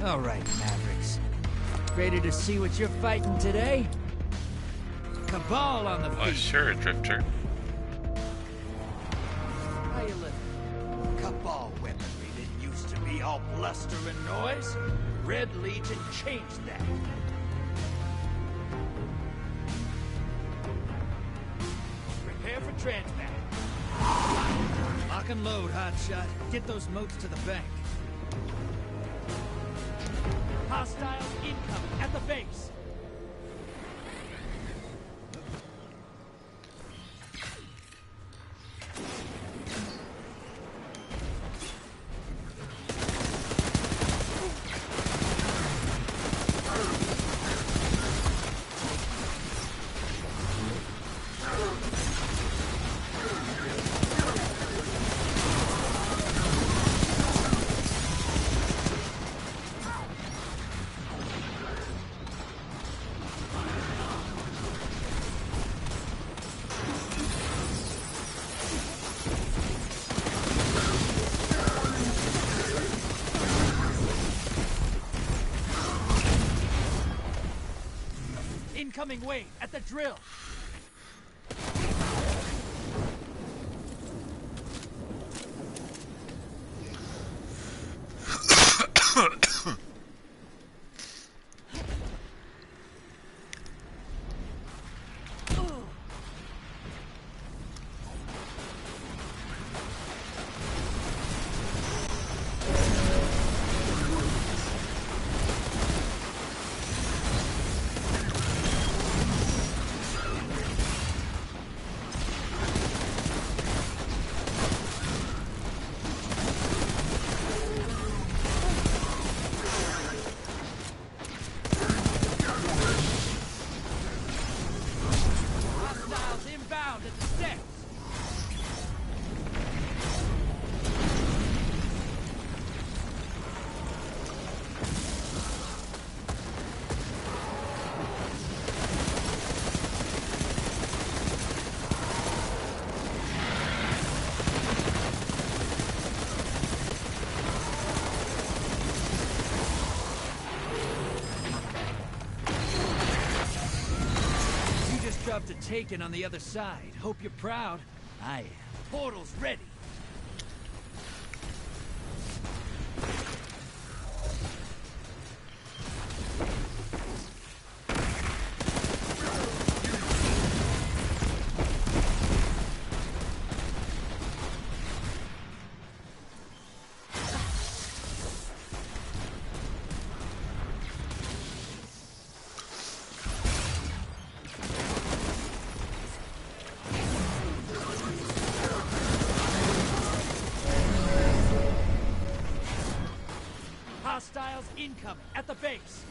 All right, Mavericks. Ready to see what you're fighting today? Cabal on the feet. Oh, sure, Drifter. How you living? Cabal weaponry that used to be all bluster and noise. Red Legion changed that. Prepare for transmat. Lock and load, hotshot. Get those motes to the bank. Hostiles incoming at the base. Incoming wave at the drill. Dropped a taken on the other side. Hope you're proud. I am. Portal's ready. Hostiles incoming at the base.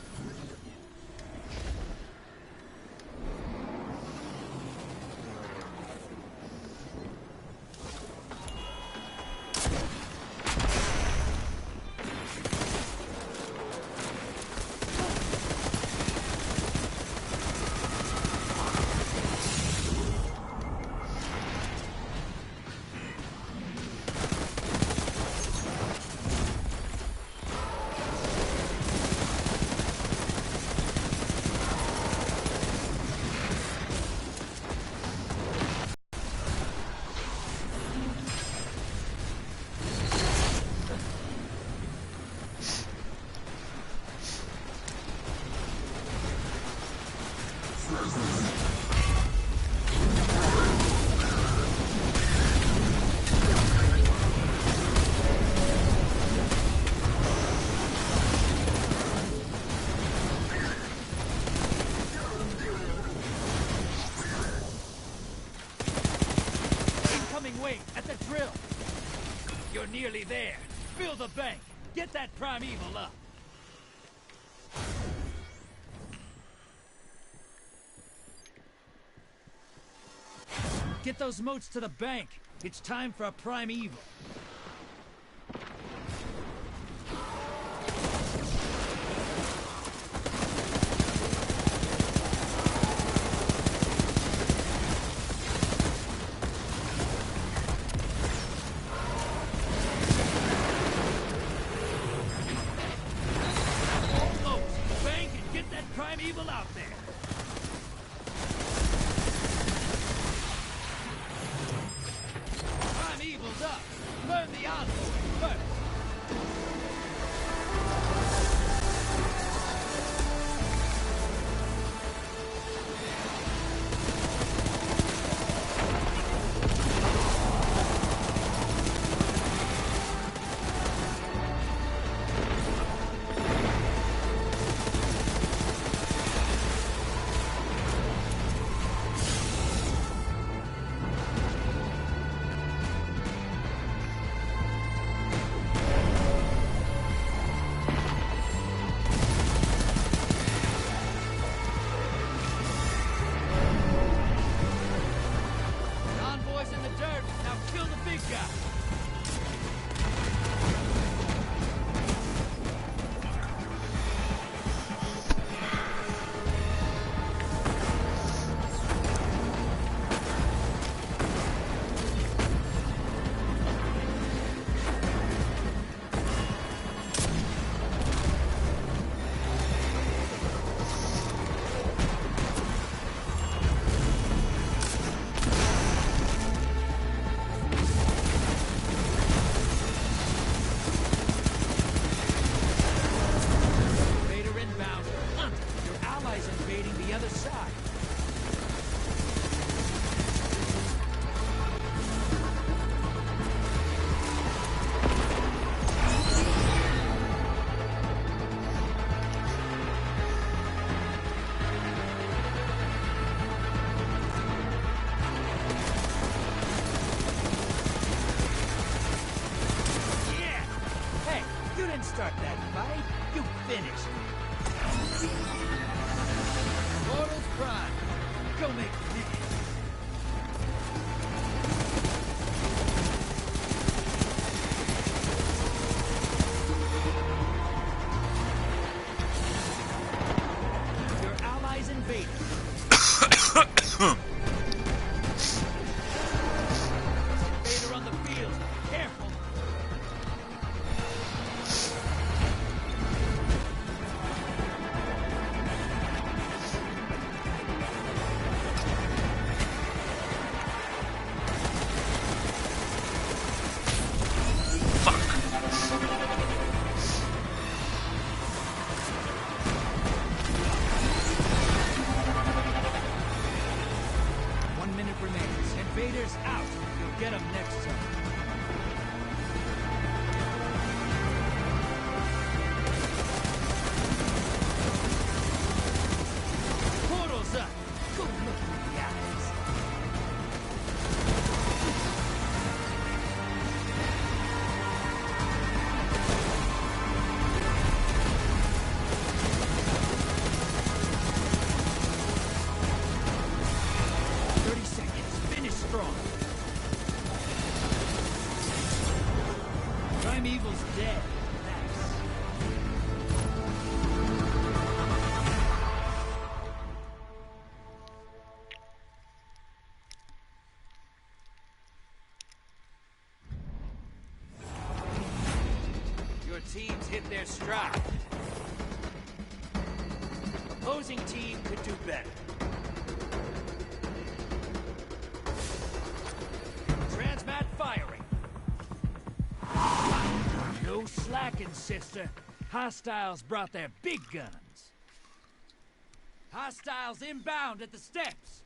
At the drill. You're nearly there. Fill the bank. Get that primeval up. Get those motes to the bank. It's time for a primeval. evil out there. Primeval's up. Burn the envoy first. Start that fight, you finish. Mortal's Prime. Go make millions. Your allies invaded. Invader on the field. Careful. Invaders out. You'll get them next time. Portal's up. Go look in the eyes. Primeval's dead. Nice. Your teams hit their stride. Opposing team could do better. Transmat firing. No slacking, sister. Hostiles brought their big guns. Hostiles inbound at the steps.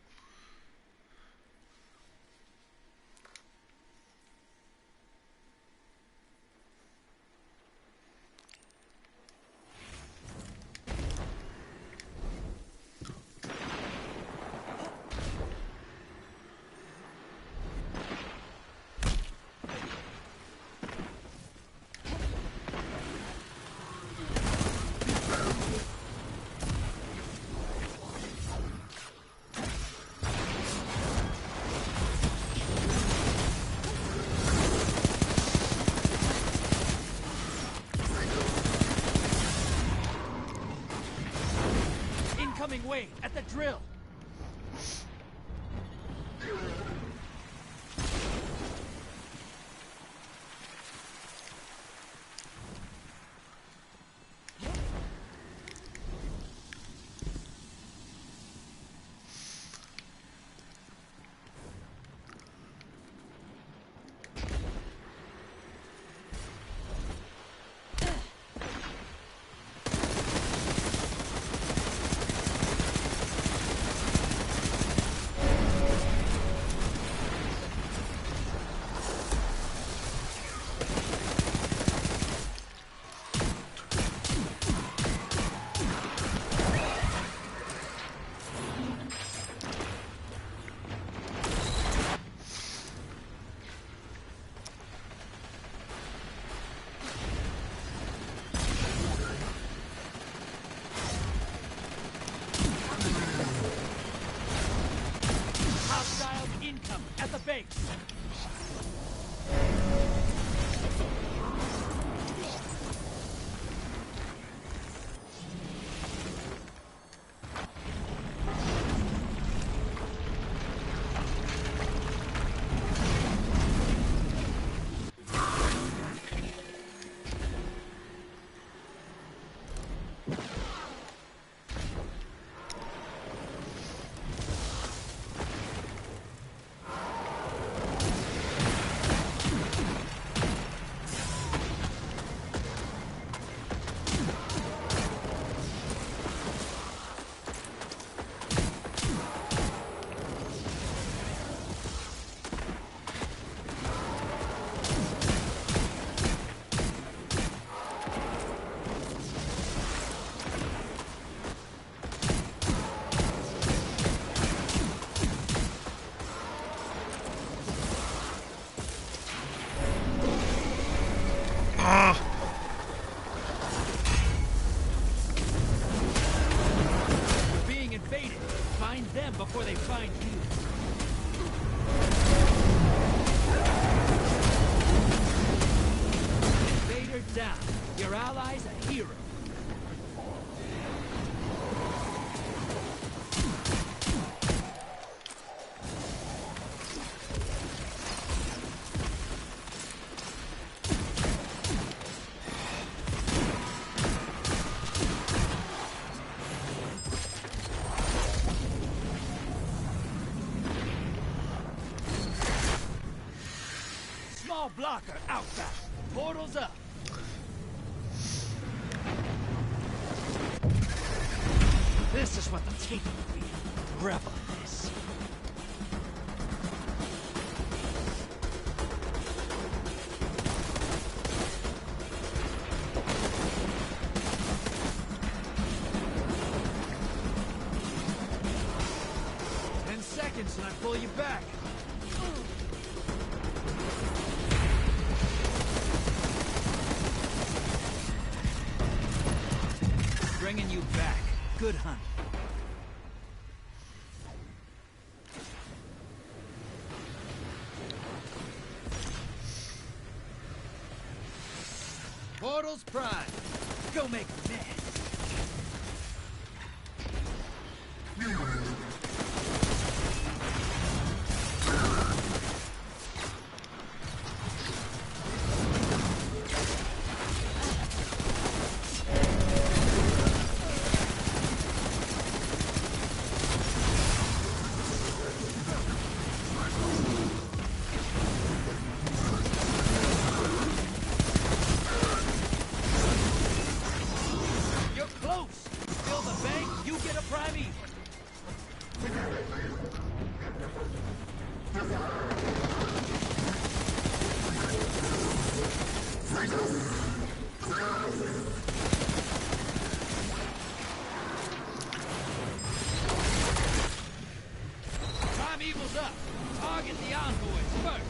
Incoming wave at the drill. before they find you. Invader down. Your ally's a hero. Small blocker outbound. Portal's up. This is what the team will be. Revel in this. Seconds and I pull you back. Bringing you back. Good hunt. Portal's prime. Go make a mess. Evil's up. Target the envoys first.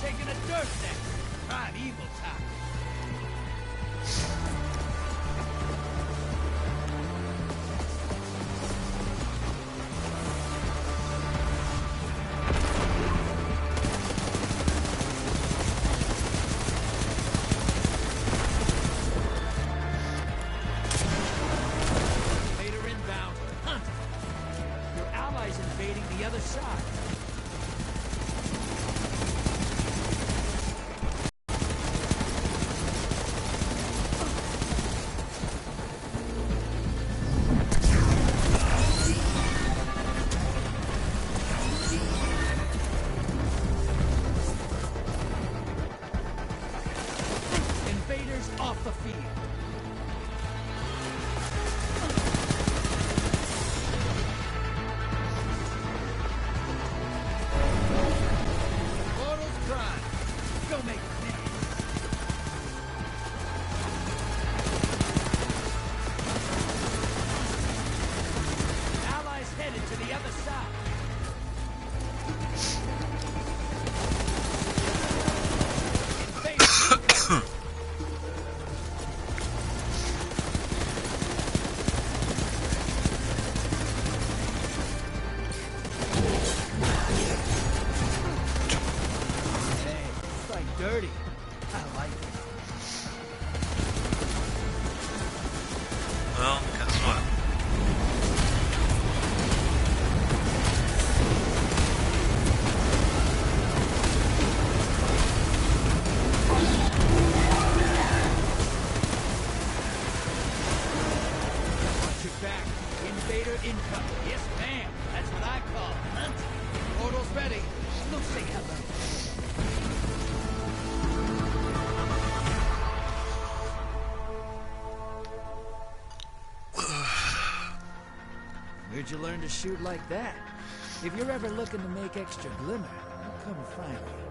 Taking a dirt nest. Prime evil time. Invader inbound. Hunt. Your allies invading the other side. Off the field. Portal's prime. Go make a mess. Allies headed to the other side. Dirty. I like it. Well, guess what? Watch your back. Invader incoming. Yes, ma'am. That's what I call hunt. Portal's ready. Go say hello. did you learn to shoot like that? If you're ever looking to make extra glimmer, you come find me.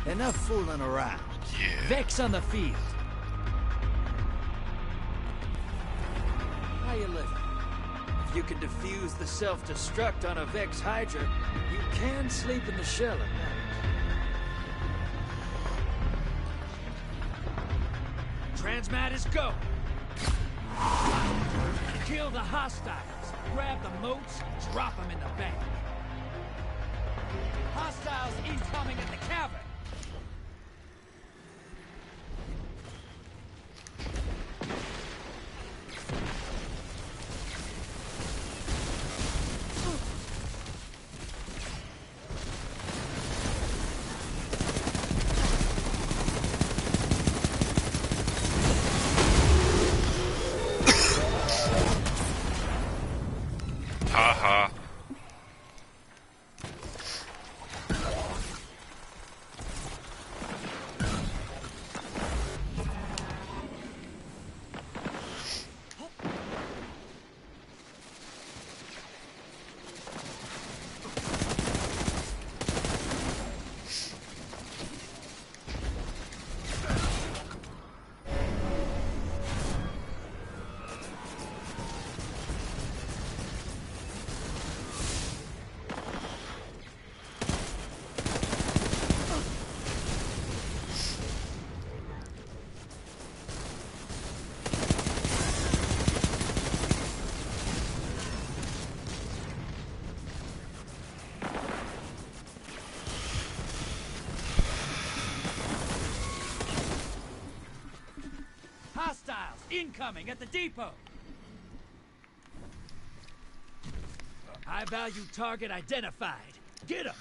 Enough fooling around. Yeah. Vex on the field. How you living? If you can defuse the self-destruct on a Vex Hydra, you can sleep in the shell at night. Transmat is go! Kill the hostiles. Grab the moats, drop them in the bank. Hostiles incoming at the cavern! incoming at the depot. High-value target identified. Get him!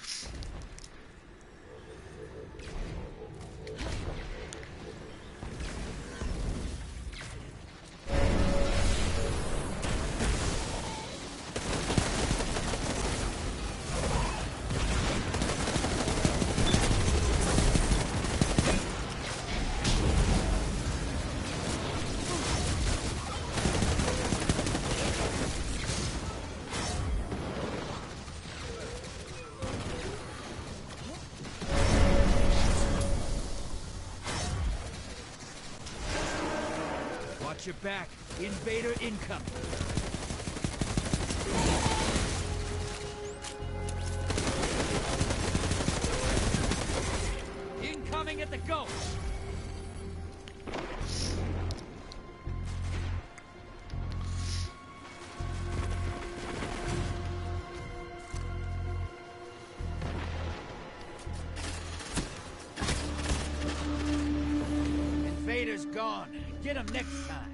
Watch your back. Invader incoming. Incoming at the gulch. Invader's gone. Get him next time.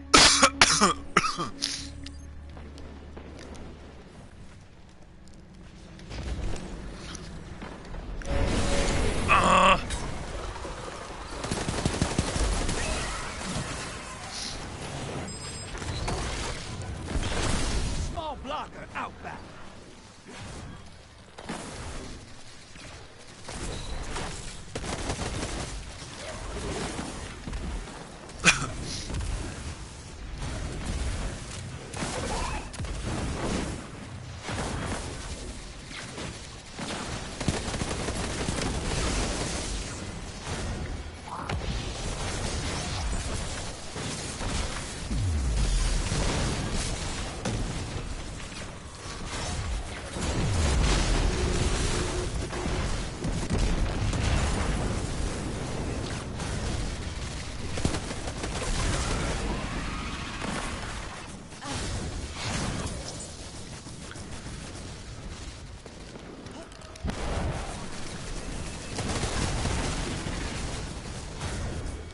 Small blocker outbound.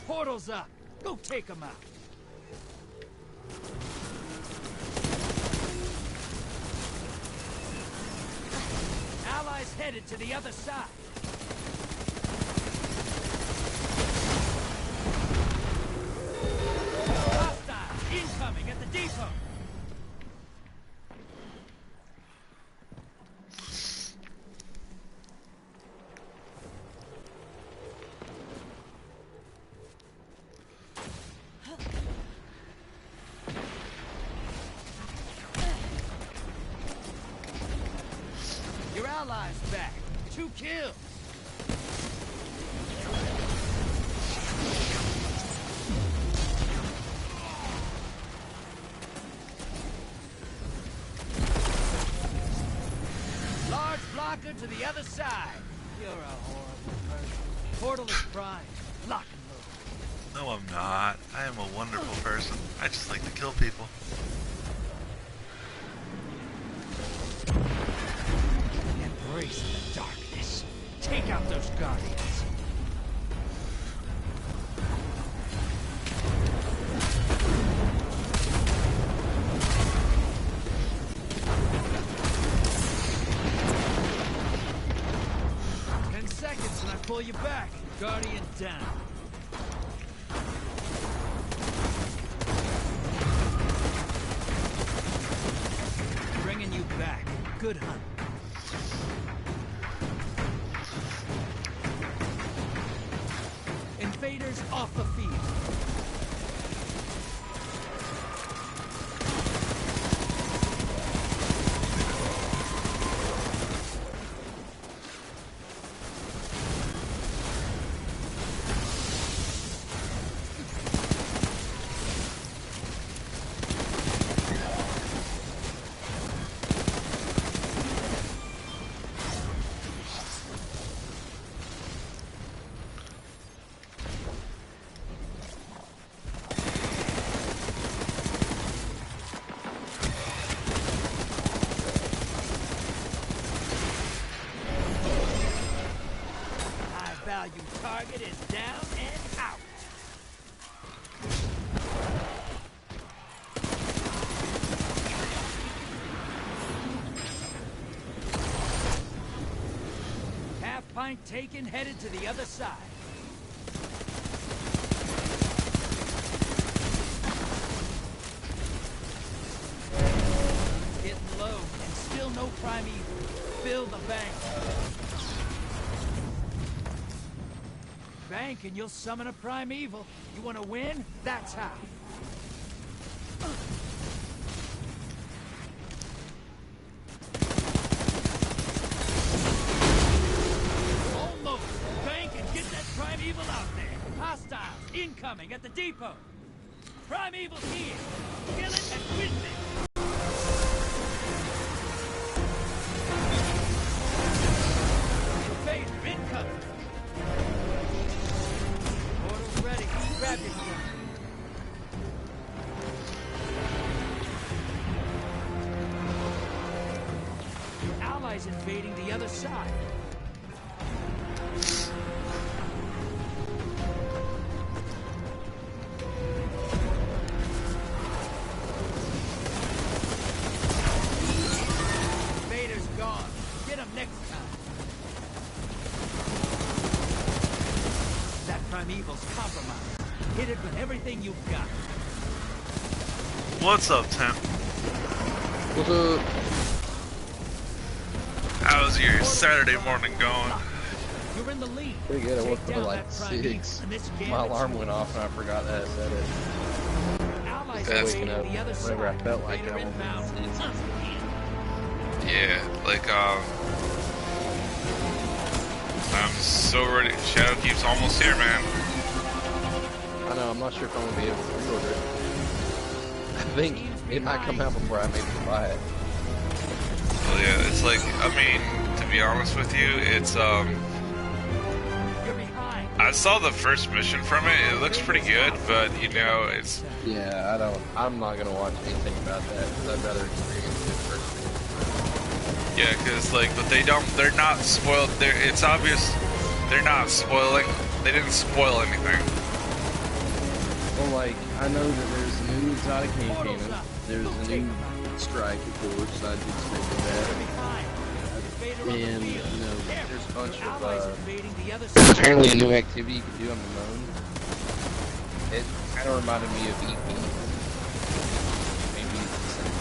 Portal's up. Go take him out. Allies headed to the other side. Hostile incoming at the depot. Your allies back. 2 kills. Large blocker to the other side. You're a horrible person. Portal is primed. Lock and load. No, I'm not. I am a wonderful person. I just like to kill people. Embrace the darkness. Take out those guardians. Seconds and I pull you back. Guardian down. Bringing you back. Good hunt. Invaders off the field. Value target is down and out. point taken, headed to the other side. Getting low, and still no primeval. Fill the bank. Bank and you'll summon a primeval. You want to win? That's how. Almost. Bank and get that primeval out there. Hostiles incoming at the depot. Primeval's here. Kill it and win it. Invader incoming. Portal's ready. Grab your gun. Your allies invading the other side. Invader's gone. Get him next time. That primeval's compromised. Hit it with everything you've got. What's up, Tim? What's up? How's your Saturday morning going? You're in the lead. Pretty good. I woke Take up at down like that primeval, 6. and this My gambit's alarm yours. went off and I forgot that I said it. Allies So waking invading up the other whenever I side. felt like Invader I woke inbound. up. Yeah, like, I'm so ready. Shadowkeep's almost here, man. I know, I'm not sure if I'm going to be able to pre-order it. I think it might come out before I maybe buy it. Well, yeah, it's like, I mean, to be honest with you, it's, You're behind. I saw the first mission from it. It looks pretty good, but, you know, it's, Yeah, I'm not going to watch anything about that because I'd rather experience it first. yeah, because, like, but they're not spoiled. It's obvious they're not spoiling. They didn't spoil anything. Well, like, I know that there's a new exotic hand cannon. There's a new strike, of course. I did expect that. And, you know, there's a bunch of, apparently a new activity you can do on the moon. It kind of reminded me of EP. Maybe it's the same.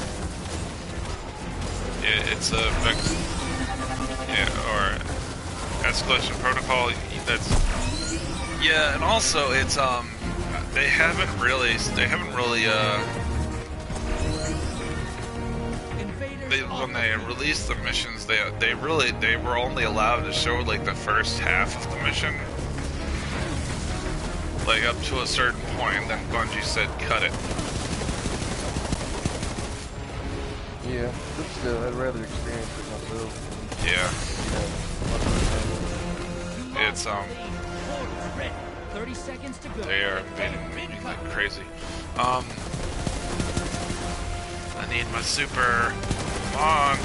Yeah, it's a or escalation protocol. That's yeah, and also it's they haven't really when they released the missions they were only allowed to show like the first half of the mission, like up to a certain point, and then Bungie said cut it. Yeah, but still, I'd rather experience it myself. Yeah, You know, it's 30 seconds to go. they are invading me like crazy. I need my super. Come on. yeah,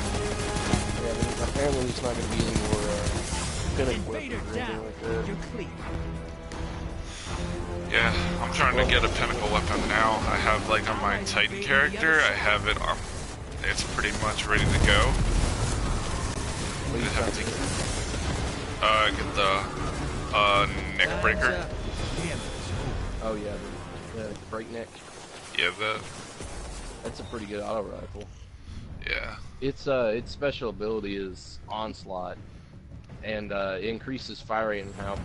but apparently there's not going to be any more pinnacle Invader weapons or anything down. like that. You're clear. Yeah, I'm trying to get a pinnacle weapon now. I have like on my Titan character, I have it on. It's pretty much ready to go. What are you I trying have to to get the neck breaker. Oh yeah, the breakneck. Yeah, That's a pretty good auto rifle. yeah. Its special ability is onslaught, and it increases fire rate and how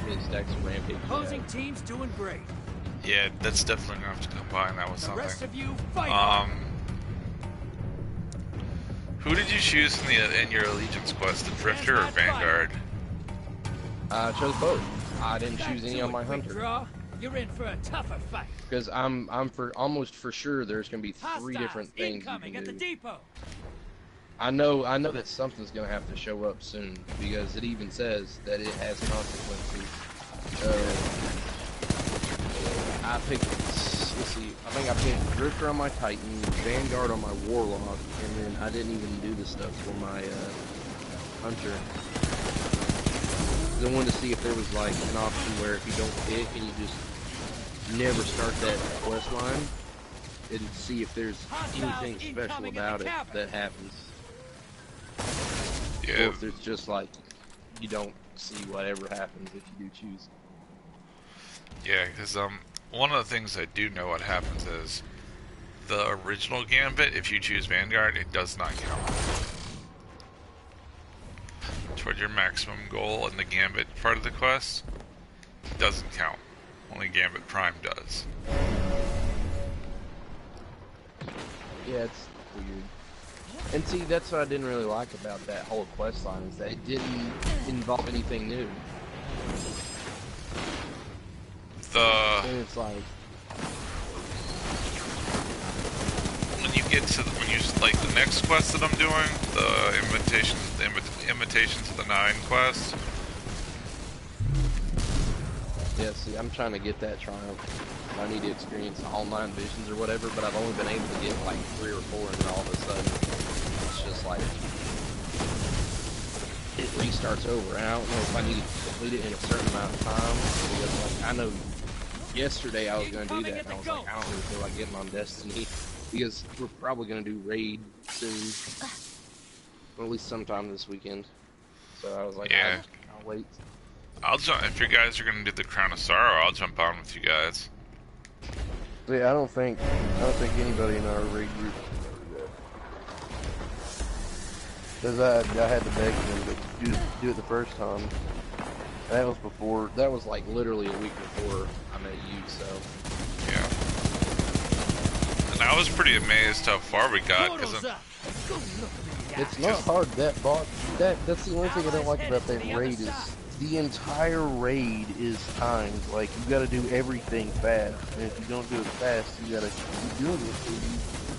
many stacks of rampage. you Opposing have. team's doing great. Yeah, that's definitely gonna have to combine that with The rest something. of you fight. Who did you choose in your allegiance quest, the Drifter or Vanguard? I chose both. I didn't Back choose any to on it, my quick hunter draw. You're in for a tougher fight. because I'm almost for sure there's gonna be 3 Hostiles different things you incoming can at the do. depot. I know that something's gonna have to show up soon because it even says that it has consequences. I picked, let's see, I think I picked Drifter on my Titan, Vanguard on my Warlock, and then I didn't even do the stuff for my Hunter. 'Cause I wanted to see if there was like an option where if you don't pick and you just never start that quest line, and see if there's anything special about it that happens. Or Yeah, if it's just like you don't see whatever happens if you do choose. Yeah, because one of the things I do know what happens is the original Gambit, if you choose Vanguard, it does not count toward your maximum goal in the Gambit part of the quest. It doesn't count. Only Gambit Prime does. Yeah, it's weird. And see, that's what I didn't really like about that whole quest line, is that it didn't involve anything new. And it's like, when you get to like the next quest that I'm doing, the invitation to the 9 quest. yeah, see, I'm trying to get that triumph. I need to experience all 9 visions or whatever, but I've only been able to get like 3 or 4, and then all of a sudden, it's just like, it restarts over. And I don't know if I need to complete it in a certain amount of time, because like, I know yesterday I was going to do that, and I was like, I don't really feel like getting on Destiny, because we're probably going to do Raid soon, or at least sometime this weekend. So I was like, yeah, I'll wait. I'll jump if you guys are gonna do the Crown of Sorrow. I'll jump on with you guys. See, I don't think anybody in our raid group can do that. Because I had to beg them to do it the first time. And that was before, that was like literally a week before I met you, so. Yeah. And I was pretty amazed how far we got, because it's not hard, that's the only thing I don't like about that raid is the entire raid is timed. Like, you gotta do everything fast, and if you don't do it fast, you gotta keep doing it until you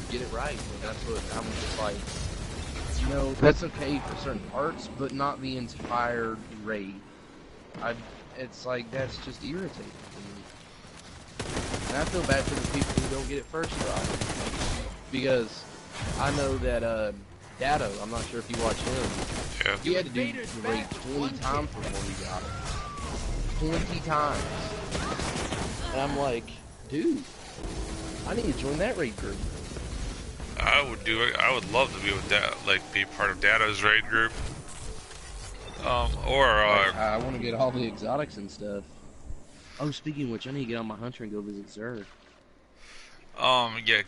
get it right. And that's what I'm just like, you know, that's okay for certain parts, but not the entire raid. It's like, that's just irritating to me. And I feel bad for the people who don't get it first try. Because I know that, Dado, I'm not sure if you watch him. Yeah. He had to do the raid 20 times before he got it. 20 times. And I'm like, dude, I need to join that raid group. I would do it. I would love to be with that, like be part of Dado's raid group. I want to get all the exotics and stuff. Oh, speaking of which, I need to get on my hunter and go visit Zer. Yeah,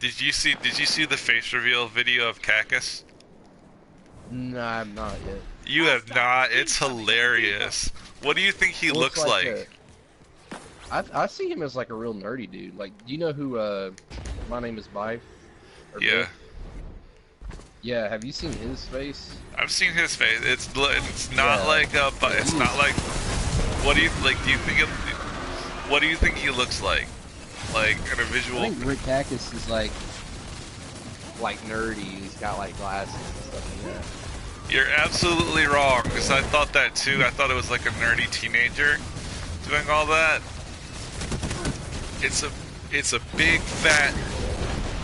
did you see the face reveal video of Cactus? No, I'm not yet. You have not? It's hilarious. What do you think he looks like? I see him as like a real nerdy dude. Like, do you know who, My Name is Bife? Yeah. Biff? Yeah, have you seen his face? I've seen his face. It's not like but it's not like. What do you like? Do you think it? What do you think he looks like? Like in a visual. I think Rick Cactus is like nerdy. He's got like glasses and stuff like that. You're absolutely wrong, because I thought that too. I thought it was like a nerdy teenager doing all that. It's a big fat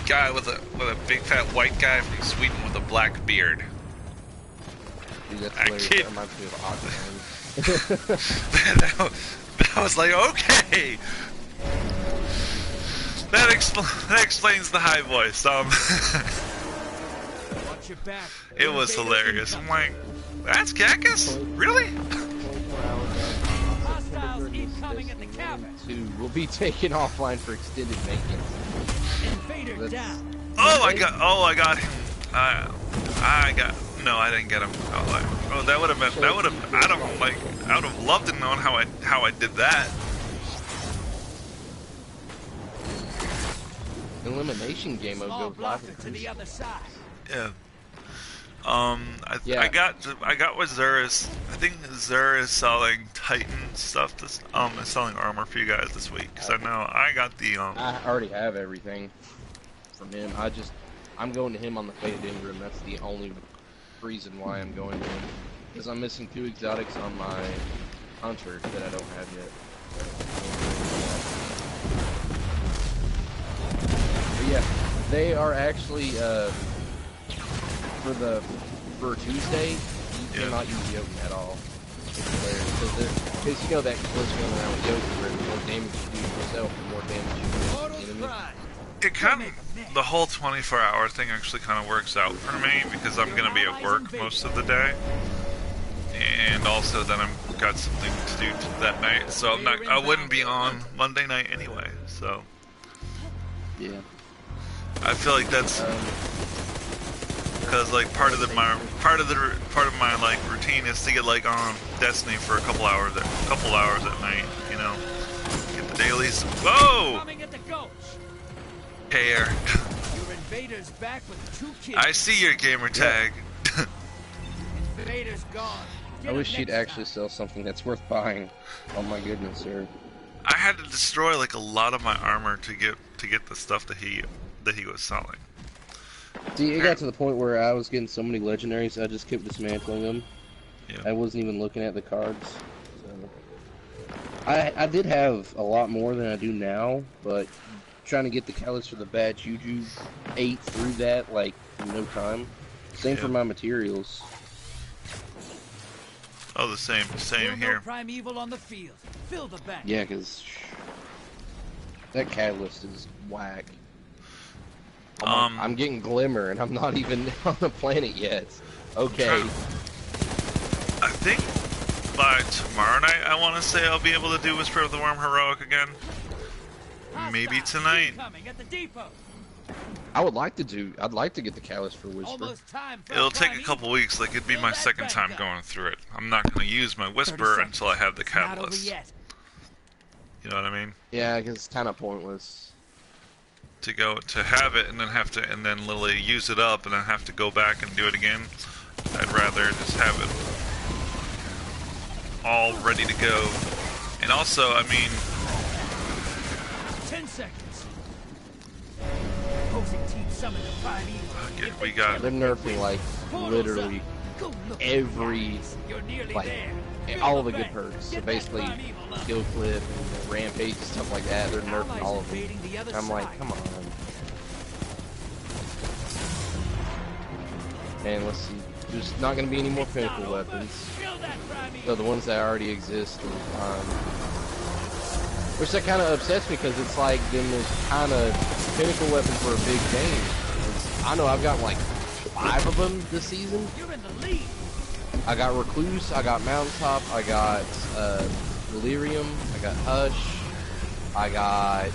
guy with a big fat white guy from Sweden with a black beard. Dude, that's hilarious. That reminds me of Aquaman. that was like, okay. That explains the high voice. It was hilarious. I'm like, that's Cactus? Really? Will be taken offline for extended maintenance. I got him. No, I didn't get him. That would have I would have loved to know how I did that. Elimination game mode goes live to the other side. Yeah. I got what Zer is. I think Zer is selling Titan stuff. Is selling armor for you guys this week. Because I know I got the I already have everything from him. I'm going to him on the Faded Ingram. That's the only reason why I'm going to him. Because I'm missing 2 exotics on my hunter that I don't have yet. But yeah, they are actually for Tuesday, you cannot use Yogi at all. Because you know that glitch going around with Yogi where the more damage you do to yourself, the more damage you do to the enemy. It kind of, the whole 24-hour thing actually kind of works out for me because I'm going to be at work most of the day. and also then I've got something to do that night, so I wouldn't be on Monday night anyway. So Yeah. I feel like that's because like part of my like routine is to get like on Destiny for a couple hours at night, you know, get the dailies. Whoa! Hair. Your invaders back with 2 kills. I see your gamer tag. Invaders gone. I wish she'd actually sell something that's worth buying. Oh my goodness, sir. I had to destroy like a lot of my armor to get the stuff that he was selling. See, it got to the point where I was getting so many legendaries, I just kept dismantling them. Yeah. I wasn't even looking at the cards. So. I did have a lot more than I do now, but trying to get the Callus for the bad juju ate through that like in no time. Same for my materials. Oh, the same here. Primeval on the field. Fill the bank. Yeah, because that catalyst is whack. I'm getting glimmer, and I'm not even on the planet yet. Okay. I think by tomorrow night, I want to say I'll be able to do Whisper of the Worm Heroic again. Maybe tonight. I'd like to get the Callus for Whisper. It'll take a couple weeks. Like it'd be my second time going through it. I'm not going to use my Whisper until I have the Catalyst. You know what I mean? Yeah, because it's kind of pointless. To have it and then literally use it up and then have to go back and do it again. I'd rather just have it all ready to go. And also, I mean, 10 seconds. Opposing team summon the primeval. We got. They're nerfing like literally every all of the good perks. So basically, skill clip, and rampage, and stuff like that. They're nerfing all of them. I'm like, come on. And let's see. There's not going to be any more pinnacle weapons. So the ones that already exist are fine. Which that kind of upsets me because it's like them as kind of pinnacle weapons for a big game. I know I've got like 5 of them this season. I got Recluse, I got Mountaintop, I got Delirium, I got Hush, I got...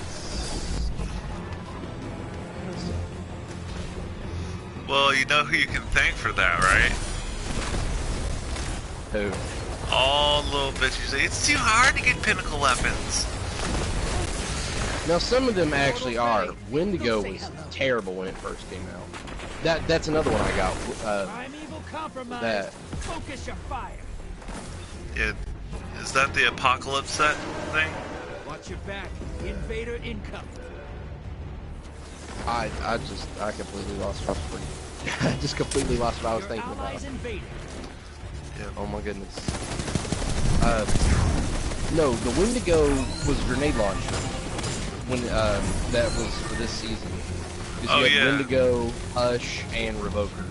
Well, you know who you can thank for that, right? Who? All little bitches. It's too hard to get pinnacle weapons. Now some of them actually are. Wendigo was terrible when it first came out. That's another one I got. That. Focus your fire. Yeah, is that the apocalypse set thing? Watch your back. Invader incoming. I completely lost what I just completely lost what I was thinking about. Yeah. Oh my goodness. No, the Wendigo was a grenade launcher when that was for this season. Oh you had yeah. Wendigo, Hush, and Revoker.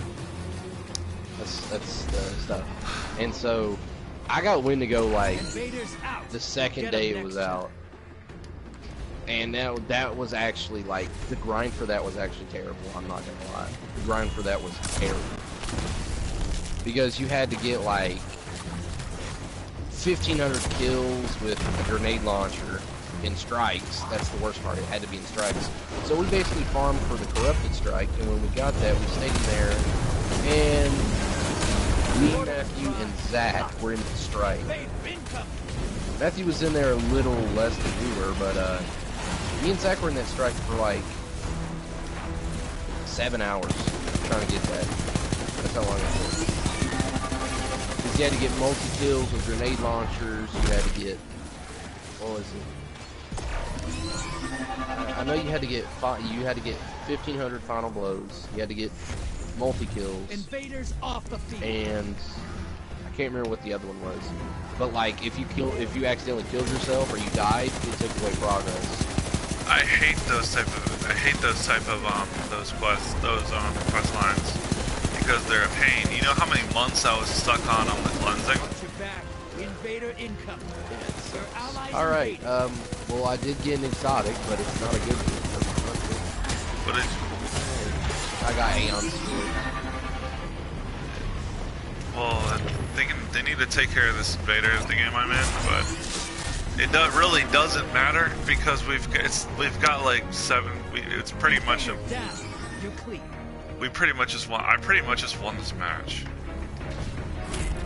That's the stuff. And so I got Wendigo like the second day it was out. And that was actually like the grind for that was actually terrible. I'm not gonna lie, the grind for that was terrible because you had to get like 1,500 kills with a grenade launcher in strikes. That's the worst part. It had to be in strikes. So we basically farmed for the corrupted strike, and when we got that, we stayed in there, and me, Matthew, and Zach were in the strike. Matthew was in there a little less than we were, but me and Zach were in that strike for like 7 hours trying to get that. That's how long it took. Because you had to get multi-kills with grenade launchers, you had to get, what was it? I know you had to get 1,500 final blows, you had to get multi-kills, Invaders off the field. and I can't remember what the other one was. But like, if you accidentally killed yourself or you died, it took away progress. I hate those type of quest lines because they're a pain. You know how many months I was stuck on the cleansing? Invader incoming. All right. Well, I did get an exotic, but it's not a good one. What did I got Aeon Spirit. Well, they need to take care of this invader as the game I'm in, but it really doesn't matter because we've got like 7. It's pretty much a. We pretty much just won. I pretty much just won this match.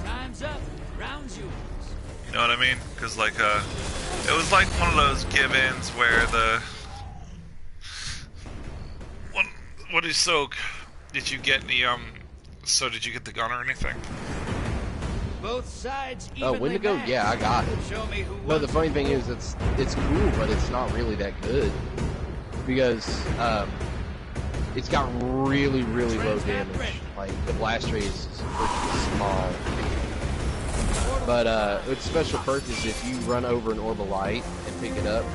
Time's up. Round's yours. You know what I mean? Because like it was like one of those give-ins where the. What is Soak? Did you get any So did you get the gun or anything? Both sides. Oh, Wendigo? Yeah, I got it. Show me who No, the funny thing is, it's cool, but it's not really that good because it's got really low damage. Like the blast rate is pretty small. But its special perk is if you run over an orb of light and pick it up,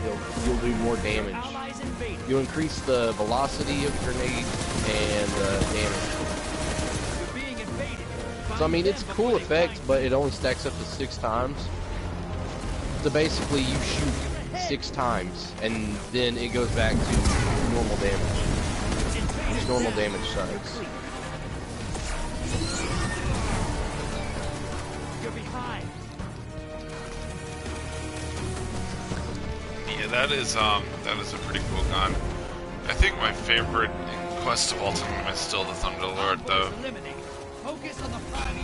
you'll do more damage. You'll increase the velocity of the grenade and damage. So I mean, it's a cool effect, but it only stacks up to 6 times. So basically, you shoot 6 times, and then it goes back to normal damage. It's normal damage size. You're behind. Yeah, that is a pretty cool gun. I think my favorite quest of all time is still the Thunderlord, though. Focus on the prime.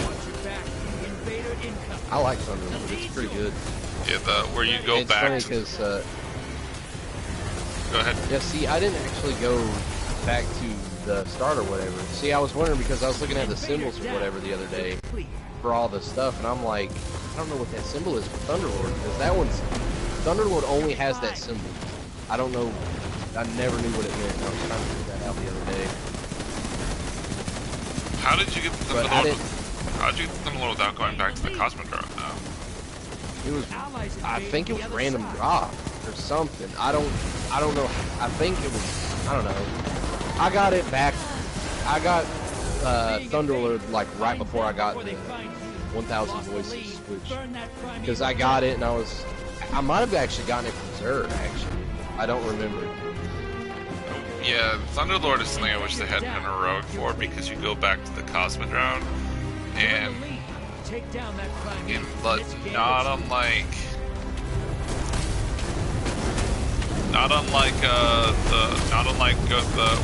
Watch your back. Invader incoming. I like Thunderlord. It's pretty good. Yeah, where you go it's back. It's funny because. Go ahead. Yeah, see, I didn't actually go back to the start or whatever. See, I was wondering because I was looking at the symbols or whatever the other day for all this stuff, and I'm like, I don't know what that symbol is for Thunderlord because that one's Thunderlord only has that symbol. I don't know. I never knew what it meant. I was trying to figure that out the other day. How did you get the Thunderlord? How did you get the Thunderlord without going back to the Cosmodrome now? It was, I think it was random drop or something. I don't know. I think it was, I don't know. I got it back. I got Thunderlord like right before I got the 1,000 Voices, which because I got it and I might have actually gotten it from Zerg actually. I don't remember. Yeah, Thunderlord is something I wish they hadn't been heroic for because you go back to the Cosmodrome and not unlike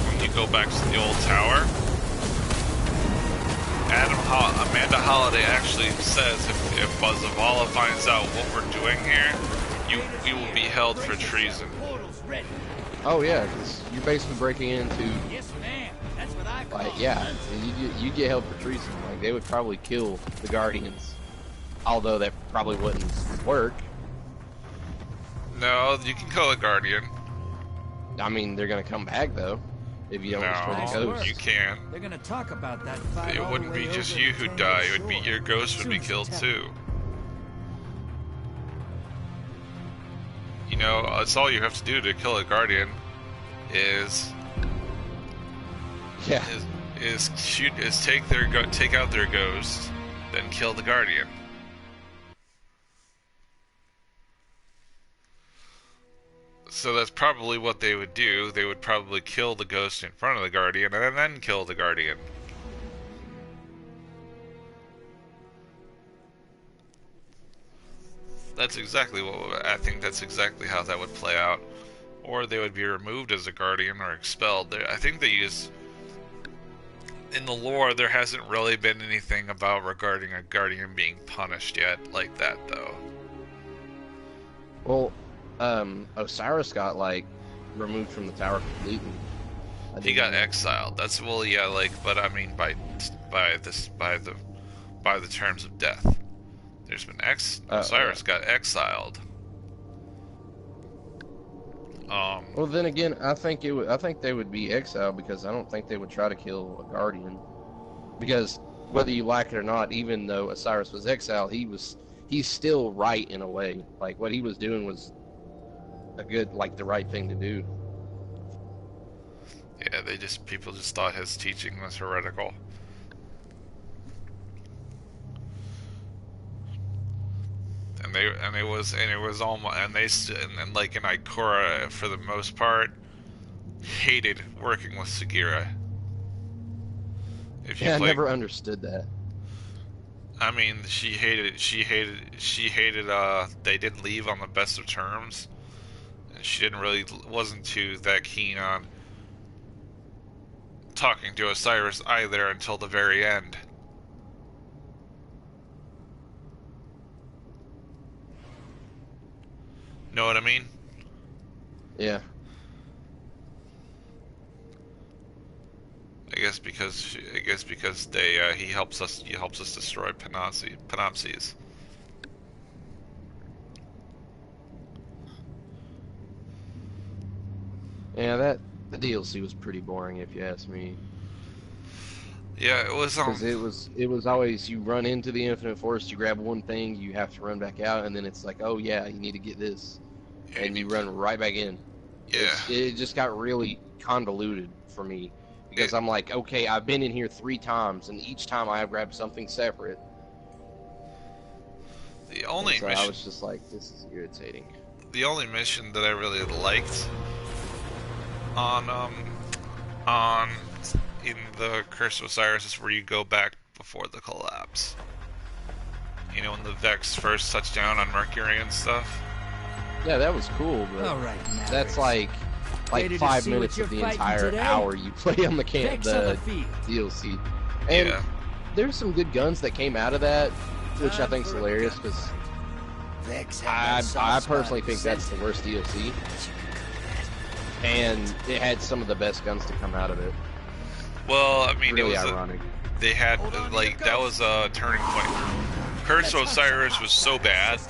when you go back to the old tower. Amanda Holiday actually says if Zavala finds out what we're doing here, you will be held for treason. Oh yeah, because you're basically breaking into. Yes, ma'am. That's what I call. Like yeah, you get held for treason. Like they would probably kill the Guardians, although that probably wouldn't work. No, you can kill a Guardian. I mean, they're gonna come back though. If you don't destroy the ghost. You can. They're gonna talk about that. It wouldn't be just you who'd die. It would be your ghost would be killed too. You know, that's all you have to do to kill a Guardian is take out their ghost, then kill the Guardian. So that's probably what they would do. They would probably kill the ghost in front of the Guardian and then kill the Guardian. That's exactly what I think. That's exactly how that would play out, or they would be removed as a Guardian or expelled. I think they use in the lore. There hasn't really been anything about regarding a Guardian being punished yet, like that though. Well, Osiris got like removed from the tower completely. He got exiled. That's but I mean by the terms of death. There's been Osiris got exiled. Well, then again, I think they would be exiled because I don't think they would try to kill a Guardian. Because whether you like it or not, even though Osiris was exiled, he's still right in a way. Like what he was doing was the right thing to do. Yeah, people just thought his teaching was heretical. And it was almost, and like in Ikora for the most part hated working with Sagira. If you Yeah, I play, never understood that. I mean, she hated. They didn't leave on the best of terms, and she didn't really wasn't too that keen on talking to Osiris either until the very end. Know what I mean? Yeah. I guess because they he helps us destroy Panopsies. Yeah, that the DLC was pretty boring if you ask me. Yeah, it was Because it was always you run into the Infinite Forest, you grab one thing, you have to run back out, and then it's like, oh yeah, you need to get this, yeah, and you run right back in. yeah. It just got really convoluted for me because I'm like, okay, I've been in here 3 times, and each time I have grabbed something separate. The only And so mission I was just like, this is irritating. the only mission that I really liked on in the Curse of Osiris is where you go back before the collapse. You know, when the Vex first touched down on Mercury and stuff. Yeah, that was cool, but All right, Mavericks. that's like Ready to 5 see what minutes you're of the fighting entire today? hour you play on the Vex on the field. DLC. And Yeah. there's some good guns that came out of that, which I think's hilarious because I personally think that's the worst DLC. And it had some of the best guns to come out of it. Well, I mean, Really it was ironic. they had like that was a turning point. Curse of Osiris was so bad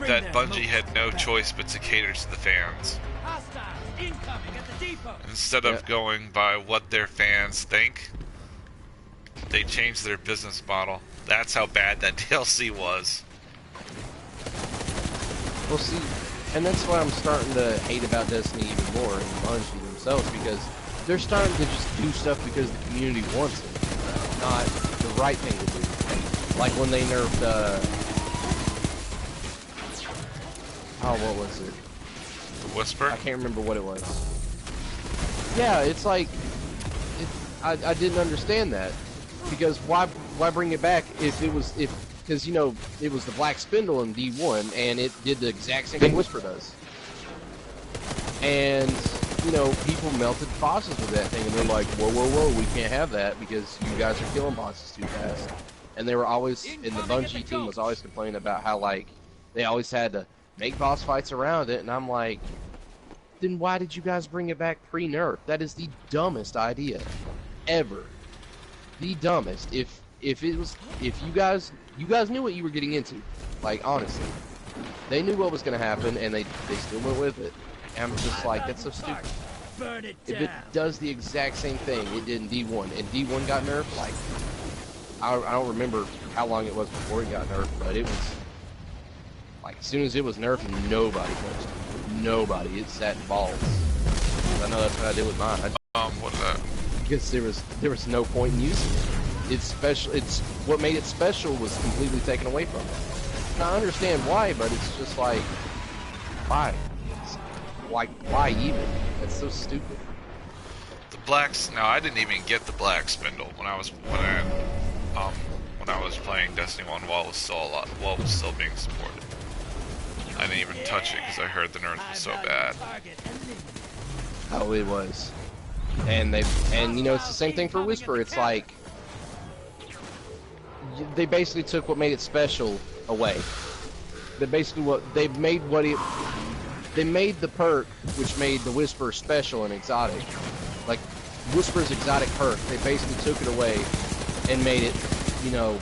that Bungie had no choice but to cater to the fans. Hostiles incoming at the depot. Instead of going by what their fans think, they changed their business model. That's how bad that DLC was. Well, see, and that's why I'm starting to hate about Destiny even more, and Bungie themselves, because they're starting to just do stuff because the community wants it, not the right thing to do. Like when they nerfed, oh, what was it? The Whisper? I can't remember what it was. Yeah, it's like, I didn't understand that, because why bring it back because, you know, it was the Black Spindle in D1, and it did the exact same thing Whisper does. And, you know, people melted bosses with that thing, and they're like, whoa, whoa, whoa, we can't have that, because you guys are killing bosses too fast. And they were always, and the Bungie team was always complaining about how, like, they always had to make boss fights around it, and I'm like, then why did you guys bring it back pre-nerf? That is the dumbest idea ever. The dumbest. If you guys knew what you were getting into, like, honestly, they knew what was going to happen, and they still went with it. And I'm just like, that's so stupid. Burn it If down. it does the exact same thing it did in D1, and D1 got nerfed, like, I don't remember how long it was before it got nerfed, but it was, like, as soon as it was nerfed, nobody touched it. Nobody. It sat in balls. I know that's what I did with mine. What is that? Because there was no point in using it. It's special. It's what made it special was completely taken away from it. And I understand why, but it's just like, why? Why even? That's so stupid. The blacks. No, I didn't even get the Black Spindle when I was playing Destiny 1 while it was still being supported. I didn't even touch it because I heard the nerf was so bad. Oh, it was. And you know, it's the same thing for Whisper. It's like they basically took what made it special away. They made the perk which made the Whisper special and exotic. Like Whisper's exotic perk, they basically took it away and made it, you know,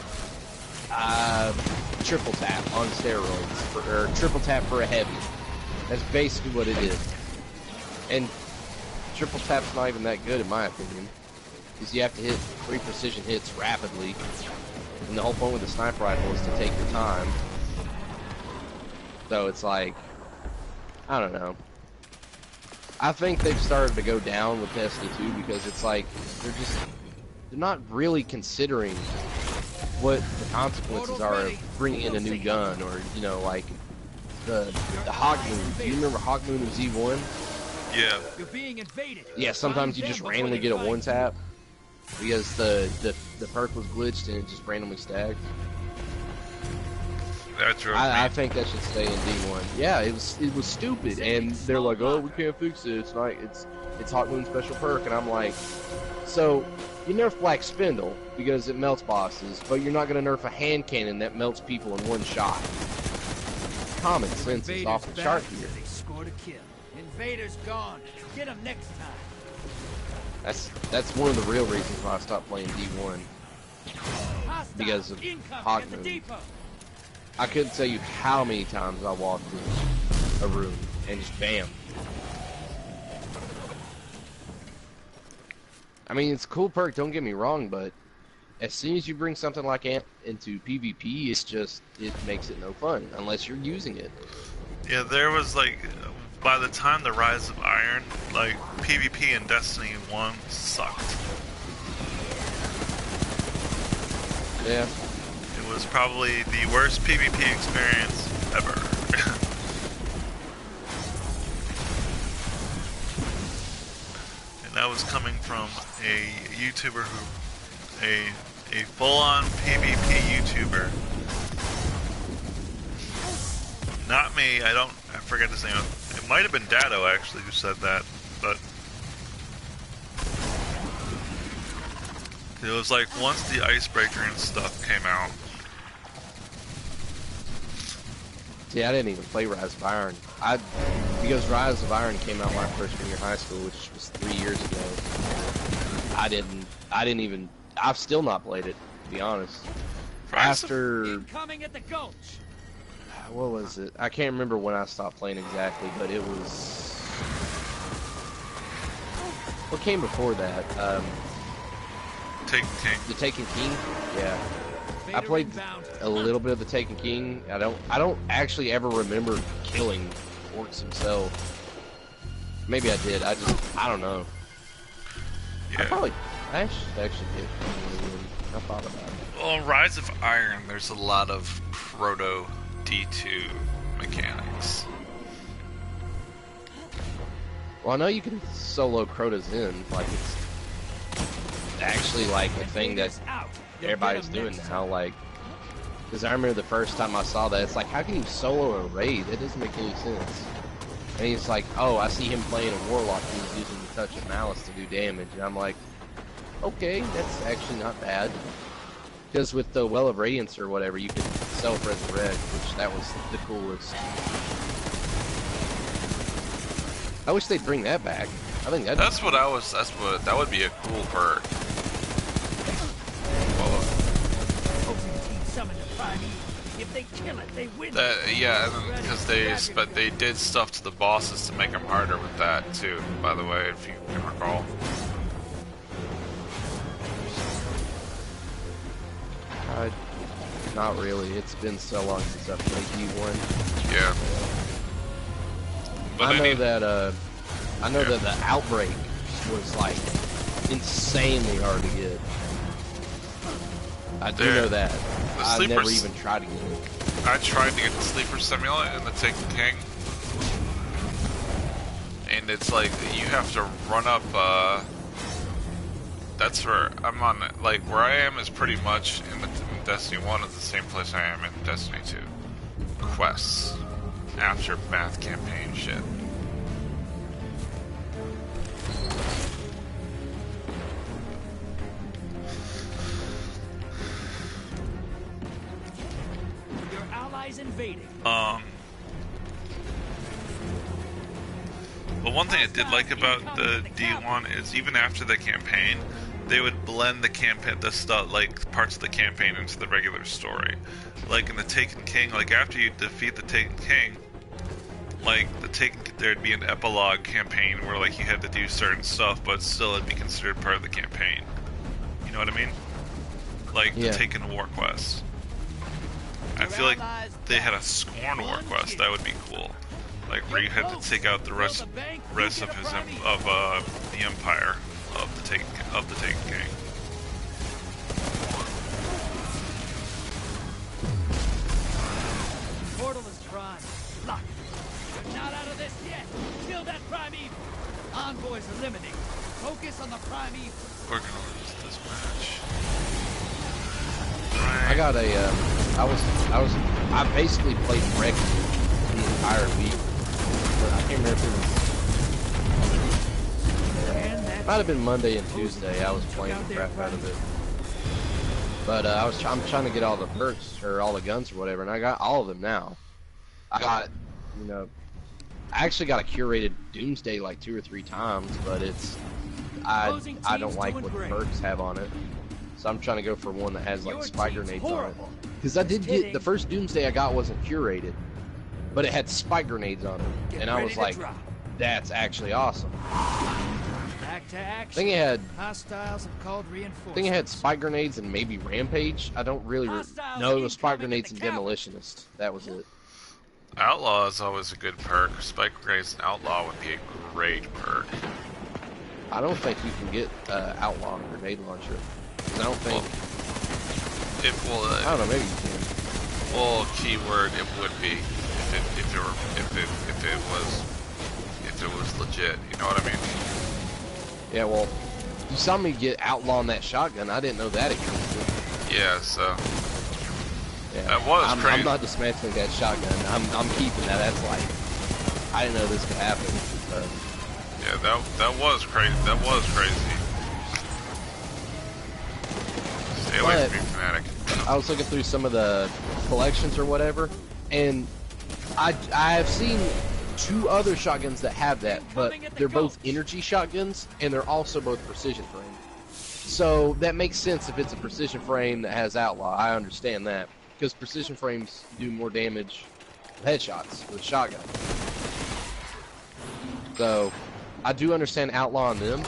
triple tap on steroids, or triple tap for a heavy. That's basically what it is. And triple tap's not even that good in my opinion, because you have to hit 3 precision hits rapidly, and the whole point with the sniper rifle is to take your time. So it's like, I don't know. I think they've started to go down with Destiny 2 because it's like they're not really considering what the consequences are of bringing in a new gun, or, you know, like the Hawk Moon. Do you remember Hawk Moon in Z1? Yeah. You're being invaded. Yeah, sometimes you just randomly get a 1-tap. because the perk was glitched and it just randomly stacked. That drove I me. think that should stay in D1. Yeah, it was stupid, and they're like, oh, we can't fix it. It's not. It's Hawk Moon special perk, and I'm like, so you nerf Black Spindle because it melts bosses, but you're not gonna nerf a hand cannon that melts people in one shot. Common sense is off the chart here. They scored a kill. Invader's gone. Get him next time. That's one of the real reasons why I stopped playing D1 because of Hawk Moon. I couldn't tell you how many times I walked in a room and just bam. I mean, it's a cool perk, don't get me wrong, but as soon as you bring something like Amp into PvP, it makes it no fun unless you're using it. Yeah, there was like, by the time the Rise of Iron, like PvP in Destiny 1 sucked. Yeah. It was probably the worst PvP experience ever. And that was coming from a YouTuber a full-on PvP YouTuber. Not me, I forget his name. It might have been Dado actually who said that, but it was like once the Icebreaker and stuff came out. See, I didn't even play Rise of Iron. Because Rise of Iron came out my freshman year of high school, which was 3 years ago. I've still not played it, to be honest. After... Incoming at the gulch. What was it? I can't remember when I stopped playing exactly, but it was... What came before that? Taken King. The Taken King? Yeah. I played a little bit of the Taken King. I don't actually ever remember killing Orcs himself. Maybe I did. I don't know. Yeah. I actually did. I thought about it. Well, Rise of Iron, there's a lot of proto D2 mechanics. Well, I know you can solo Crota's in, like it's actually like a thing that everybody's doing now, like, because I remember the first time I saw that, it's like, how can you solo a raid? That doesn't make any sense. And he's like, oh, I see him playing a Warlock and he's using the Touch of Malice to do damage, and I'm like, okay, that's actually not bad. Because with the Well of Radiance or whatever, you could self-resurrect, which that was the coolest. I wish they'd bring that back. I think that would be a cool perk. If they kill it, they win. Yeah, because they did stuff to the bosses to make them harder with that too. By the way, if you can recall. Not really. It's been so long since I've played D1. Yeah. But I know that the Outbreak was like insanely hard to get. I do know that. I never even tried to get it. I tried to get the Sleeper Simulant and the Taken King. And it's like, you have to run up, that's where I'm on, like, where I am is pretty much in Destiny 1 is the same place I am in Destiny 2. Quests. Aftermath campaign shit. Your allies invading. But one thing I did like about the D1 is even after the campaign, they would blend the stuff, like parts of the campaign into the regular story. Like in the Taken King, like after you defeat the Taken King, like there'd be an epilogue campaign where like you had to do certain stuff, but still it'd be considered part of the campaign. You know what I mean? Like the Taken War Quest. I feel like they had a Scorn War Quest. That would be cool. Like where you had to take out the rest of the Empire of the Taken King. Portal is primed. Lock it. You're not out of this yet. Kill that primeval. Envoys eliminated. Focus on the prime evil. We're gonna lose this match. I got a, I basically played Wreck the entire week. But I can't remember if it was, might have been Monday and Tuesday. I was playing the crap out of it. But I'm trying to get all the perks, or all the guns or whatever, and I got all of them now. I got, you know, I actually got a curated Doomsday like 2 or 3 times, but I don't like what the perks have on it. So I'm trying to go for one that has like spike grenades on it. Because I did get, the first Doomsday I got wasn't curated, but it had spike grenades on it. And I was like, that's actually awesome. Back to action. I think it had, Hostiles have called reinforcements. I think it had spike grenades and maybe Rampage. I don't really, no, it was spike grenades and Demolitionist. That was it. Outlaw is always a good perk. Spike grenades and Outlaw would be a great perk. I don't think you can get Outlaw grenade launcher. I don't think. I don't know. Maybe you can. Well, keyword it would be if it was legit. You know what I mean? Yeah. Well, you saw me get Outlaw on that shotgun. I didn't know that existed. Yeah. So. Yeah. That was crazy. I'm not dismantling that shotgun. I'm keeping that. That's like, I didn't know this could happen. But. Yeah. That was crazy. That was crazy. Stay away from me, Fanatic. I was looking through some of the collections or whatever, and I have seen 2 other shotguns that have that, but they're both energy shotguns, and they're also both precision frame. So that makes sense if it's a precision frame that has Outlaw. I understand that, because precision frames do more damage with headshots with a shotgun. So I do understand Outlaw on them.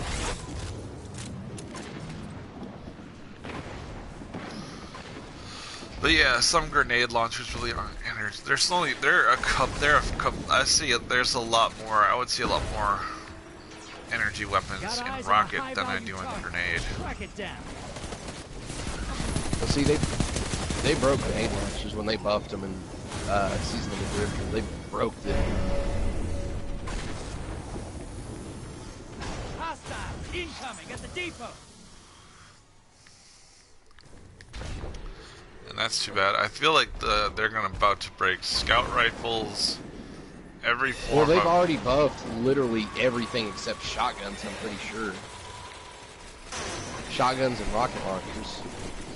But yeah, some grenade launchers really aren't. And there's a couple. I see it. There's a lot more. I would see a lot more energy weapons in rocket than I do in grenade. Well, see, they broke grenade launchers when they buffed them in Season of the Drifter. They broke them. Hostiles incoming at the depot. And that's too bad. I feel like they're about to break scout rifles, every form. Well, they've already buffed literally everything except shotguns, I'm pretty sure. Shotguns and rocket launchers.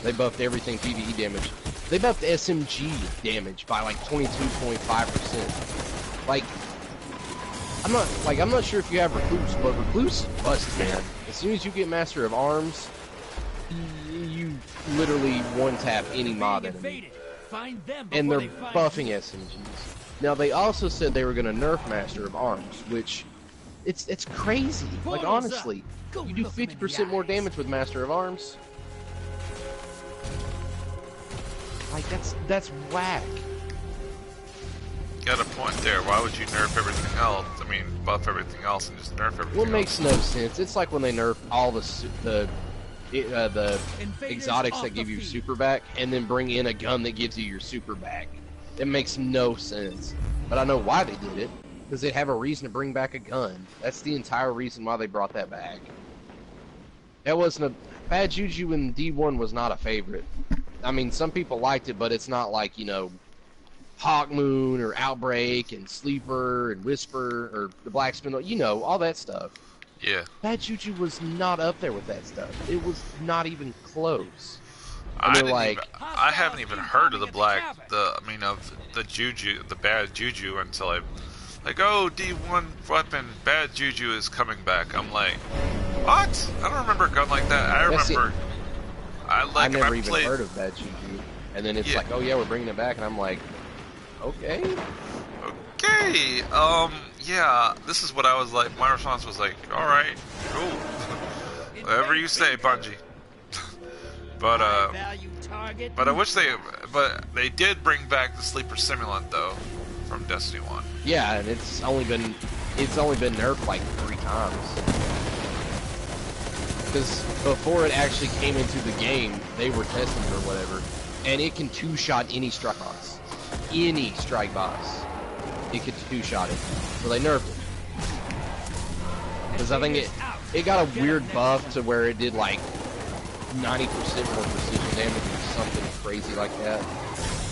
They buffed everything PvE damage. They buffed SMG damage by like 22.5%. Like, I'm not sure if you have Recluse, but Recluse busts, man. As soon as you get Master of Arms, you literally one-tap any mob enemy. And they're buffing SMGs. Now, they also said they were going to nerf Master of Arms, which, it's crazy. Like, honestly, you do 50% more damage with Master of Arms. Like, that's whack. Got a point there. Why would you nerf everything else? I mean, buff everything else and just nerf everything else. Well, it makes no sense. It's like when they nerf all the exotics that give you super back, and then bring in a gun that gives you your super back. It makes no sense. But I know why they did it, because they'd have a reason to bring back a gun. That's the entire reason why they brought that back. That wasn't a Bad Juju in D1 was not a favorite. I mean, some people liked it, but it's not like, you know, Hawk Moon or Outbreak and Sleeper and Whisper or the Black Spindle, you know, all that stuff. Yeah. Bad Juju was not up there with that stuff. It was not even close. I haven't even heard of the Juju, the Bad Juju until oh, D1 weapon, Bad Juju is coming back. I'm like, what? I don't remember a gun like that. I remember, I never even heard of Bad Juju. And then it's like, oh yeah, we're bringing it back, and I'm like, okay. Okay, yeah, this is what I was like, my response was like, alright, cool. Whatever you say, Bungie. But I wish but they did bring back the Sleeper Simulant, though, from Destiny 1. Yeah, and it's only been nerfed like 3 times. Because before it actually came into the game, they were testing it or whatever, and it can 2-shot any strike boss. Any strike boss. It could 2-shot it. So they nerfed it. Because I think it got a weird buff to where it did like 90% more precision damage or something crazy like that.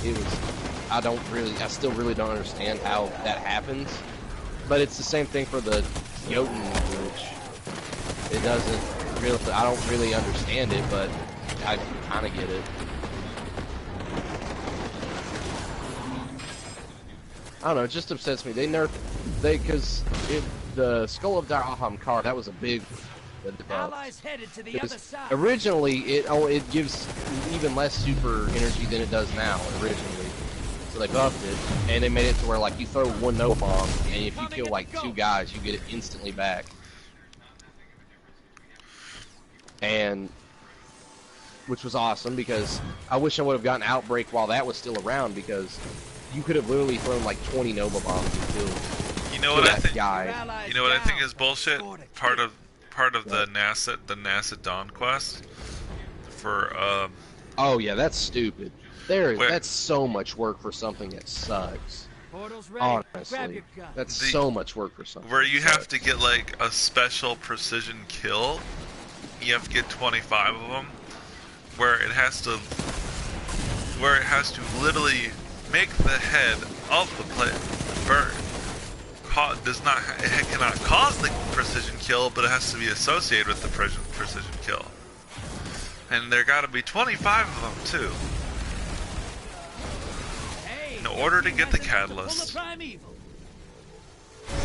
It was, I still really don't understand how that happens. But it's the same thing for the Jotun, which it doesn't really, I don't really understand it, but I kind of get it. I don't know, it just upsets me. Because the Skull of Da'aham Kar, that was a big Allies headed to the other side. Originally, it gives even less super energy than it does now, originally. So they buffed it, and they made it to where, like, you throw one no bomb, and if you kill, like, 2 guys, you get it instantly back. And, which was awesome, because I wish I would have gotten Outbreak while that was still around, because you could have literally thrown, like, 20 Nova bombs and killed You know what I think? guy. You know what I think is bullshit? Part of the NASA Dawn quest for Oh yeah, that's stupid. That's so much work for something that sucks. Honestly, that's so much work for something. Where you have to get like a special precision kill. You have to get 25 of them. Where it has to literally make the head of the bird. It cannot cause the precision kill, but it has to be associated with the precision kill. And there gotta be 25 of them too. In order to get the catalyst.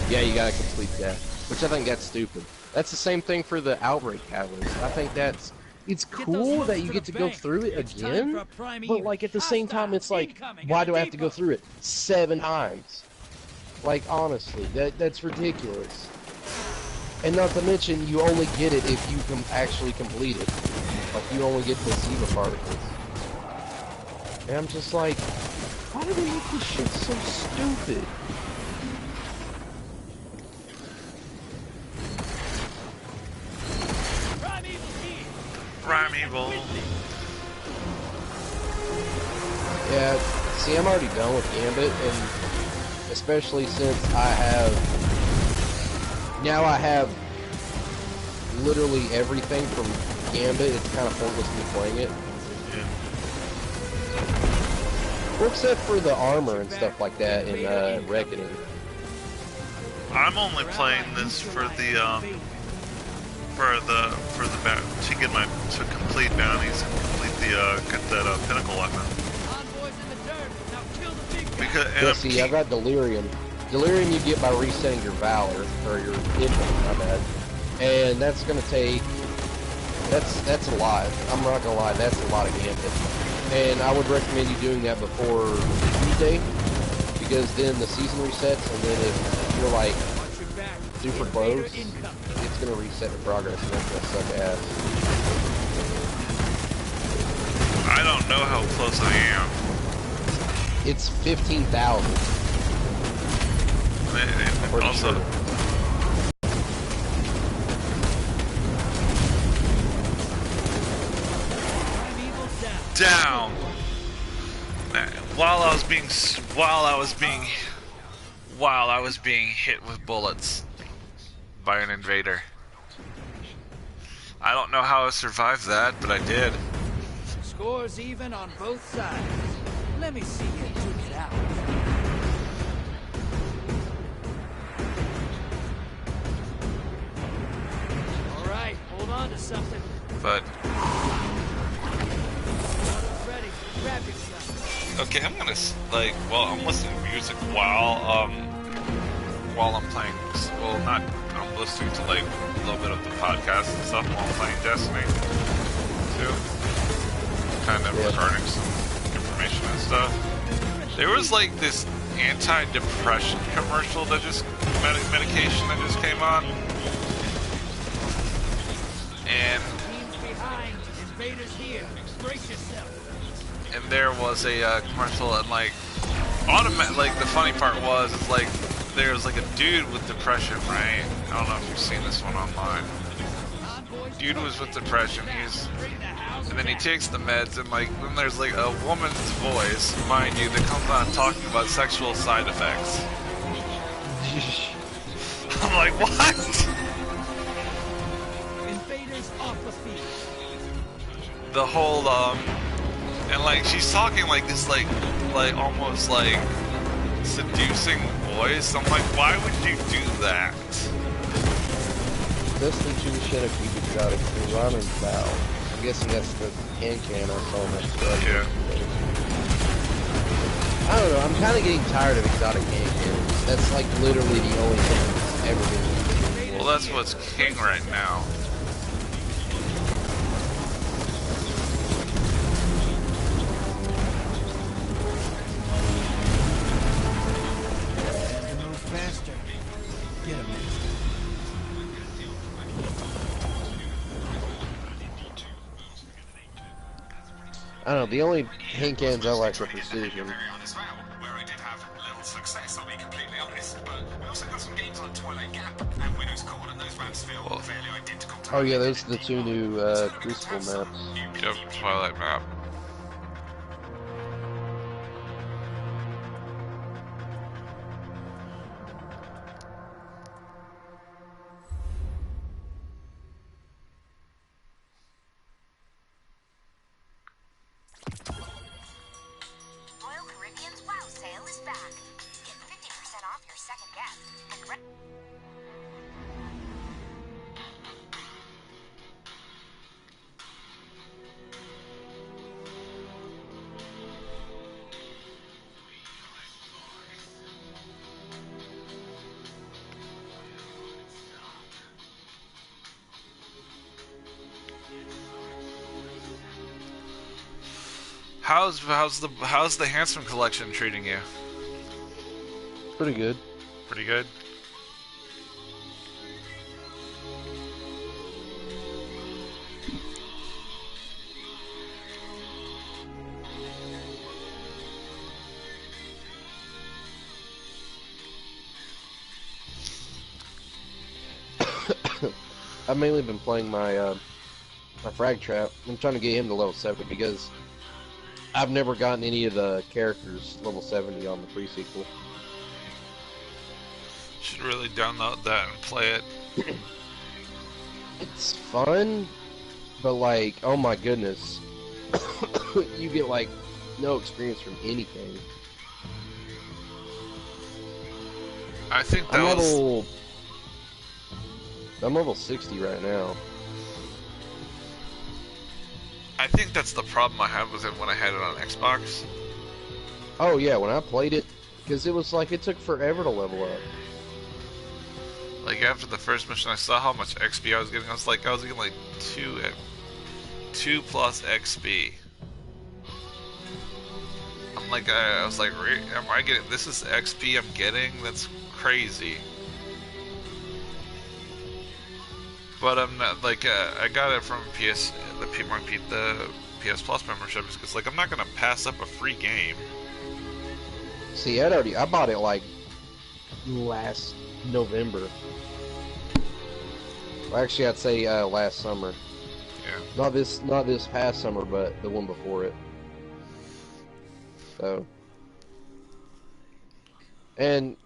Yeah, you gotta complete that. Which I think that's stupid. That's the same thing for the Outbreak catalyst. I think it's cool that you get to go through it again, but like at the same time it's like, why do I have to go through it 7 times? Like, honestly, that's ridiculous. And not to mention, you only get it if you actually complete it. Like, you only get the Ziva particles. And I'm just like, why do they make this shit so stupid? Primeval. Yeah, see, I'm already done with Gambit, and especially since I have literally everything from Gambit, it's kind of pointless me playing it. Yeah. Well, except for the armor and stuff like that in Reckoning. I'm only playing this for the to complete bounties and complete get that pinnacle weapon. Because, see, I've got Delirium. Delirium you get by resetting your Valor, or your Infamy, my bad. And that's gonna take... That's a lot. I'm not gonna lie, that's a lot of Gambit. And I would recommend you doing that before Tuesday, because then the season resets, and then if you're like super close, it's gonna reset the progress, and that's gonna suck ass. I don't know how close I am. It's 15,000. Also, sure. Down. While I was being hit with bullets by an invader. I don't know how I survived that, but I did. Scores even on both sides. Let me see you duke it out. All right, hold on to something. But Ready. Grab yourself. okay, I'm gonna I'm listening to music while I'm playing. Well, not I'm listening to like a little bit of the podcast and stuff while I'm playing Destiny too. Kind of recording some information and stuff. There was like this anti-depression commercial that just medication that just came on, and Invaders here. Brace yourself. And there was a commercial, and like the funny part was, it's like there was like a dude with depression, right? I don't know if you've seen this one online. Dude was with depression. And then he takes the meds, and like then there's like a woman's voice, mind you, that comes on talking about sexual side effects. I'm like, what? Invaders off the field. The whole and like she's talking like this like almost like seducing voice. I'm like, why would you do that? Listen to the shadowkeep exotic through Ramen Bow. I'm guessing that's the can I saw in that scrub. Yeah. I don't know, I'm kind of getting tired of exotic cannons. That's like literally the only thing that's ever been. Well, that's what's king right now. And to move faster. Get him, Master. I don't know, the only hand cannons I like are precision. Oh yeah, those are the two new Crucible maps. Yep, Twilight map. Royal Caribbean's WoW sale is back. Get 50% off your second guest. And How's the Handsome collection treating you? Pretty good. Pretty good. I've mainly been playing my my frag trap. I'm trying to get him to level 70 because I've never gotten any of the characters level 70 on the pre-sequel. Should really download that and play it. It's fun, but like, oh my goodness, you get like no experience from anything. I think that I'm level 60 right now. I think that's the problem I had with it when I had it on Xbox. Oh yeah, when I played it, because it was like it took forever to level up. Like after the first mission, I saw how much XP I was getting. I was getting like 2 plus XP. I'm like, I was like, am I getting? This is the XP I'm getting? That's crazy. But I'm not like I got it from the PS Plus membership because like I'm not gonna pass up a free game. See, I bought it like last November. Well, actually, I'd say last summer. Yeah. Not this past summer, but the one before it. So, and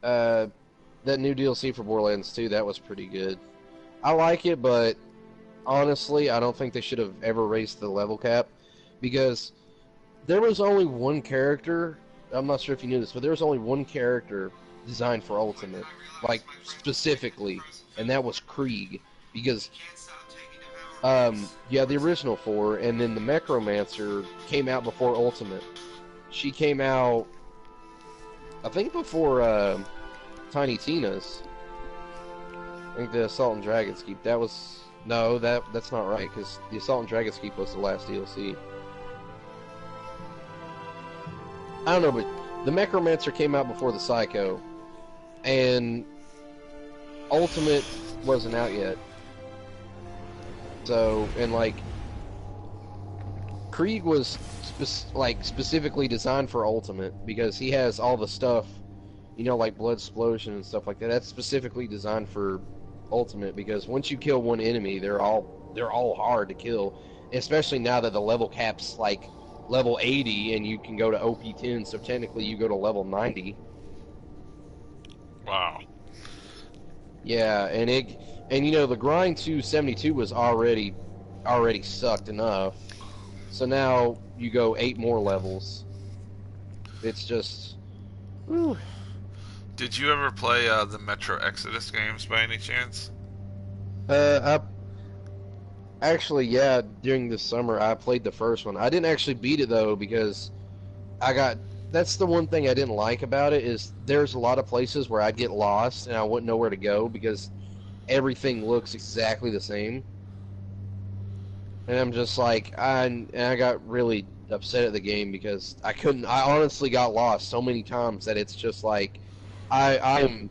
that new DLC for Borderlands 2, that was pretty good. I like it, but honestly, I don't think they should have ever raised the level cap because there was only one character. I'm not sure if you knew this, but there was only one character designed for Ultimate, like specifically, and that was Krieg. Because, yeah, the original 4, and then the Necromancer came out before Ultimate. She came out, I think, before Tiny Tina's. I think the Assault and Dragon's Keep. That was no, that's not right because the Assault and Dragon's Keep was the last DLC. I don't know, but the Necromancer came out before the Psycho, and Ultimate wasn't out yet. So, and like, Krieg was specifically designed for Ultimate because he has all the stuff, you know, like Blood Explosion and stuff like that. That's specifically designed for Ultimate because once you kill one enemy, they're all hard to kill, especially now that the level cap's like level 80 and you can go to OP10, so technically you go to level 90. Wow. Yeah, and And the grind to 72 was already sucked enough. So now you go 8 more levels. It's just, whew. Did you ever play the Metro Exodus games by any chance? Actually, yeah, during the summer I played the first one. I didn't actually beat it though because that's the one thing I didn't like about it is there's a lot of places where I'd get lost and I wouldn't know where to go because everything looks exactly the same. And I'm just like, I got really upset at the game because I honestly got lost so many times that it's just like, I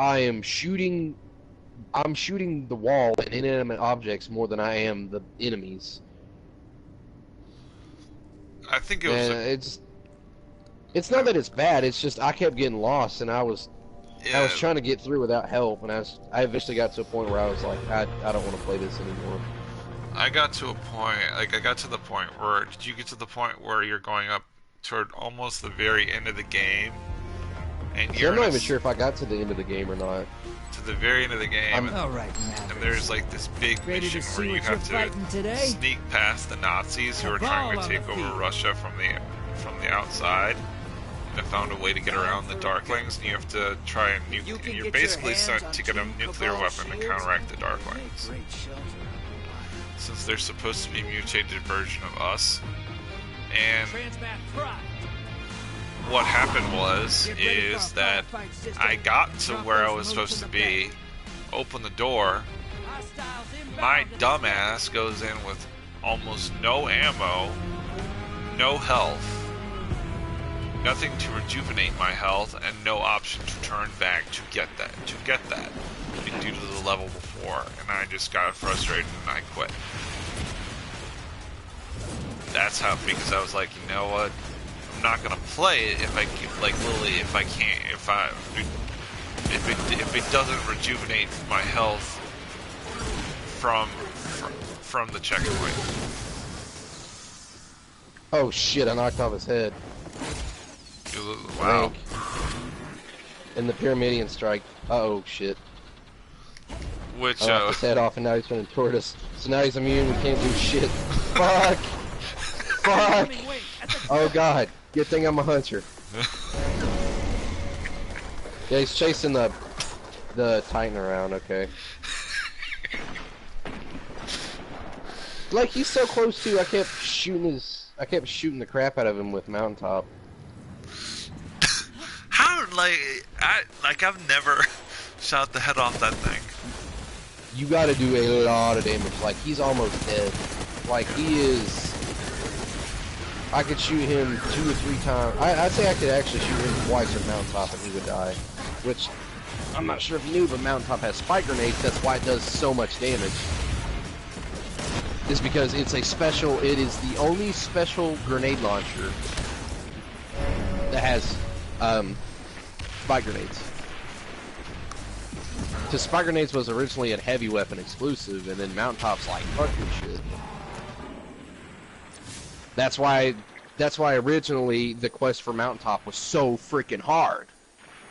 am shooting the wall and inanimate objects more than I am the enemies. I think it was. And it's not that it's bad. It's just I kept getting lost, and I was trying to get through without help, and I eventually got to a point where I was like, I don't want to play this anymore. I got to a point, like I got to the point where, did you get to the point where you're going up toward almost the very end of the game? And I'm not even sure if I got to the end of the game or not. To the very end of the game, All right, and there's like this big mission where you have to sneak past the Nazis who are trying to take over Russia from the outside. And I found a way to get around the Darklings, and you have to try and you're basically sent to get a nuclear weapon to counteract the Darklings. Since they're supposed to be a mutated version of us. And what happened is that I got to where I was supposed to be, opened the door, my dumbass goes in with almost no ammo, no health, nothing to rejuvenate my health, and no option to turn back to get that due to the level before, and I just got frustrated and I quit. That's how, because I was like, you know what, I'm not gonna play it if I literally if I can't, if it doesn't rejuvenate my health from the checkpoint. Oh shit! I knocked off his head. Wow. And the Pyramidian strike. Oh shit. Which I knocked his head off, and now he's running toward us. So now he's immune. We can't do shit. Fuck. Fuck. Oh god. Good thing I'm a hunter. Yeah, he's chasing the Titan around. Okay. Like he's so close to. I kept shooting the crap out of him with Mountaintop. How I've never shot the head off that thing. You got to do a lot of damage. Like he's almost dead. Like he is. I could shoot him 2 or 3 times. I'd say I could actually shoot him twice with Mountaintop and he would die. Which I'm not sure if you knew, but Mountaintop has spike grenades. That's why it does so much damage. Is because it's a special. It is the only special grenade launcher that has spike grenades. Because spike grenades was originally a heavy weapon exclusive, and then Mountaintop's like, fuck this shit. That's why originally the quest for Mountaintop was so freaking hard.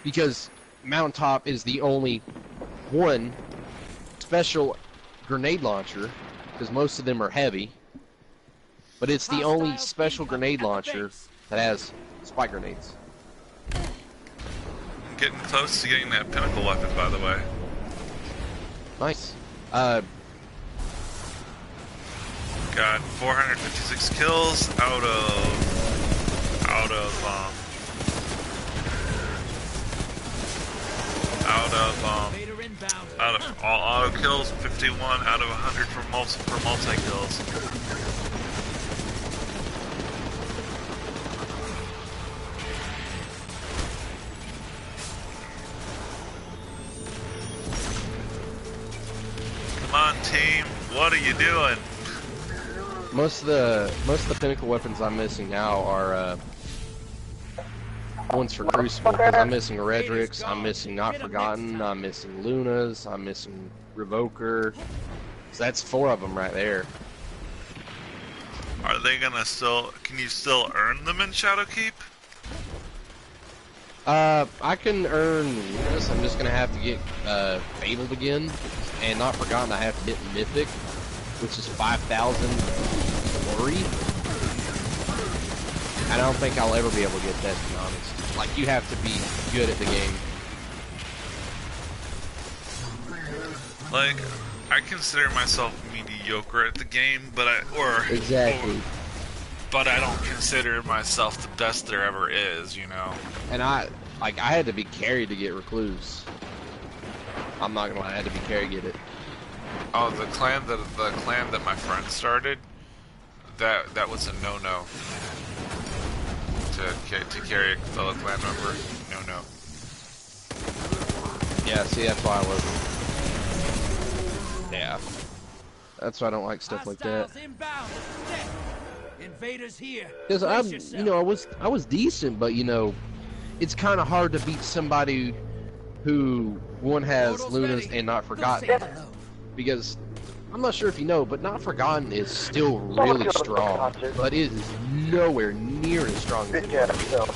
Because Mountaintop is the only one special grenade launcher, because most of them are heavy, but it's the only special grenade launcher that has spike grenades. I'm getting close to getting that pinnacle weapon, by the way. Nice. Got 456 kills out of all auto kills, 51 out of 100 for multi kills. Come on, team, what are you doing? Most of the pinnacle weapons I'm missing now are ones for Crucible. Because I'm missing Redrix, I'm missing Not Forgotten, I'm missing Luna's, I'm missing Revoker. So that's 4 of them right there. Are they gonna still? Can you still earn them in Shadowkeep? I can earn this. I'm just gonna have to get Fabled again, and Not Forgotten. I have to hit Mythic, which is 5,000 glory. And I don't think I'll ever be able to get that, to be honest. Like, you have to be good at the game. Like, I consider myself mediocre at the game, but Exactly. But I don't consider myself the best there ever is, you know. And I had to be carried to get Recluse. I'm not gonna lie, I had to be carried to get it. Oh, the clan that my friend started, that was a no-no. To carry a fellow clan member, no. Yeah, see, that's why I wasn't. Yeah. That's why I don't like stuff like that. Invaders here. Because I was decent, but it's kind of hard to beat somebody who one has Lunas and Not Forgotten. Because I'm not sure if you know, but Not Forgotten is still really strong, but it is nowhere near as strong as it was.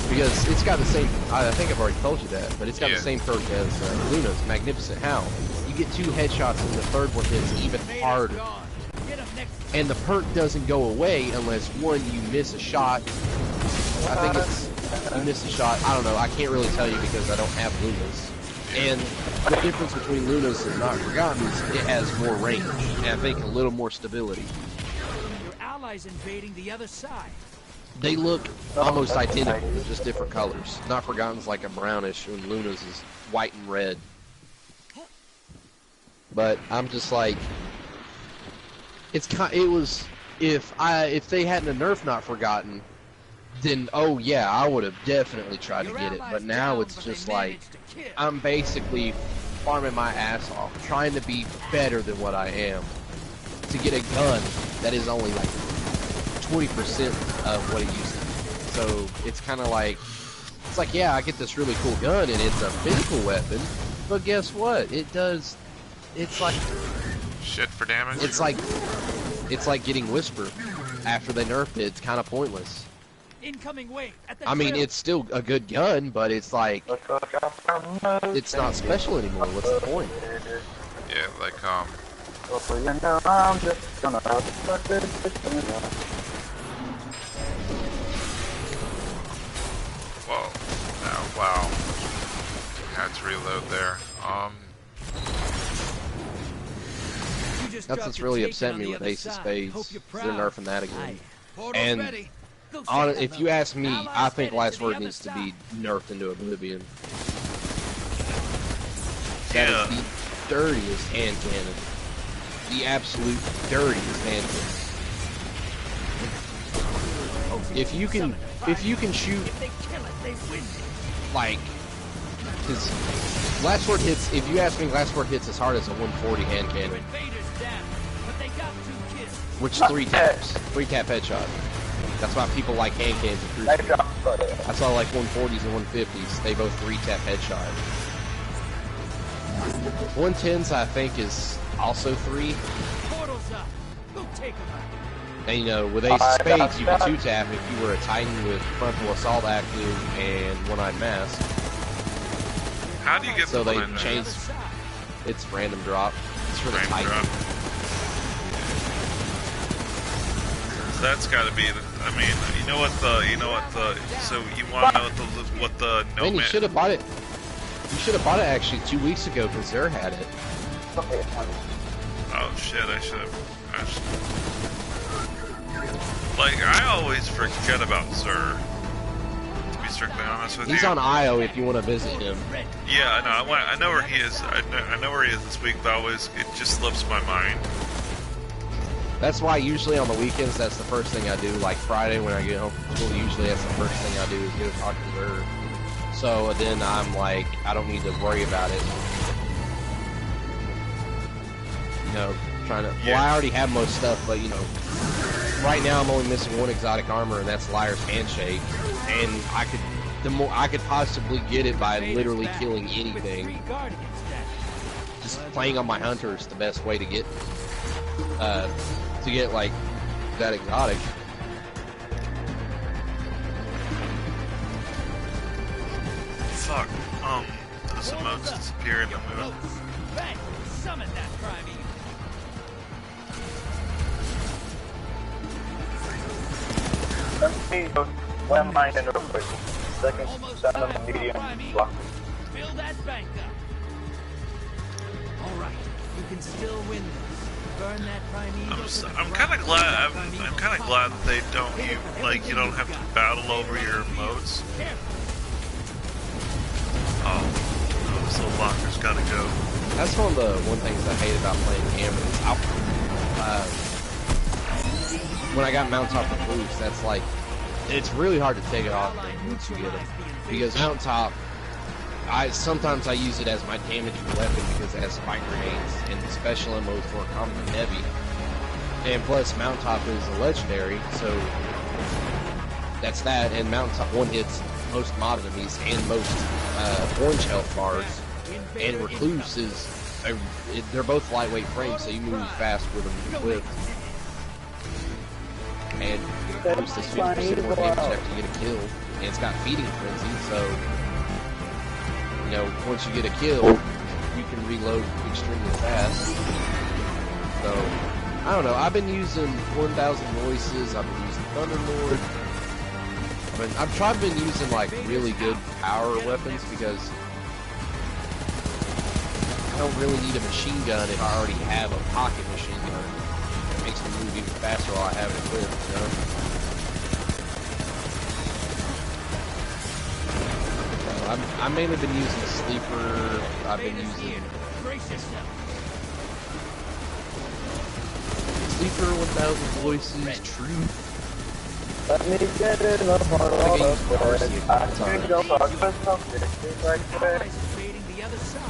Because it's got the same, I think I've already told you that, but it's got the same perk as Luna's Magnificent Howl. You get 2 headshots and the third one hits even harder. And the perk doesn't go away unless, one, you miss a shot. I think it's, you miss a shot, I don't know, I can't really tell you because I don't have Luna's. And the difference between Luna's and Not Forgotten is it has more range, and I think a little more stability. Your allies invading the other side. They look almost identical, just different colors. Not Forgotten's like a brownish, and Luna's is white and red. But I'm just like, if they hadn't nerfed Not Forgotten, then oh yeah, I would have definitely tried to get it. But now it's just like, I'm basically farming my ass off, trying to be better than what I am, to get a gun that is only like 20% of what it used to be. So it's kind of like, it's like, yeah, I get this really cool gun and it's a physical weapon, but guess what? It does, it's like shit for damage. It's like getting Whisper. After they nerfed it, it's kind of pointless. Incoming wave at the I mean, trail. it's still a good gun, but it's like, it's not special anymore. What's the point? Yeah, like I'm just gonna whoa, no, wow. Had to reload there. That's what's really upset me with Ace of Spades. They're nerfing that again. And if you ask me, I think Last Word needs to be nerfed into Oblivion. That is the dirtiest hand cannon. The absolute dirtiest hand cannon. If you can shoot, like, because Last Word hits, if you ask me, Last Word hits as hard as a 140 hand cannon. Which 3 taps. 3 tap headshot. That's why people like hand cannons and cruise. I saw like 140s and 150s. They both 3 tap headshot. 110s I think is also 3. And with Ace of Spades you can 2 tap if you were a Titan with Frontal Assault active and One-Eyed Mask. how do you get So the they one changed. It's random drop. It's for the random Titan. drop? So that's got to be the, I mean, you know what the so you want to know what the Man, you nomad should have bought it. You should have bought it actually 2 weeks ago because Zer had it. Oh shit, I should have. Like, I always forget about Zer. To be strictly honest with you. He's on IO if you want to visit him. Yeah, I know. I know where he is. I know where he is this week, but it just slips my mind. That's why usually on the weekends, that's the first thing I do. Like Friday when I get home from school, usually that's the first thing I do is go talk to Zer. So then I'm like, I don't need to worry about it. Trying to. Well, I already have most stuff, but right now I'm only missing 1 exotic armor, and that's Liar's Handshake. And I could possibly get it by literally killing anything. Just playing on my hunter is the best way to get like that exotic. fuck? Those emotes disappear in the moon. Bang! Summon that prime evil. One mine and real quick. Second, Almost sound time of for a medium prime evil. block. Fill that bank up. All right, you can still win this. Burn that prime evil. I'm kind of glad. I'm kind of glad that they don't. You don't have to battle over your emotes. Oh, this little locker's gotta go. That's one of the things I hate about playing Hammer is when I got Mountaintop and Boost, that's like, it's really hard to take it off once you get it. Because Mountaintop, sometimes I use it as my damaging weapon because it has spike grenades, and the special ammo is more common than heavy. And plus, Mountaintop is a legendary, so that's that, and Mountaintop one hits most mob enemies and most orange health bars, and Recluse is, they're both lightweight frames, so you move fast with them equipped. And Recluse does 50% more damage after you get a kill, and it's got Feeding Frenzy, so, you know, once you get a kill, you can reload extremely fast. So, I don't know, I've been using 1000 Voices, I've been using Thunderlord, I've been using like really good power weapons because I don't really need a machine gun if I already have a pocket machine gun. It makes me move even faster while I have it equipped, you know? I've mainly been using a Sleeper, I've been using Sleeper, 1000 Voices, Truth. Let me get it up on all of it. I can go talk to something right there. Invading the other side.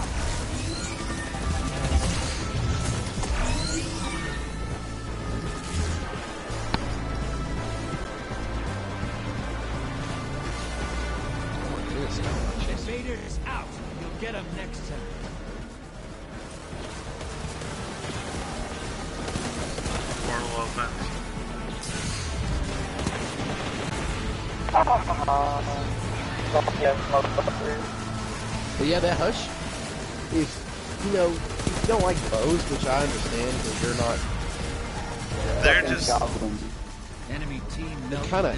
Invader is out. You'll get him next time. Mortal offense. But yeah, that Hush, if you don't like bows, which I understand because they're just Enemy team kind of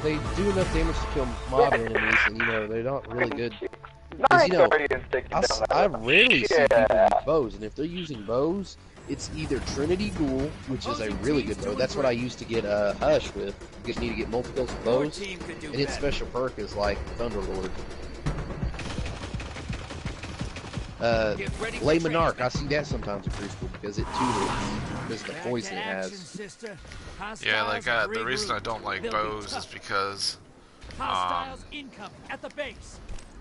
they do enough damage to kill mob enemies, and they're not really good. Because I rarely see people use bows, and if they're using bows, it's either Trinity Ghoul, which is a really good bow. That's what I used to get Hush with. You need to get multiples of bows, and its special perk is like Thunderlord. Lay Monarch, I see that sometimes in Crucible because it too because of the poison it has. yeah, like the reason I don't like bows is because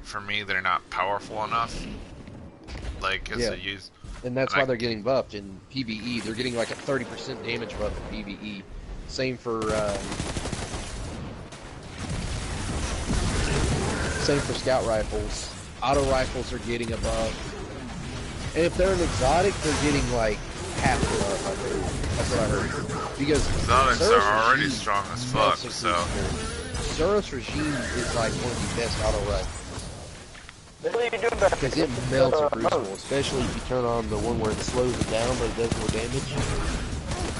for me they're not powerful enough. Like as a use. And that's why they're getting buffed in PvE. They're getting like a 30% damage buff in PvE. Same for scout rifles. Auto rifles are getting a buff. And if they're an exotic, they're getting like half the buff, I heard. That's what I heard. Because exotics are already strong as fuck, so Suros Regime is like one of the best auto rifles. Because it melts a Crucible, especially if you turn on the one where it slows it down but it does more damage.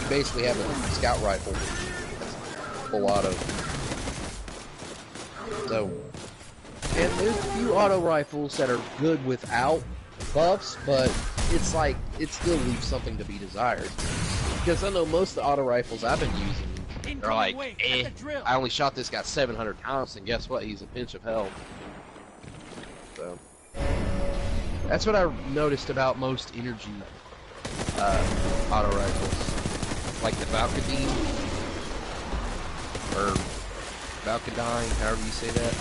You basically have a scout rifle that's full auto. So, and there's a few auto rifles that are good without buffs, but it's like, it still leaves something to be desired. Because I know most of the auto rifles I've been using are like, I only shot this guy 700 times, and guess what? He's a pinch of health. So that's what I noticed about most energy auto rifles, like the Valkyrie or Valkyrie, however you say that.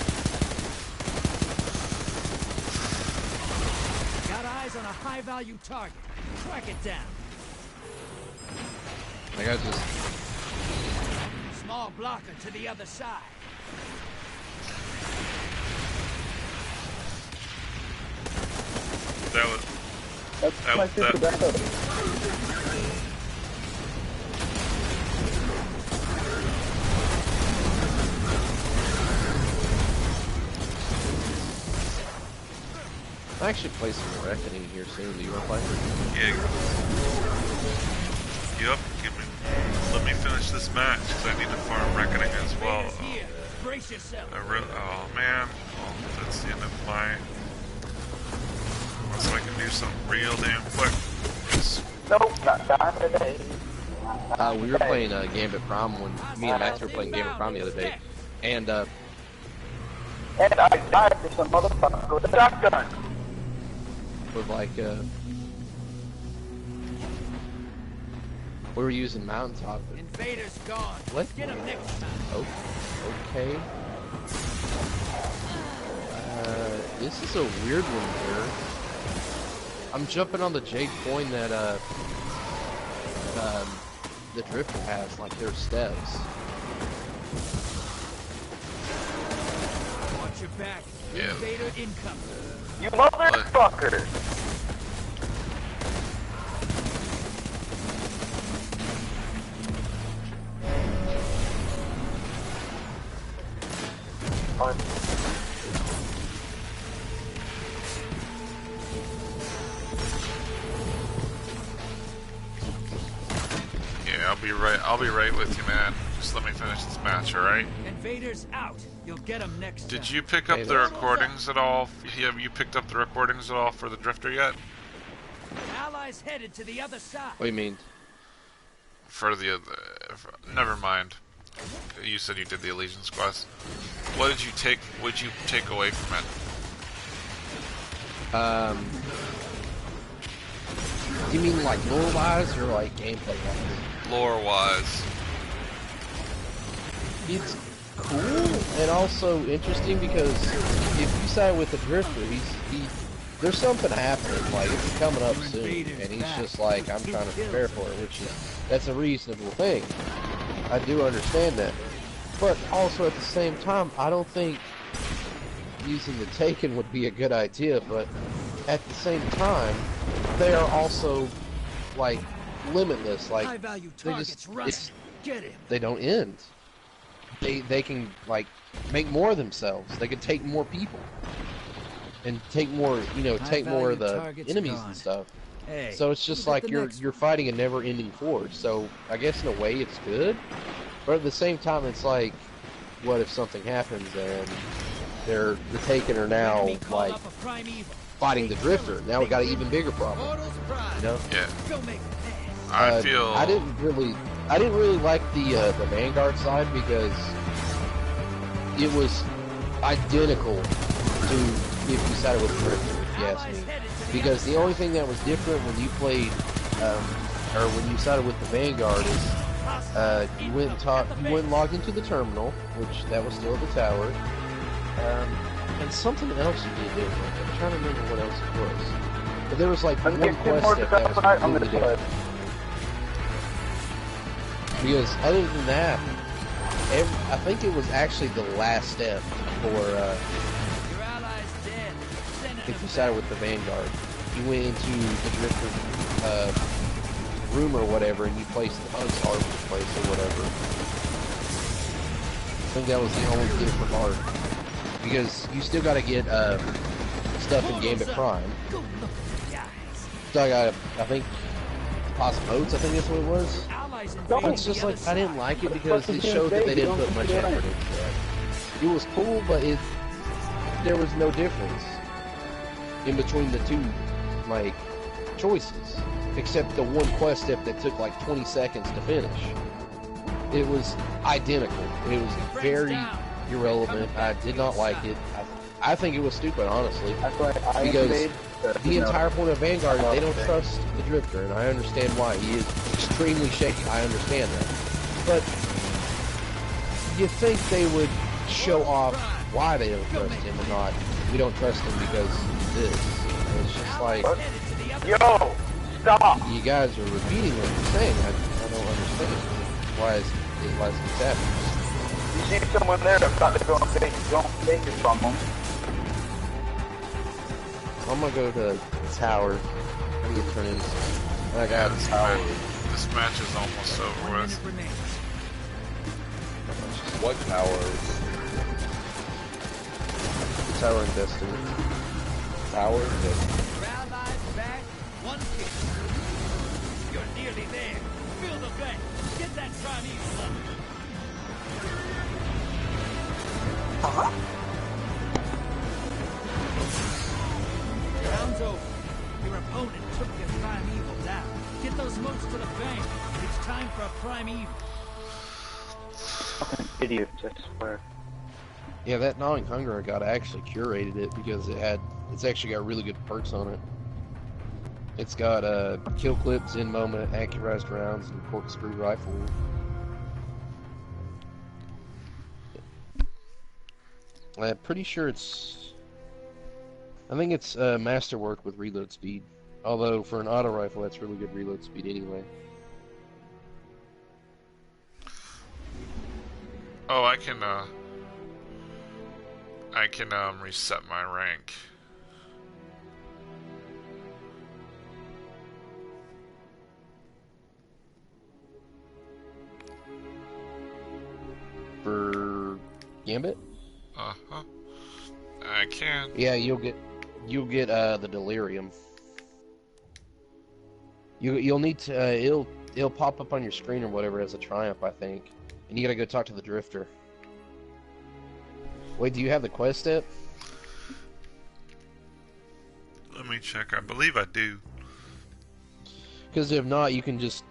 Got eyes on a high-value target. Track it down. Like I just small blocker to the other side. that was I actually play some Reckoning here soon. Do you want to play? Yeah. Yep. Let me finish this match because I need to farm Reckoning as well. Brace yourself. Oh man. Well, that's the end of my. So I can do something real damn quick. Nope, not time today. We were playing Gambit Prom when me and Max were playing Gambit Prom the other day, and I died for some motherfucker with a shotgun. with like we were using Mountaintop. Invaders gone. What? Get him next time. Oh, okay. This is a weird one here. I'm jumping on the Jake coin that the Drifter has, like their steps. Watch your back. Yeah. Invader incoming. You motherfucker. I'll be right with you, man. Just let me finish this match, alright? Invaders out. You'll get them next time. Did you pick up the recordings at all? Have you picked up the recordings at all for the Drifter yet? Allies headed to the other side. What do you mean? For the never mind. You said you did the Allegiance quest. What did you take? Would you take away from it? You mean like lore-wise or like gameplay-wise? Lore-wise. It's cool and also interesting because if you side with the Drifter, there's something happening, like it's coming up soon, and he's just like, I'm trying to prepare for it, that's a reasonable thing. I do understand that. But also at the same time, I don't think using the Taken would be a good idea, but at the same time, they are also like limitless, like they don't end. They can like make more of themselves. They can take more people and take more, take more of the enemies and stuff. Hey, so it's just like you're fighting a never-ending forge. So I guess in a way it's good, but at the same time it's like, what if something happens and the Taken are now like fighting the Drifter? Now we got an even bigger problem. Yeah. I feel. I didn't really like the Vanguard side because it was identical to if you sided with the Drifter, if you ask me. Because the only thing that was different when you played, or when you sided with the Vanguard is you went and logged into the terminal, which that was still at the tower, and something else you did different. I'm trying to remember what else it was. But there was like one quest step that was completely different. Because other than that, I think it was actually the last step for if you sided with the Vanguard. You went into the Drifter room or whatever, and you placed the Hunt's Harbor place or whatever. I think that was the only different part. Because you still got to get stuff in Gambit Prime. So I got, I think, Osmotes, I think that's what it was. It's just like, I didn't like it because it showed that they didn't put much effort into it. It was cool, but there was no difference in between the two, like, choices. Except the one quest step that took like 20 seconds to finish. It was identical. It was very irrelevant. I did not like it. I think it was stupid, honestly. Because the entire point of Vanguard, they don't trust the Drifter, and I understand why. He is extremely shaky. I understand that. But you think they would show off why they don't trust him and not, we don't trust him because of this. And it's just like, yo, stop! You guys are repeating what you're saying. I don't understand. Why is this happening? You see someone there that's about to go and take it from them. I'm gonna go to the tower. I'm gonna turn in. I got the tower. This match is almost over with. What towers? The tower in Destiny. tower, but Your allies back, one kick. You're nearly there. Fill the bank. Get that primeval up. Round's over. Your opponent took your primeval down. Get those moats to the bank. It's time for a primeval. Fucking idiots, I swear. yeah, that Gnawing Hunger I got, I actually curated it because it's actually got really good perks on it. It's got kill clips, in moment, accurized rounds, and corkscrew rifle. I'm pretty sure I think it's masterwork with reload speed. Although for an auto rifle, that's really good reload speed anyway. Oh, I can reset my rank. For Gambit? Uh-huh. I can. Yeah, you'll get the delirium. You'll need to it'll pop up on your screen or whatever as a triumph, I think. And you gotta go talk to the drifter. Wait, do you have the quest step? Let me check. I believe I do. Because if not, you can just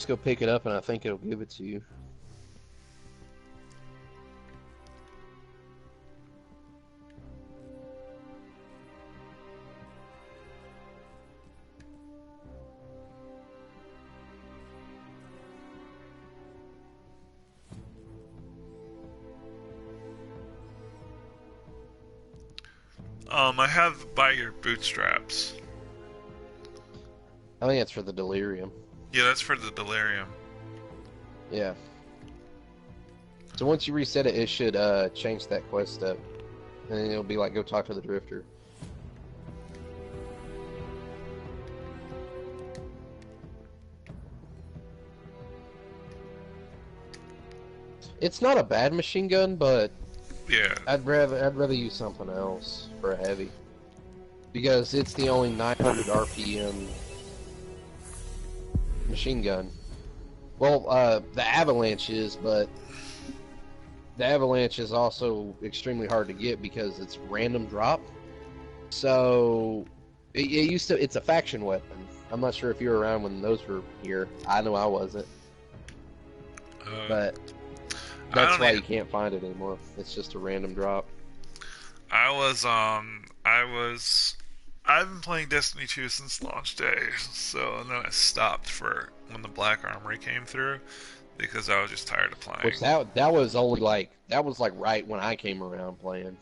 go pick it up, and I think it'll give it to you. I have buy your bootstraps. I think that's for the delirium. Yeah, that's for the delirium. Yeah. So once you reset it, it should change that quest step, and then it'll be like, go talk to the drifter. It's not a bad machine gun, but Yeah. I'd rather use something else for a heavy, because it's the only 900 RPM machine gun. Well, the Avalanche is, but the Avalanche is also extremely hard to get because it's random drop. So it's a faction weapon. I'm not sure if you were around when those were here. I know I wasn't, but that's why you can't find it anymore. It's just a random drop. I've been playing Destiny 2 since launch day, and then I stopped for when the Black Armory came through because I was just tired of playing. Which that was only like right when I came around playing.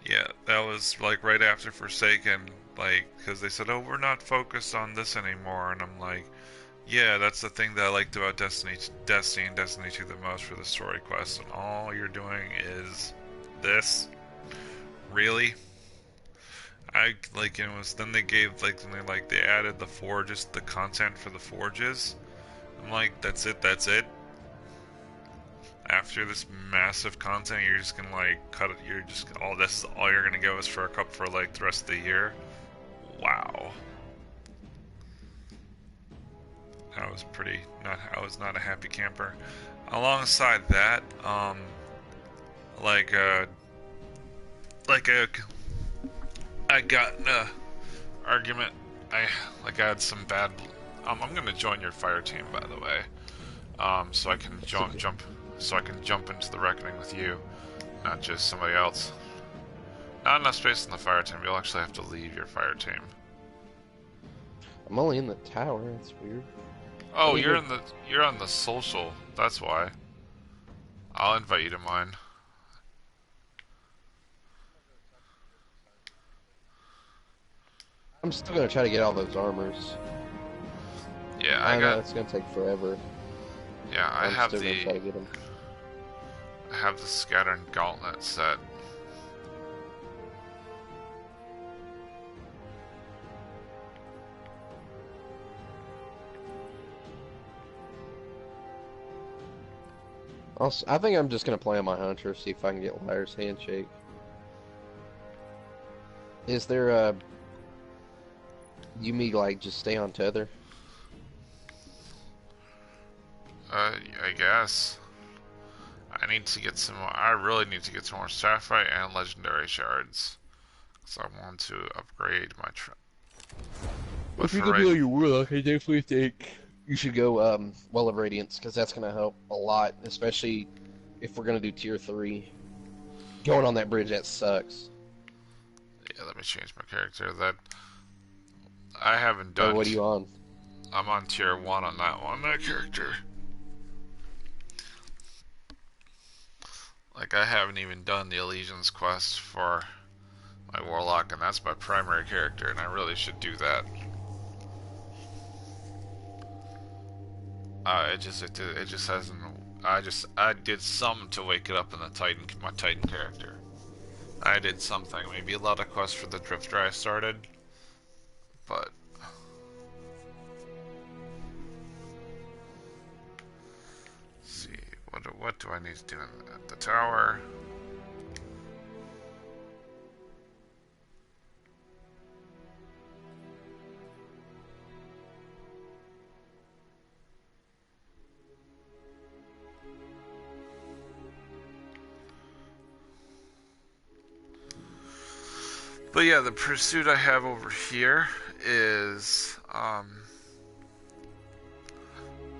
Yeah, that was like right after Forsaken, like because they said, "Oh, we're not focused on this anymore," and I'm like, "Yeah, that's the thing that I liked about Destiny and Destiny 2 the most for the story quest, and all you're doing is this, really." I like it was then they gave they added the forges, the content for the forges. I'm like, that's it. After this massive content, you're just gonna like cut it. You're just all you're gonna go is for a cup for like the rest of the year. Wow. I was not a happy camper. Alongside that, I got in a argument. I had some bad. I'm gonna join your fire team, by the way. So I can jump into the reckoning with you, not just somebody else. Not enough space in the fire team. You'll actually have to leave your fire team. I'm only in the tower. That's weird. Oh, you're on the social. That's why. I'll invite you to mine. I'm still gonna try to get all those armors. Yeah, I know it's gonna take forever. Yeah, I I'm have still gonna try to get them. I have the Scatter and Gauntlet set. I think I'm just gonna play on my hunter, see if I can get Liar's Handshake. Is there a you me like just stay on tether? I guess. I need to get some more. I really need to get some more sapphire and legendary shards. So I want to upgrade my but If you're for gonna right, be on your warlock, I definitely think you should go Well of Radiance, because that's gonna help a lot, especially if we're gonna do tier 3. Going on that bridge, that sucks. yeah, let me change my character. That I haven't Oh, done. what are you on? I'm on tier 1 on that one. That character. Like I haven't even done the Allegiance quest for my warlock, and that's my primary character, and I really should do that. It just hasn't. I did something to wake it up in the Titan, my Titan character. I did something. Maybe a lot of quests for the Drifter I started, but let's see what do I need to do at the tower? But yeah, the pursuit I have over here is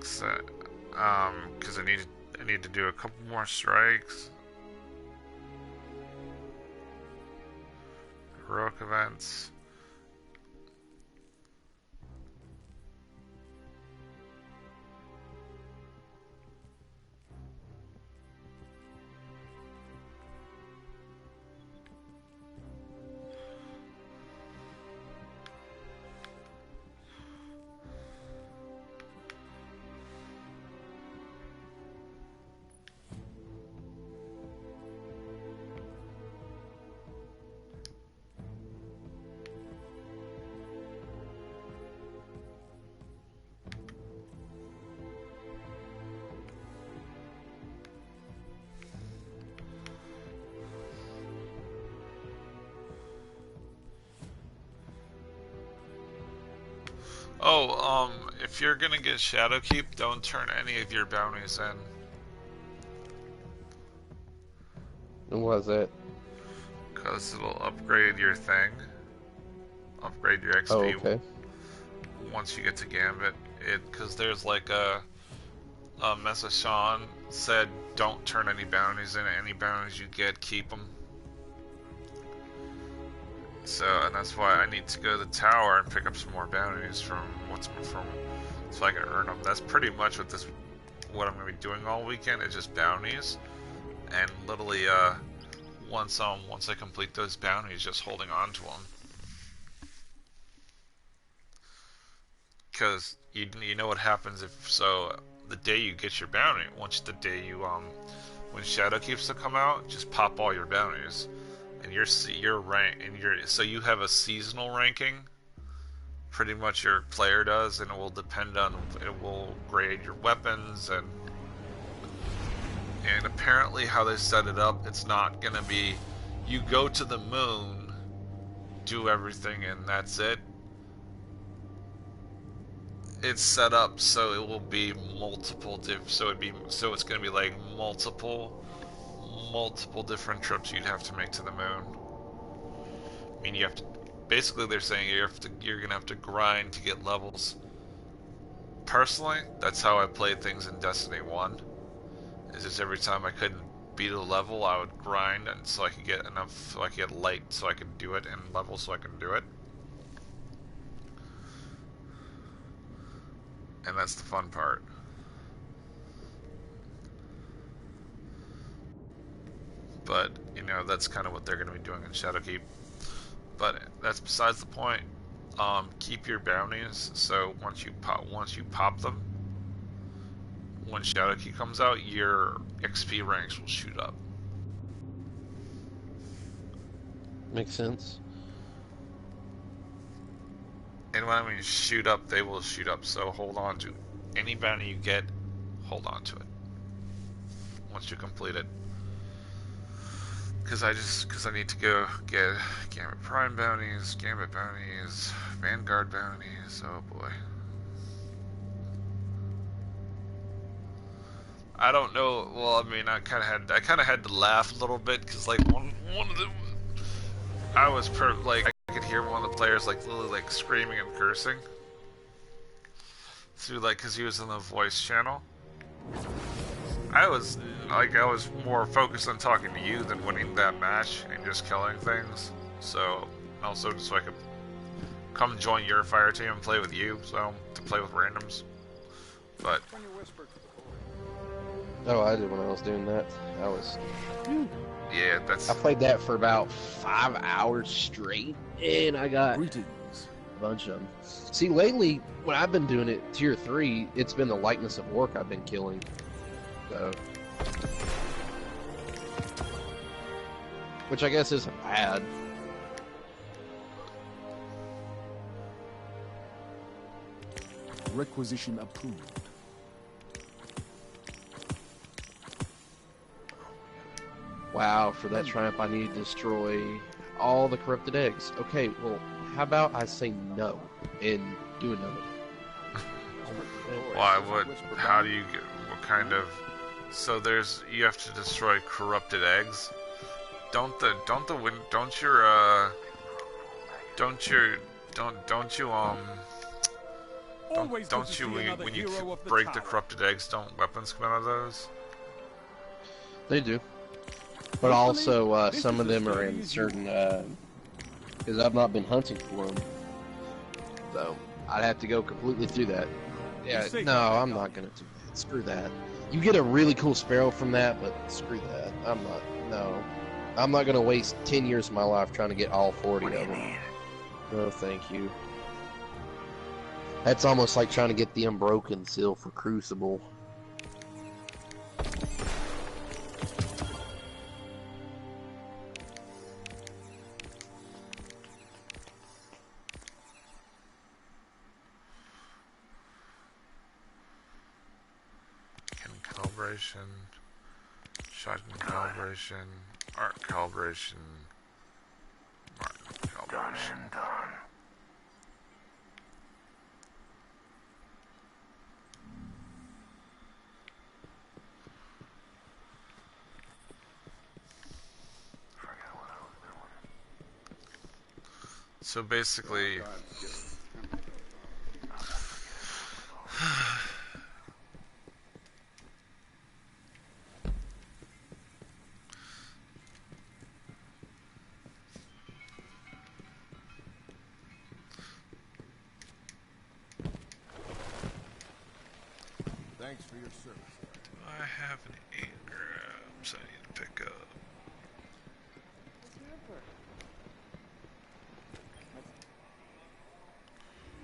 because I need to do a couple more strikes, heroic events. Oh, if you're gonna get shadowkeep, don't turn any of your bounties in. And what is that? Because it'll upgrade your thing. Upgrade your XP. Oh, okay. Once you get to Gambit. Because there's like a message Sean said, don't turn any bounties in. Any bounties you get, keep them. So, and that's why I need to go to the tower and pick up some more bounties from so I can earn them. That's pretty much what I'm gonna be doing all weekend. Is just bounties, and literally, once I complete those bounties, just holding on to them. Because you know what happens the day you get your bounty, when Shadowkeeps to come out, just pop all your bounties. And your rank, so you have a seasonal ranking. Pretty much your player does, and it will grade your weapons and apparently how they set it up, it's not gonna be you go to the moon, do everything, and that's it. It's set up so it will be multiple so it's gonna be like multiple different trips you'd have to make to the moon. I mean, you have to. Basically, they're saying you're gonna have to grind to get levels. Personally, that's how I played things in Destiny 1. Is just every time I couldn't beat a level, I would grind, and so I could get enough, so I could get light, so I could do it, and level, so I could do it. And that's the fun part. But, that's kind of what they're going to be doing in Shadowkeep. But that's besides the point. Keep your bounties, so once you pop them, when Shadowkeep comes out, your XP ranks will shoot up. Makes sense. And when I mean shoot up, they will shoot up, so hold on to any bounty you get, hold on to it once you complete it. because I need to go get Gambit Prime bounties, Gambit bounties, Vanguard bounties. Oh boy. I don't know. Well, I mean, I kind of had to laugh a little bit because like one of the like I could hear one of the players like literally like screaming and cursing through like because he was in the voice channel. I was more focused on talking to you than winning that match and just killing things. So also just so I could come join your fire team and play with you. So to play with randoms, but. Oh, I did when I was doing that. I was. Yeah, that's. I played that for about 5 hours straight, and I got a bunch of them. See, lately, when I've been doing it, tier 3, it's been the likeness of work I've been killing. So, which I guess isn't bad. Requisition approved. Wow, for that triumph I need to destroy all the corrupted eggs. Okay, well, how about I say no and do another? Why? What? How do you get? What kind of? So you have to destroy corrupted eggs. Don't you when you break the corrupted eggs, don't weapons come out of those? They do. But also, some of them are in certain, because I've not been hunting for them. So, I'd have to go completely through that. Yeah, no, I'm not going to do that. Screw that. You get a really cool sparrow from that, but screw that. I'm not going to waste 10 years of my life trying to get all 40 of them. No, thank you. That's almost like trying to get the Unbroken seal for Crucible. Calibration, shotgun calibration, art calibration, Martin calibration. Done. So basically, Thanks for your service. I have an 8 grams I need to pick up.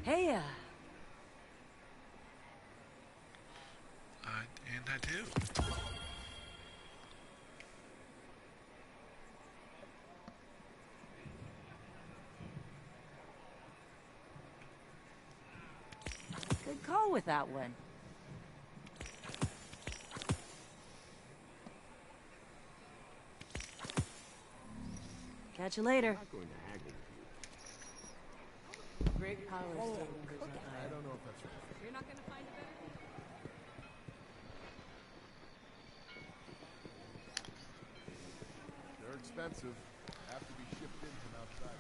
Hey, And I do. good call with that one. Catch you later. Great power still lingers on I don't know if that's right. You're not gonna find a better. They're expensive. Have to be shipped in from outside.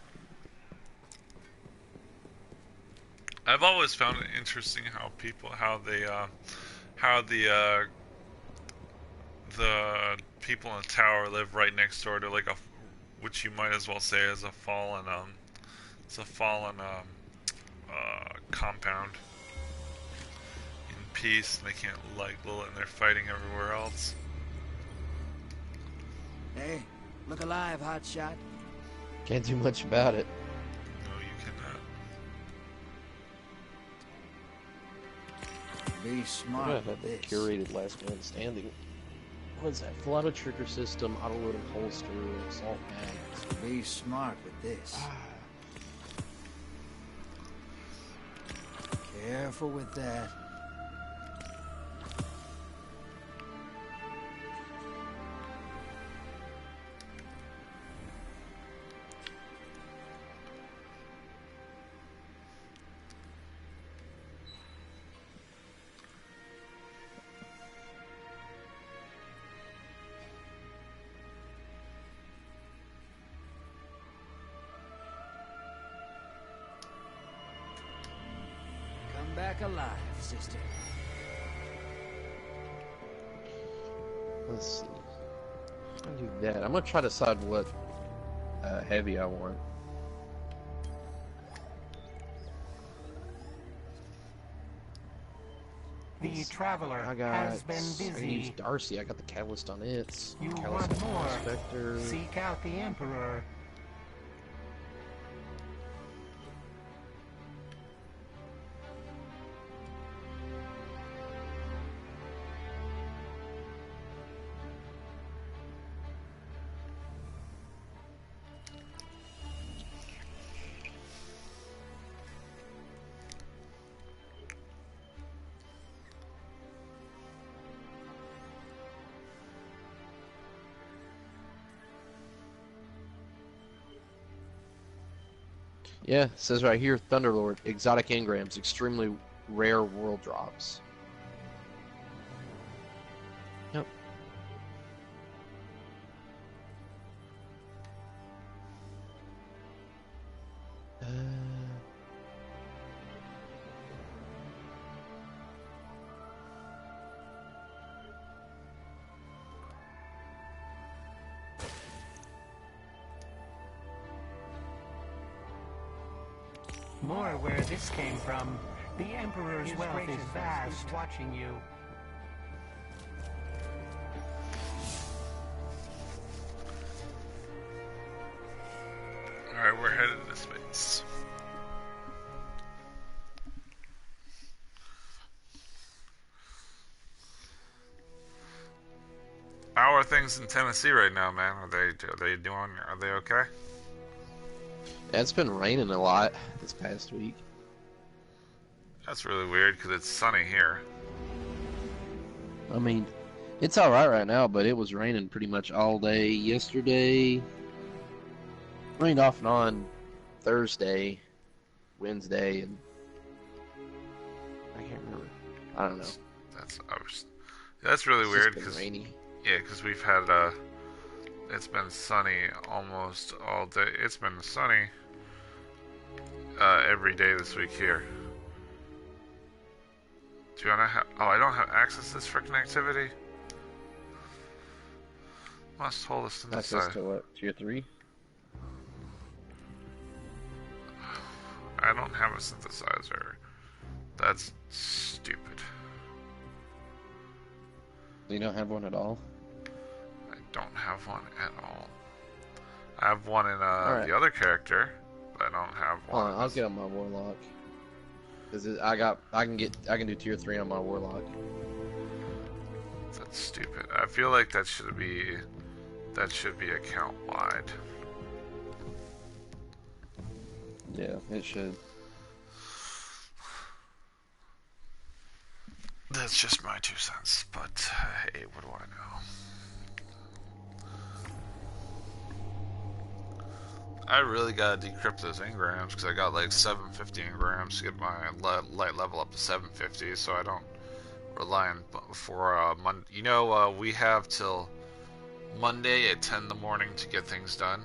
I've always found it interesting how the people in the tower live right next door to like which you might as well say is a fallen compound in peace, and they can't like Lilith, and they're fighting everywhere else. Hey, look alive, hotshot. Can't do much about it. No, you cannot. Be I smart have with the this. curated last man standing. What's that? Full auto trigger system, auto loading holster, assault mags. Be smart with this. Careful with that. back alive, sister. Let's see. I'll do that. I'm gonna try to decide what heavy I want. The traveler I got. has been I can use busy. Darcy. I got the catalyst on it. You Catalyst want on more? Spectre. Seek out the Emperor. Yeah, it says right here, Thunderlord, exotic engrams, extremely rare world drops. Yep. More where this came from. The Emperor's wealth is vast. Watching you. Alright, we're headed to space. How are things in Tennessee right now, man? Are they okay? Yeah, it's been raining a lot this past week. That's really weird because it's sunny here. I mean, it's alright right now, but it was raining pretty much all day yesterday. Rained off and on Thursday, Wednesday, and I can't remember. I don't know. That's really It's weird just been because rainy. yeah, because we've had it's been sunny almost all day. It's been sunny every day this week here. Do you wanna have? Oh, I don't have access to this freaking activity. Must hold us to the Access side. to what? Tier 3? I don't have a synthesizer. That's stupid. You don't have one at all? I don't have one at all. I have one in Alright. the other character, but I don't have Hold one. on, I'll get on my Warlock. Cause I can do tier 3 on my Warlock. That's stupid. I feel like that should be account wide. Yeah, it should. That's just my 2 cents, but hey, what do I know? I really gotta decrypt those engrams because I got like 750 engrams to get my light level up to 750, so I don't rely on for Monday. You know, we have till Monday at 10 in the morning to get things done.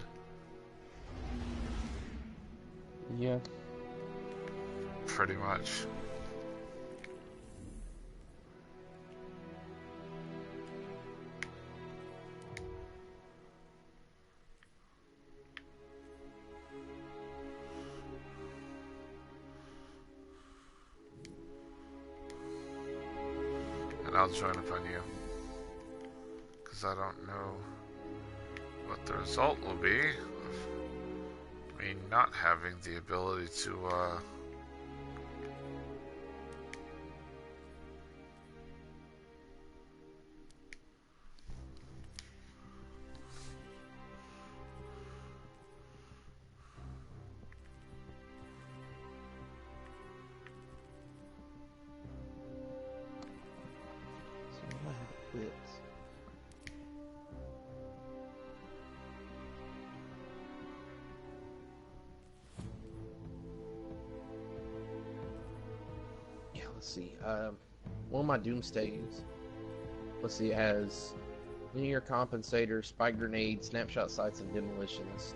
Yeah. Pretty much. And I'll join up on you. Because I don't know what the result will be of me not having the ability to, Yeah, let's see. One of my Doomstays. Let's see, it has linear compensator, spike grenade, snapshot sights, and demolitionist.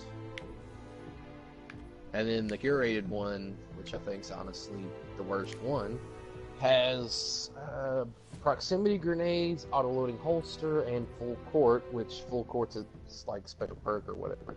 And then the curated one, which I think is honestly the worst one, has proximity grenades, auto-loading holster, and full court, which full court's a like special perk or whatever.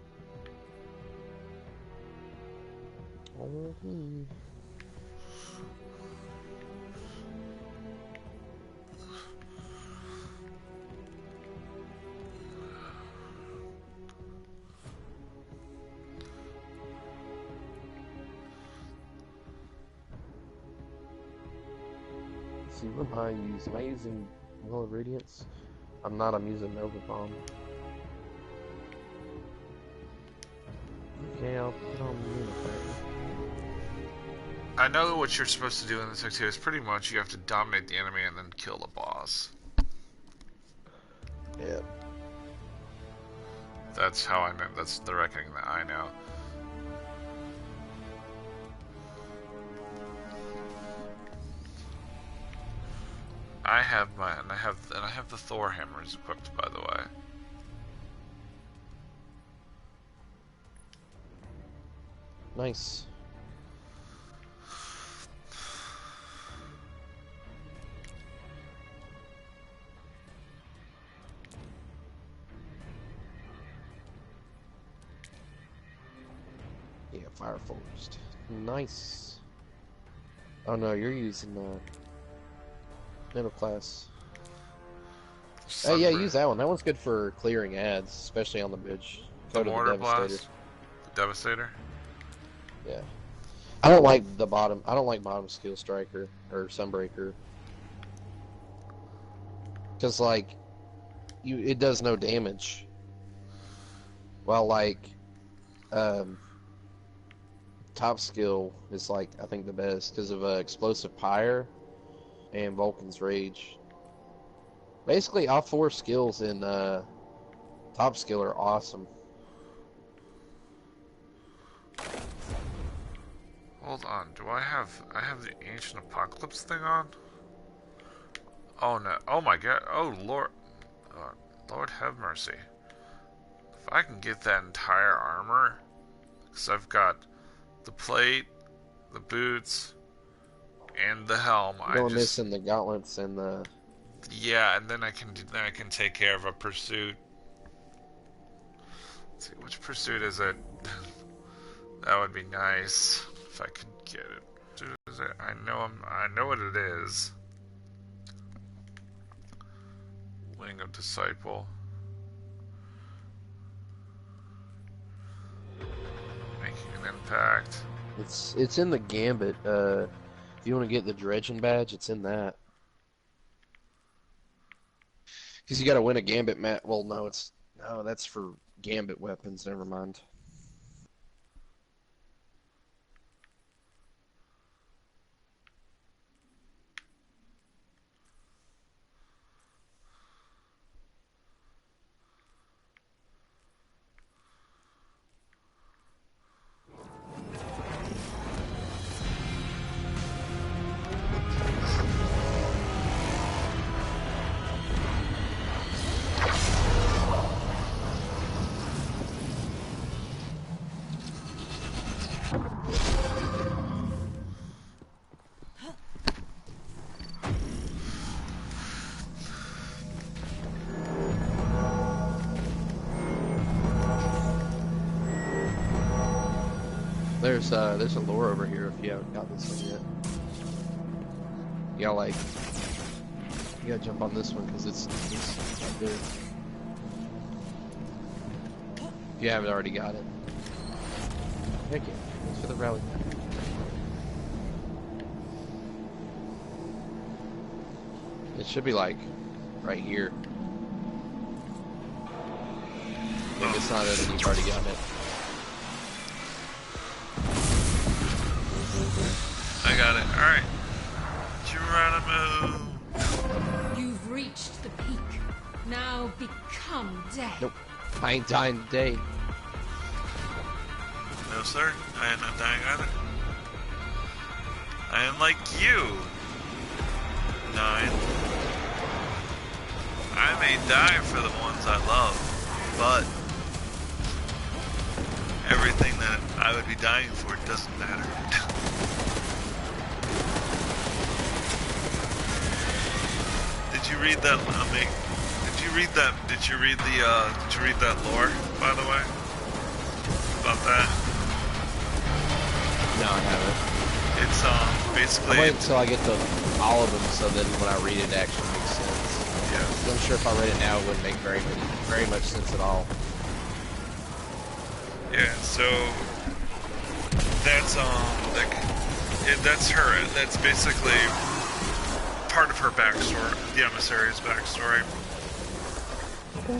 See, what am I using? Am I using Will of Radiance? I'm not, I'm using Nova Bomb. Okay, I'll put on Unifier. I know what you're supposed to do in this activity is pretty much you have to dominate the enemy and then kill the boss. Yeah. That's how I know, that's the reckoning that I know. I have my, and I have the Thor hammers equipped, by the way. Nice. Yeah, Fire Forest. Nice. Oh no, you're using middle class. Oh yeah, use that one. That one's good for clearing ads, especially on the bridge. The Mortar Blast? The Devastator? Yeah. I don't like bottom skill striker or sunbreaker. Cause like it does no damage. While like top skill is like I think the best because of explosive pyre and Vulcan's Rage. Basically all 4 skills in top skill are awesome. Hold on, I have the Ancient Apocalypse thing on? Oh no, oh my god, oh Lord, Lord have mercy. If I can get that entire armor, because I've got the plate, the boots, and the helm. You're missing the gauntlets and the... Yeah, and then I can take care of a pursuit. Let's see, which pursuit is it? That would be nice if I could get it. I know what it is. Wing of Disciple. Making an impact. It's in the Gambit. If you want to get the Dredging badge, it's in that. Because you got to win a Gambit match. Well, no, that's for Gambit weapons. Never mind. There's a lure over here if you haven't got this one yet. You gotta jump on this one because it's right there. If you haven't already got it. Heck yeah, thanks for the rally. It should be like right here. If it's not it, then you've already gotten it. I got it. Alright. Geronimo. You've reached the peak. Now become dead. Nope. I ain't dying today. No, sir. I am not dying either. I am like you. 9. I may die for the ones I love, but everything that I would be dying for doesn't matter. Did you read that? Did you read that? Did you read that lore? By the way, about that. No, I haven't. It's basically. I'll wait until I get to all of them, so then when I read it, it actually makes sense. Yeah. I'm sure if I read it now, it wouldn't make very much sense at all. Yeah. So that's that's her. That's basically part of her backstory, the emissary's backstory.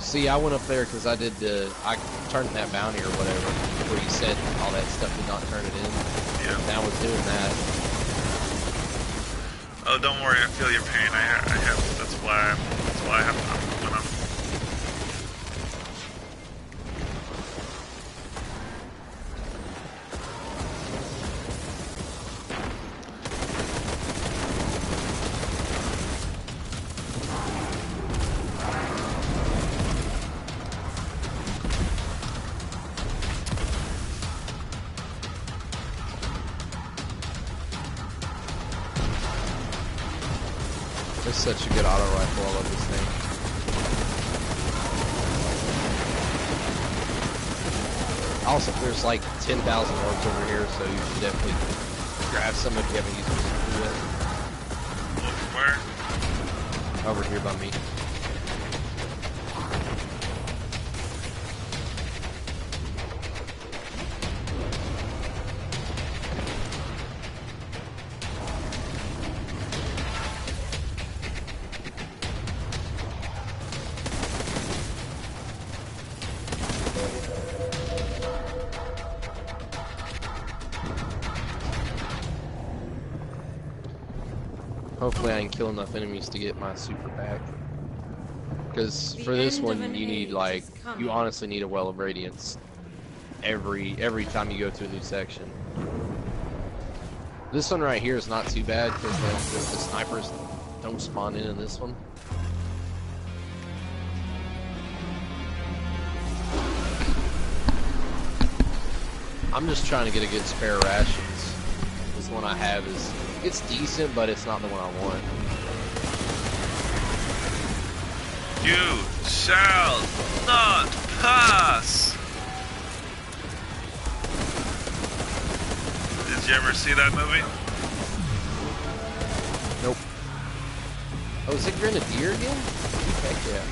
See, I went up there because I turned in that bounty or whatever, where you said all that stuff did not turn it in. Yeah. And I was doing that. Oh, don't worry, I feel your pain. I have, that's why I have when I'm. It's such a good auto rifle. I love this thing. Also, there's like 10,000 orbs over here, so you should definitely grab some if you haven't used them yet. Where? Over here by me. Hopefully I can kill enough enemies to get my super back. Because for this one, you need like, you honestly need a Well of Radiance every time you go to a new section. This one right here is not too bad because the snipers don't spawn in this one. I'm just trying to get a good spare rations. This one I have is, it's decent, but it's not the one I want. You shall not pass! Did you ever see that movie? Nope. Oh, is it Grenadier again? Heck yeah.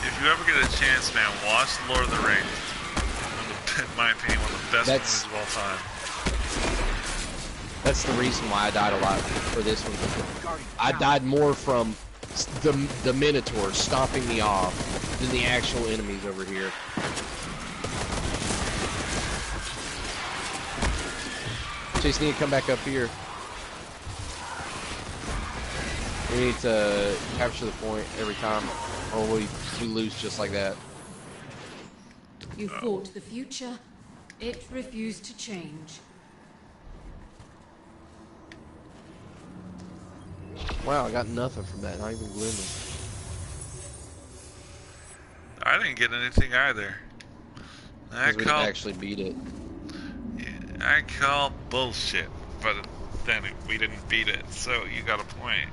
If you ever get a chance, man, watch Lord of the Rings. In my opinion, one of the best movies of all time. That's the reason why I died a lot for this one. I died more from the Minotaurs stomping me off than the actual enemies over here. Just need to come back up here. We need to capture the point every time, or we lose just like that. You fought the future. It refused to change. Wow, I got nothing from that, not even glimmer. I didn't get anything either. We didn't actually beat it. Yeah, I call bullshit, but then we didn't beat it, so you got a point.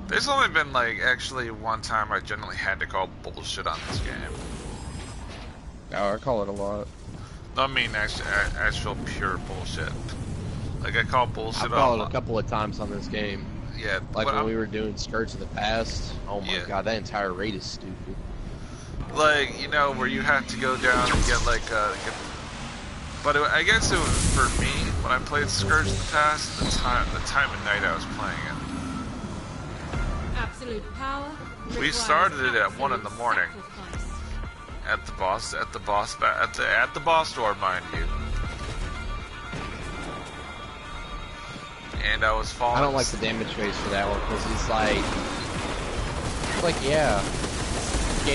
There's only been like actually one time I generally had to call bullshit on this game. Oh, I call it a lot. No, I mean actual pure bullshit. Like I call bullshit. I've called it a couple of times on this game. Yeah, like when we were doing Skirts of the Past. Oh my god, that entire raid is stupid. Like, you know, where you have to go down and get like but I guess it was for me when I played Skirts of the Past. The time of night I was playing it. Absolute power. We started it at 1 in the morning. At the boss door, mind you. And I was falling. I don't like the damage phase for that one because it's like yeah, you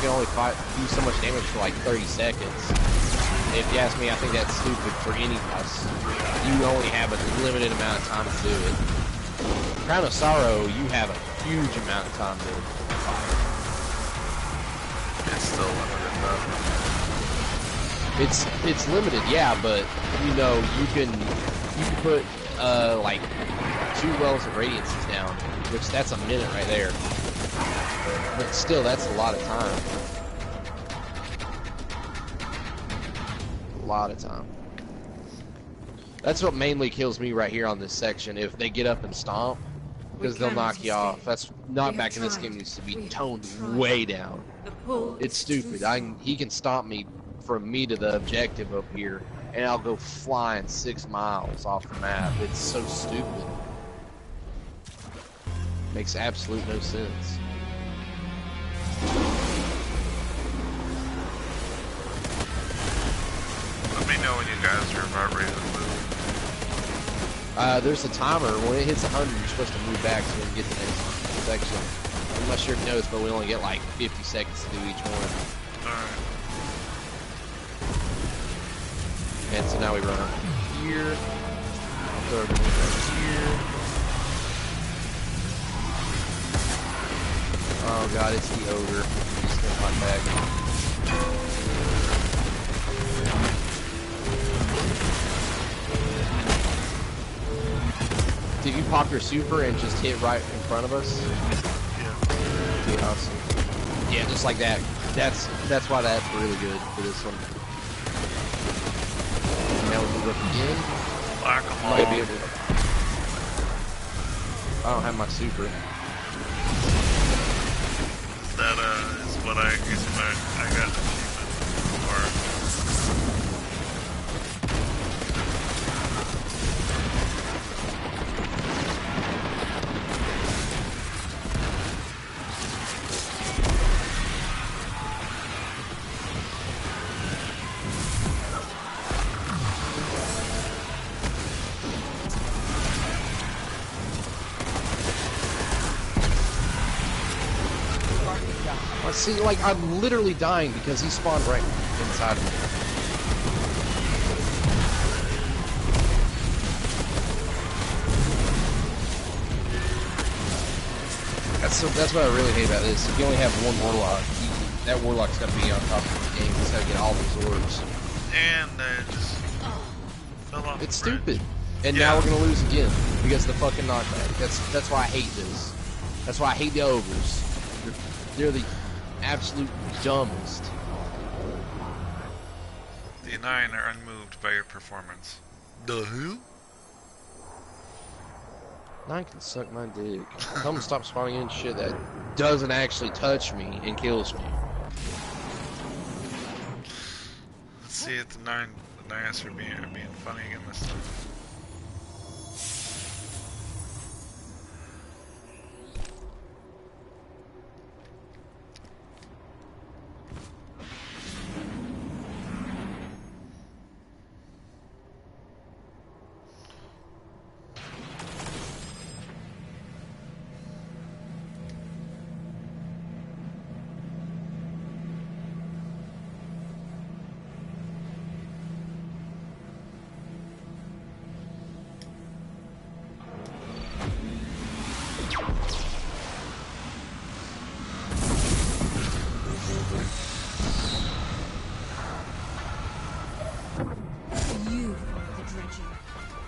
can only do so much damage for like 30 seconds. If you ask me, I think that's stupid for any boss. You only have a limited amount of time to do it. Crown of Sorrow, you have a huge amount of time to fire. It's still limited It's limited, yeah, but you know you can put like 2 wells of radiances down, which that's a minute right there. But still, that's a lot of time. A lot of time. That's what mainly kills me right here on this section. If they get up and stomp, because they'll knock you off. That's not back in this game. It used to be toned way down. It's stupid. He can stomp me from me to the objective up here, and I'll go flying 6 miles off the map. It's so stupid. Makes absolute no sense. Let me know when you guys are about ready to move. There's a timer. When it hits 100, you're supposed to move back so we can get the next section. I'm not sure if you noticed, but we only get like 50 seconds to do each one. Alright. And so now we run up here. Throw everything right here. Oh god, it's the ogre. He's still not back. Did you pop your super and just hit right in front of us? Yeah. Okay, awesome. Yeah, just like that. That's why that's really good for this one. Now we move up again. Black them all. Might be able to. I don't have my super. That is what I use when I got achievement for. See, like, I'm literally dying because he spawned right inside of me. That's what I really hate about this. If you only have one warlock, that warlock's got to be on top of the game. He's got to get all those orbs. And just fell off. It's stupid. And yeah. now we're gonna lose again because of the fucking knockback. That's why I hate this. That's why I hate the ogres. They're the absolute dumbest. The 9 are unmoved by your performance. The who? 9 can suck my dick. Tell them to stop spawning in shit that doesn't actually touch me and kills me. Let's see if the 9 are being funny again this time.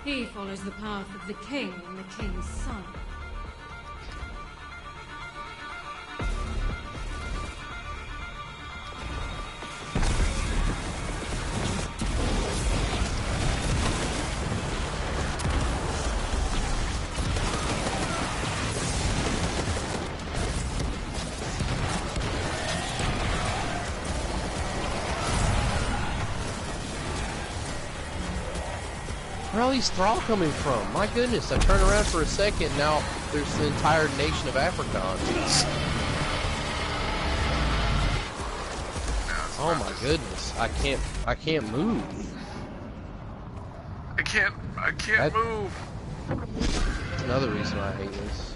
He follows the path of the king and the king's son. Where are all these thrall coming from? My goodness, I turn around for a second, now there's the entire nation of Africans. Oh my goodness, I can't move. I can't move. That's another reason I hate this.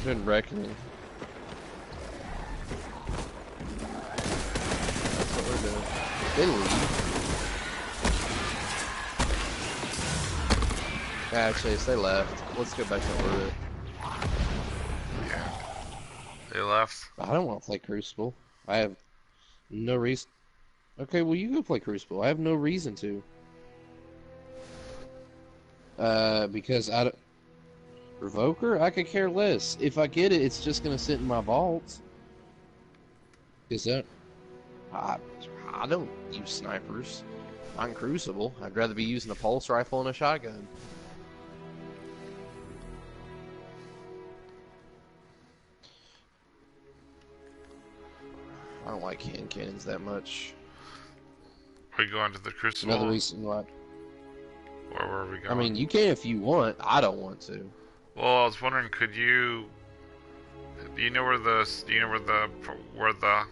Been reckoning. That's what we're doing. They leave. Actually, they left. Let's go back to order. Yeah. They left. I don't want to play Crucible. I have no reason. Okay, well, you go play Crucible. I have no reason to. Because I don't... Revoker? I could care less. If I get it, it's just going to sit in my vault. Is that... I don't use snipers on Crucible. I'd rather be using a pulse rifle and a shotgun. I don't like hand cannons that much. Are we going to the Crucible? Another reason why. Or where are we going? I mean, you can if you want. I don't want to. Well, I was wondering, could you... Do you know where the... Do you know where the... Where the...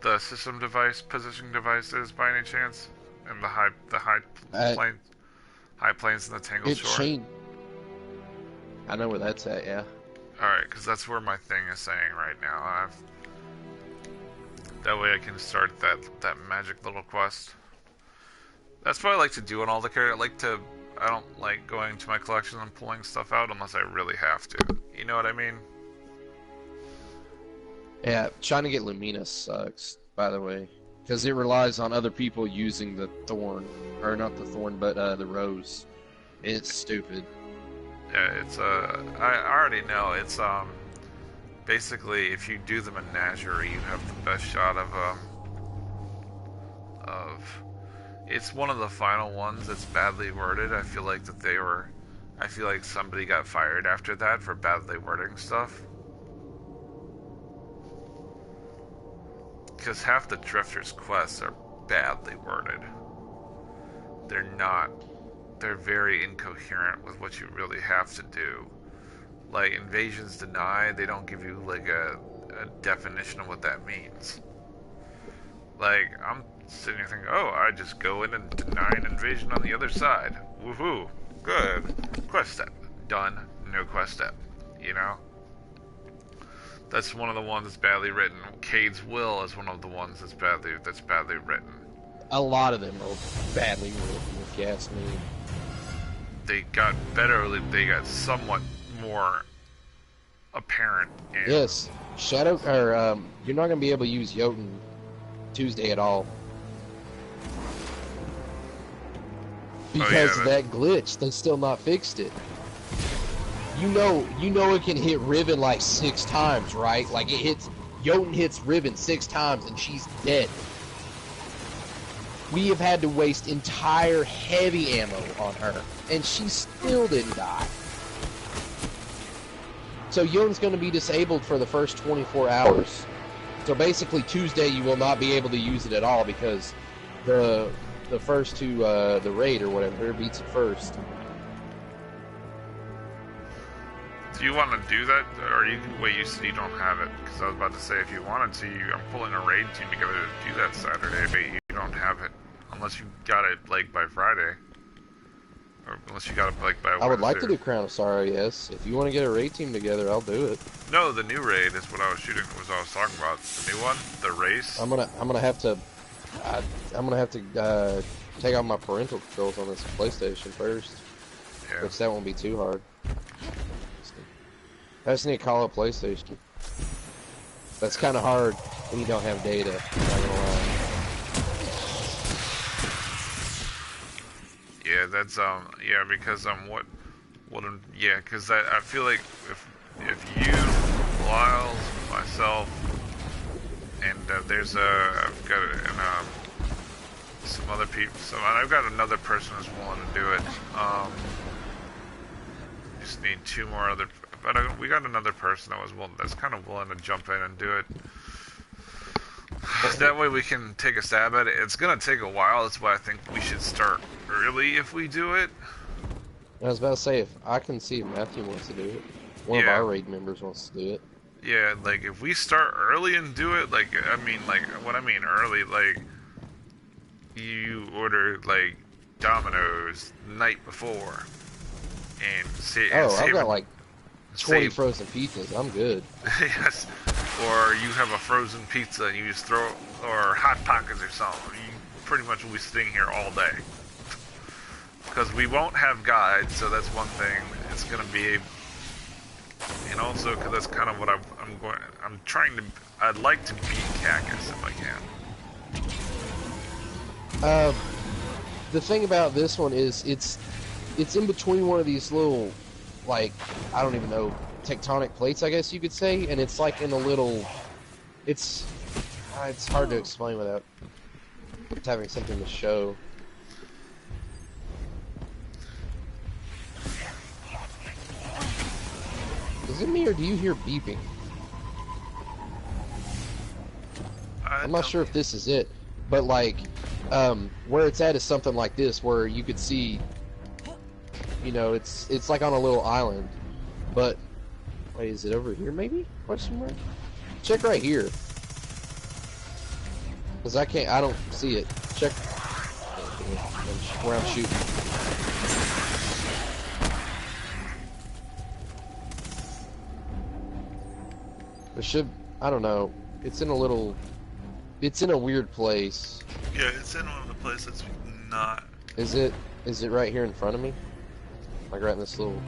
The system device, positioning device is by any chance? And the high plains in the Tangled Shore? I know where that's at, yeah. Alright, because that's where my thing is saying right now. That way I can start that magic little quest. That's what I like to do on all the characters. I don't like going to my collection and pulling stuff out unless I really have to. You know what I mean? Yeah, trying to get Lumina sucks, by the way. Because it relies on other people using the thorn. Or not the thorn, but the rose. It's stupid. Yeah, it's I already know it's basically if you do the menagerie, you have the best shot of it's one of the final ones that's badly worded. I feel like somebody got fired after that for badly wording stuff. Because half the Drifter's quests are badly worded. They're very incoherent with what you really have to do. Like, invasions denied, they don't give you, like, a definition of what that means. Like, I'm sitting here thinking, oh, I just go in and deny an invasion on the other side. Woohoo. Good. Quest step. Done. No quest step. You know? That's one of the ones that's badly written. Cade's Will is one of the ones that's badly written. A lot of them are badly written, if you ask me. They got better, they got somewhat more apparent. Yes. You're not going to be able to use Jotun Tuesday at all. Because of that glitch, they still not fixed it. You know it can hit Riven like 6 times, right? Like Jotun hits Riven 6 times and she's dead. We have had to waste entire heavy ammo on her, and she still didn't die. So Jotun's going to be disabled for the first 24 hours. So basically Tuesday you will not be able to use it at all because the first two, the raid or whatever, beats it first. Do you want to do that, or wait, you said you don't have it? Because I was about to say, if you wanted to, I'm pulling a raid team together to do that Saturday, but you don't have it. Unless you got it, like, by Friday. Or unless you got it, like, by Wednesday. I would like to do Crown of Sorrow, yes. If you want to get a raid team together, I'll do it. No, the new raid is what I was talking about. The new one? The race? I'm gonna have to take out my parental controls on this PlayStation first. Yeah. Which that won't be too hard. I just need to call up PlayStation. That's kind of hard when you don't have data. I'm not gonna lie. Yeah, that's yeah, because because I feel like if you, Lyles, myself, and I've got some other people, I've got another person who's willing to do it. Just need 2 more other. But we got another person that's kind of willing to jump in and do it. That way we can take a stab at it. It's gonna take a while. That's why I think we should start early if we do it. I was about to say, if I can see if Matthew wants to do it. One of our raid members wants to do it. Yeah, like if we start early and do it, like what I mean early, like you order like Domino's the night before and I've got like 20 frozen pizzas. I'm good. Yes. Or you have a frozen pizza and you just throw, or Hot Pockets or something. You pretty much will be sitting here all day. because we won't have guides, so that's one thing. It's gonna be, and also because that's kind of what I'm trying to. I'd like to beat Cactus if I can. The thing about this one is it's in between one of these little, like, I don't even know, tectonic plates, I guess you could say, and it's like in a little, it's hard to explain without having something to show. Is it me or do you hear beeping? I'm not sure if this is it, but like, where it's at is something like this, where you could see, you know, it's like on a little island, but, wait, is it over here maybe? Question mark? Check right here. Because I don't see it. Check where I'm shooting. There should, I don't know, it's in a weird place. Yeah, it's in one of the places not. Is it right here in front of me? Like right in this little,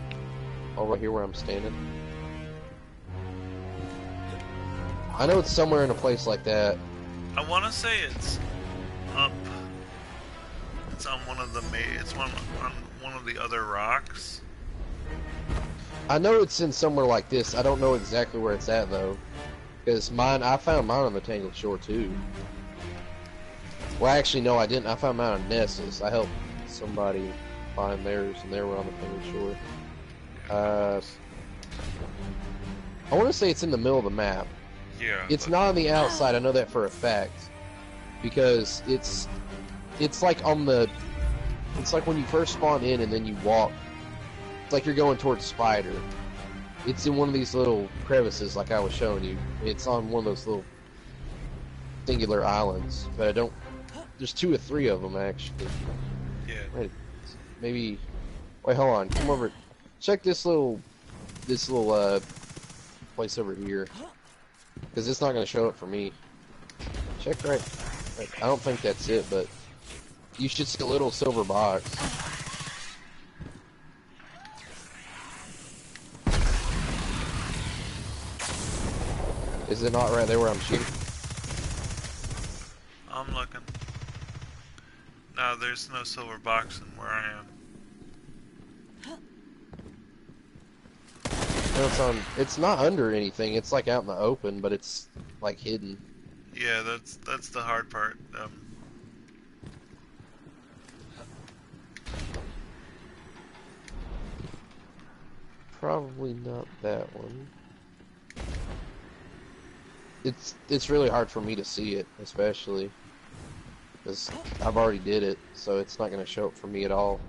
right here where I'm standing? I know it's somewhere in a place like that. I want to say it's up. It's on one of the it's on one of the other rocks. I know it's in somewhere like this. I don't know exactly where it's at though, because I found mine on the Tangled Shore too. Well, actually, no, I didn't. I found mine on Nessus. I helped somebody find theirs, and they were on the Tangled Shore. I want to say it's in the middle of the map. Yeah. It's not on the outside. I know that for a fact, because it's like on the. It's like when you first spawn in and then you walk. It's like you're going towards Spider. It's in one of these little crevices, like I was showing you. It's on one of those little singular islands, but I don't. There's 2 or 3 of them actually. Yeah. Wait, maybe. Wait, hold on. Come over. Check this little place over here, because it's not going to show it for me. Check right. I don't think that's it, but you should see a little silver box. Is it not right there where I'm shooting? I'm looking. No, there's no silver box in where I am. No, it's not under anything. It's like out in the open, but it's like hidden. Yeah, that's the hard part. Probably not that one. It's really hard for me to see it, especially because I've already did it, so it's not going to show up for me at all.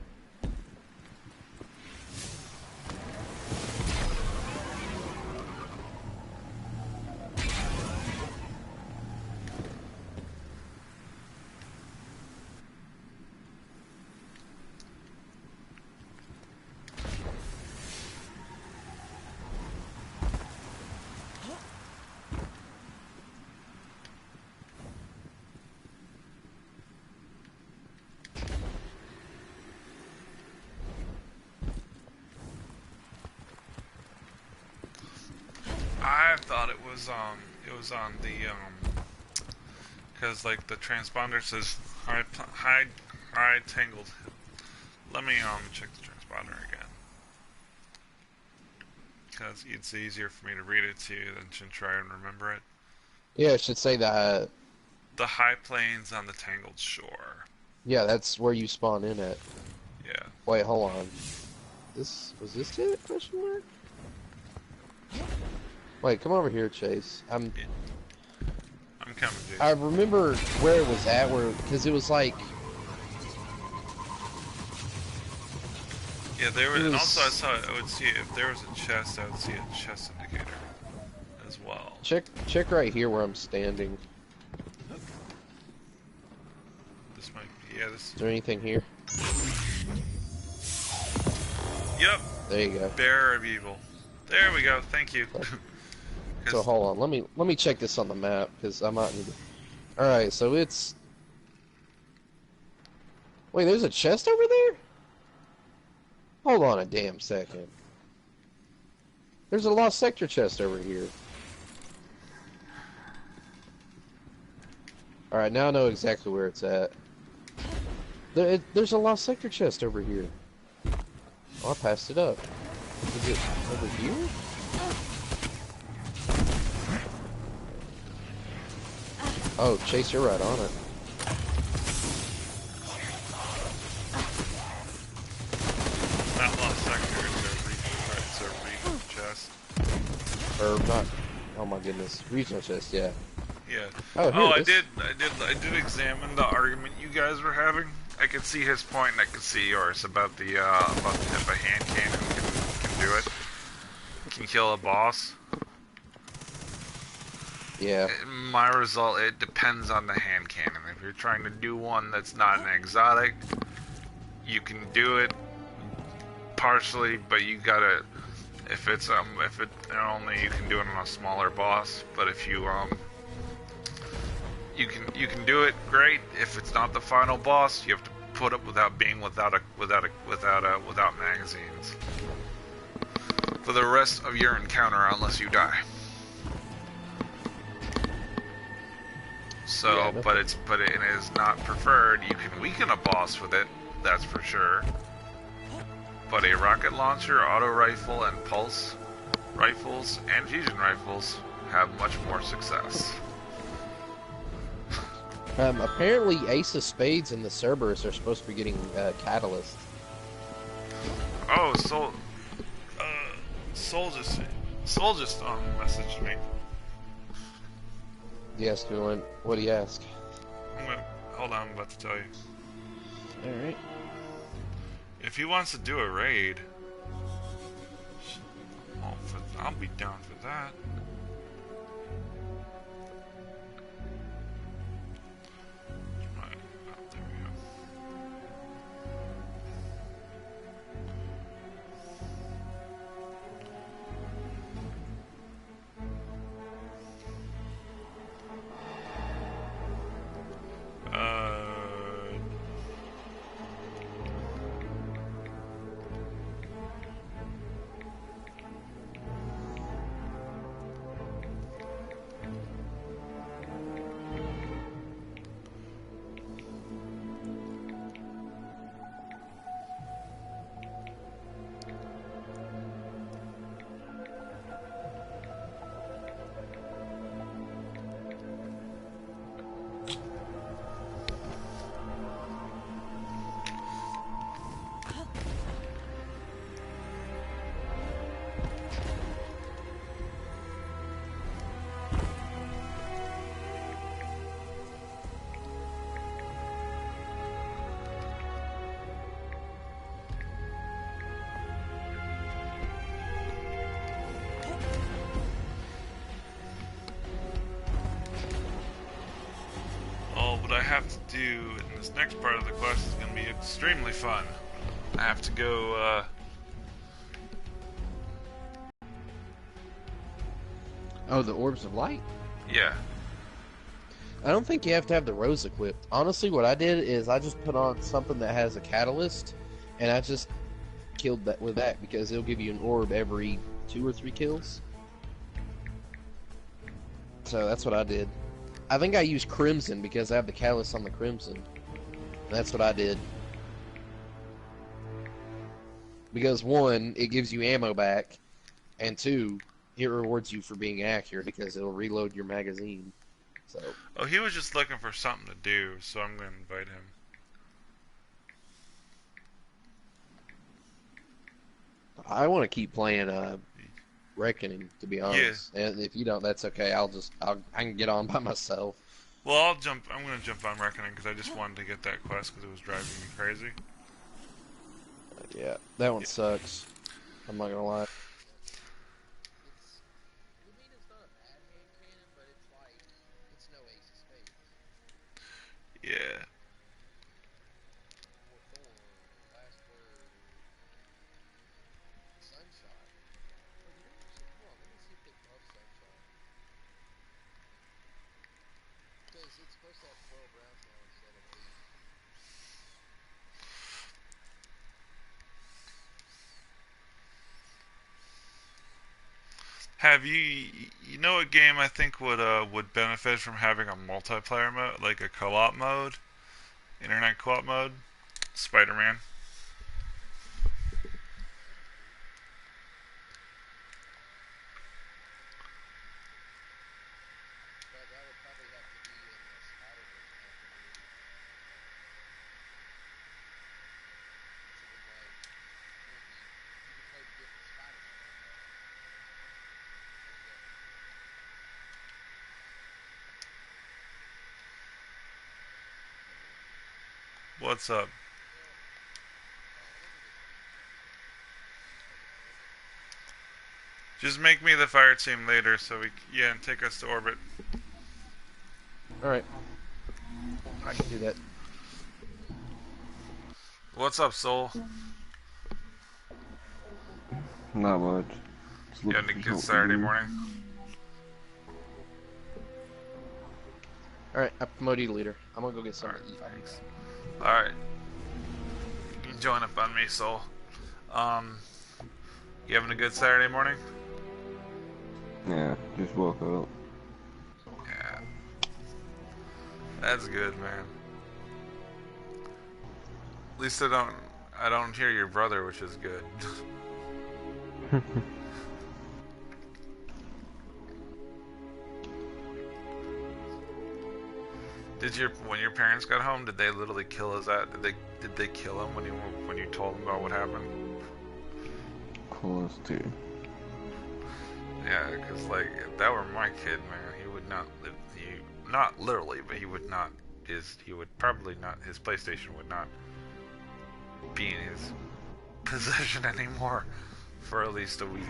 I thought it was on the because like the transponder says high tangled. Let me check the transponder again, because it's easier for me to read it to you than to try and remember it. Yeah, it should say that. The high plains on the Tangled Shore. Yeah, that's where you spawn in at. Yeah. Wait, hold on. Was this it? Question mark? Wait, come over here, Chase. I'm coming, Jason. I remember where it was at, because it was like. Yeah, there was, and also I would see if there was a chest, I would see a chest indicator as well. Check right here where I'm standing. This might be, yeah, this. Is there anything here? Yep. There you go. Bearer of evil. There we go. Thank you. So hold on, let me check this on the map, because I might need to. All right, so it's. Wait, there's a chest over there? Hold on a damn second. There's a lost sector chest over here. Alright, now I know exactly where it's at. There's a lost sector chest over here. Oh, I passed it up. Is it over here? Oh, Chase, you're right on it. Not lost sector, it's a regional chest. Or not. Oh my goodness. Regional chest, yeah. Yeah. Oh, here I did examine the argument you guys were having. I could see his point and I could see yours about the if a hand cannon can do it. Can kill a boss. Yeah. My result, it depends on the hand cannon. If you're trying to do one that's not an exotic, you can do it partially, but you gotta, if it only you can do it on a smaller boss, but if you you can do it great. If it's not the final boss, you have to put up without magazines for the rest of your encounter unless you die. So, Yeah, but it is not preferred. You can weaken a boss with it, that's for sure. But a rocket launcher, auto rifle, and pulse rifles and fusion rifles have much more success. Apparently Ace of Spades and the Cerberus are supposed to be getting Catalyst. Oh, Soul just messaged me. Yes, Dylan. What do you ask? Hold on, I'm about to tell you. Alright. If he wants to do a raid, I'll be down for that. Right, there we go. What I have to do in this next part of the quest is going to be extremely fun. I have to go, Oh, the Orbs of Light? yeah. I don't think you have to have the rose equipped. Honestly, what I did is I just put on something that has a catalyst, and I just killed that with that because it'll give you an orb every 2 or 3 kills. So that's what I did. I think I used Crimson because I have the catalyst on the Crimson. That's what I did. Because 1, it gives you ammo back, and 2, it rewards you for being accurate because it'll reload your magazine. So. Oh, he was just looking for something to do, so I'm going to invite him. I want to keep playing Reckoning, to be honest. Yeah. And if you don't, that's okay. I can get on by myself. Well, I'm going to jump on Reckoning because I just wanted to get that quest because it was driving me crazy. Yeah, that one sucks. I'm not gonna lie. Yeah. Have you know a game I think would benefit from having a multiplayer mode, like a co-op mode, internet co-op mode? Spider-Man. What's up? Just make me the fire team later, so and take us to orbit. All right, I can do that. What's up, Soul? Not much. You had a good Saturday morning? Alright, I promoted you to leader. I'm gonna go get some to eat. Thanks. Alright. You can join up on me, Soul. You having a good Saturday morning? Yeah, just woke up. Yeah. That's good, man. At least I don't hear your brother, which is good. When your parents got home, did they literally kill his ass? Did they kill him when you told them about what happened? Close to. Yeah, because like if that were my kid, man, he would not live. Not literally, but he would not. He would probably not. His PlayStation would not be in his possession anymore for at least a week.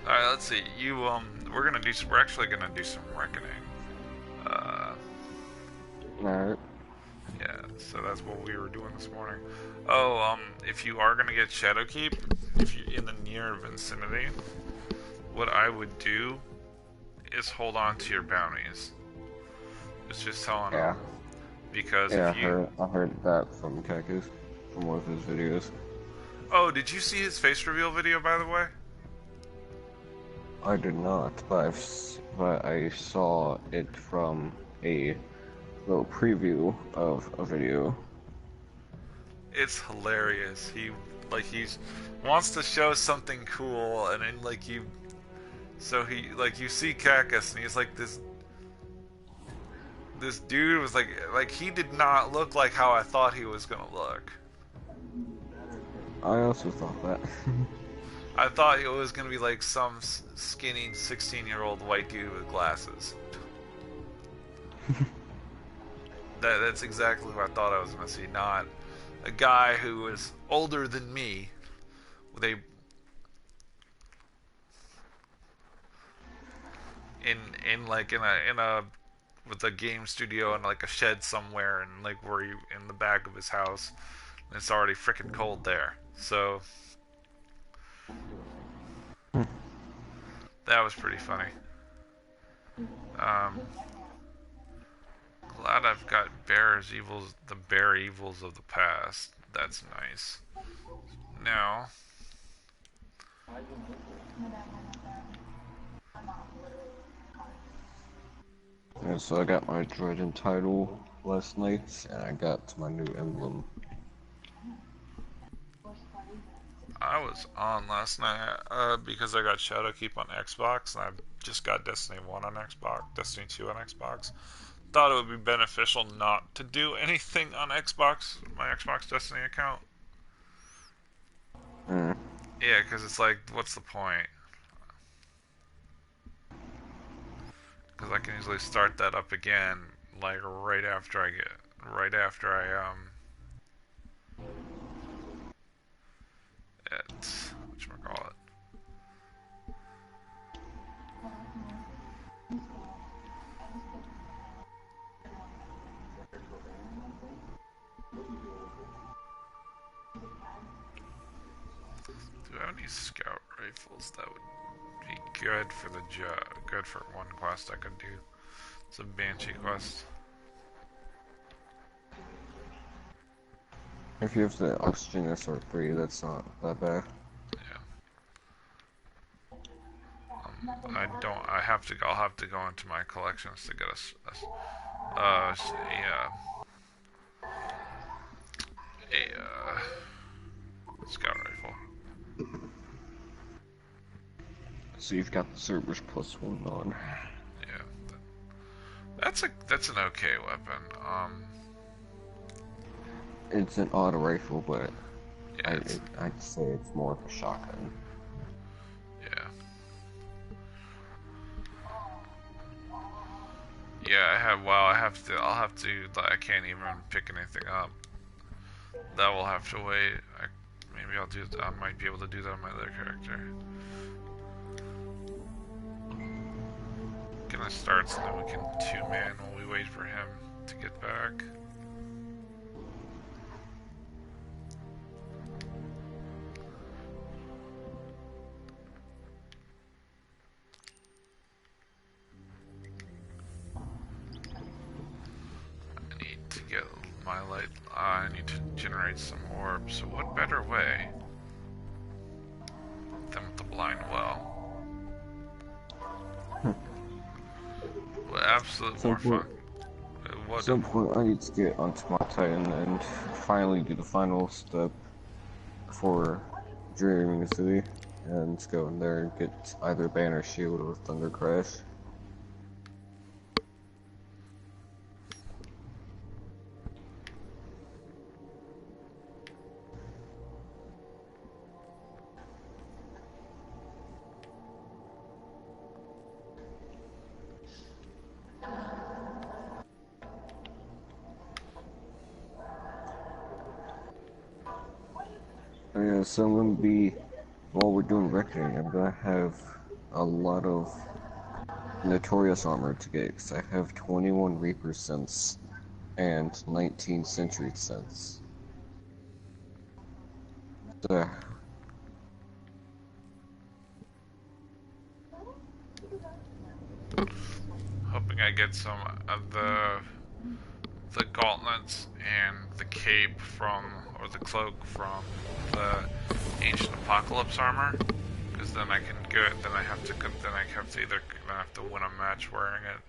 Alright, let's see. We're actually gonna do some reckoning. Alright. Yeah, so that's what we were doing this morning. Oh, if you are gonna get shadowkeep, if you're in the near vicinity, what I would do is hold on to your bounties. It's just telling them. Because yeah, if you... I heard that from Kakus, from one of his videos. Oh, did you see his face reveal video, by the way? I did not, but I saw it from a little preview of a video. It's hilarious. He wants to show something cool, and then you see Kakus, and he's like this dude was like he did not look like how I thought he was gonna look. I also thought that. I thought it was gonna be like some skinny 16-year-old white dude with glasses. That's exactly what I thought I was gonna see, not a guy who was older than me with a with a game studio and like a shed somewhere, and like where you in the back of his house, and it's already freaking cold there. So that was pretty funny. Glad I've got the bear evils of the past. That's nice. Now, Yeah, so I got my Droiden title last night, and I got my new emblem. I was on last night because I got Shadowkeep on Xbox, and I just got Destiny 1 on Xbox, Destiny 2 on Xbox. Thought it would be beneficial not to do anything on Xbox, my Xbox Destiny account. Yeah, because it's like, what's the point? Because I can easily start that up again, like right after I whatchamacallit. Do I have any scout rifles that would be good for the job? Good for one quest I could do. It's a Banshee quest. If you have the oxygen SR3, that's not that bad. I have to. I'll have to go into my collections to get a scout rifle. So you've got the Cerberus +1 on. Yeah, that's an okay weapon. It's an auto rifle, but yeah, I'd say it's more of a shotgun. Yeah. Yeah, I have. Well, I have to. I'll have to. I can't even pick anything up. That will have to wait. Maybe I'll do. I might be able to do that on my other character. Gonna start so that we can 2-man while we wait for him to get back. I need to generate some orbs. So what better way than with the blind well? Well, absolute more fun. At some point, I need to get onto my Titan and finally do the final step for Dreaming City, and go in there and get either Banner Shield or Thunder Crash. Yeah, so I'm gonna be, while we're doing reckoning, I'm gonna have a lot of Notorious armor to get, because I have 21 Reaper Sense and 19 Sentry Sense. So, hoping I get some of the gauntlets and the cape from, or the cloak from the Ancient Apocalypse armor, because then I can get. Then I have to win a match wearing it.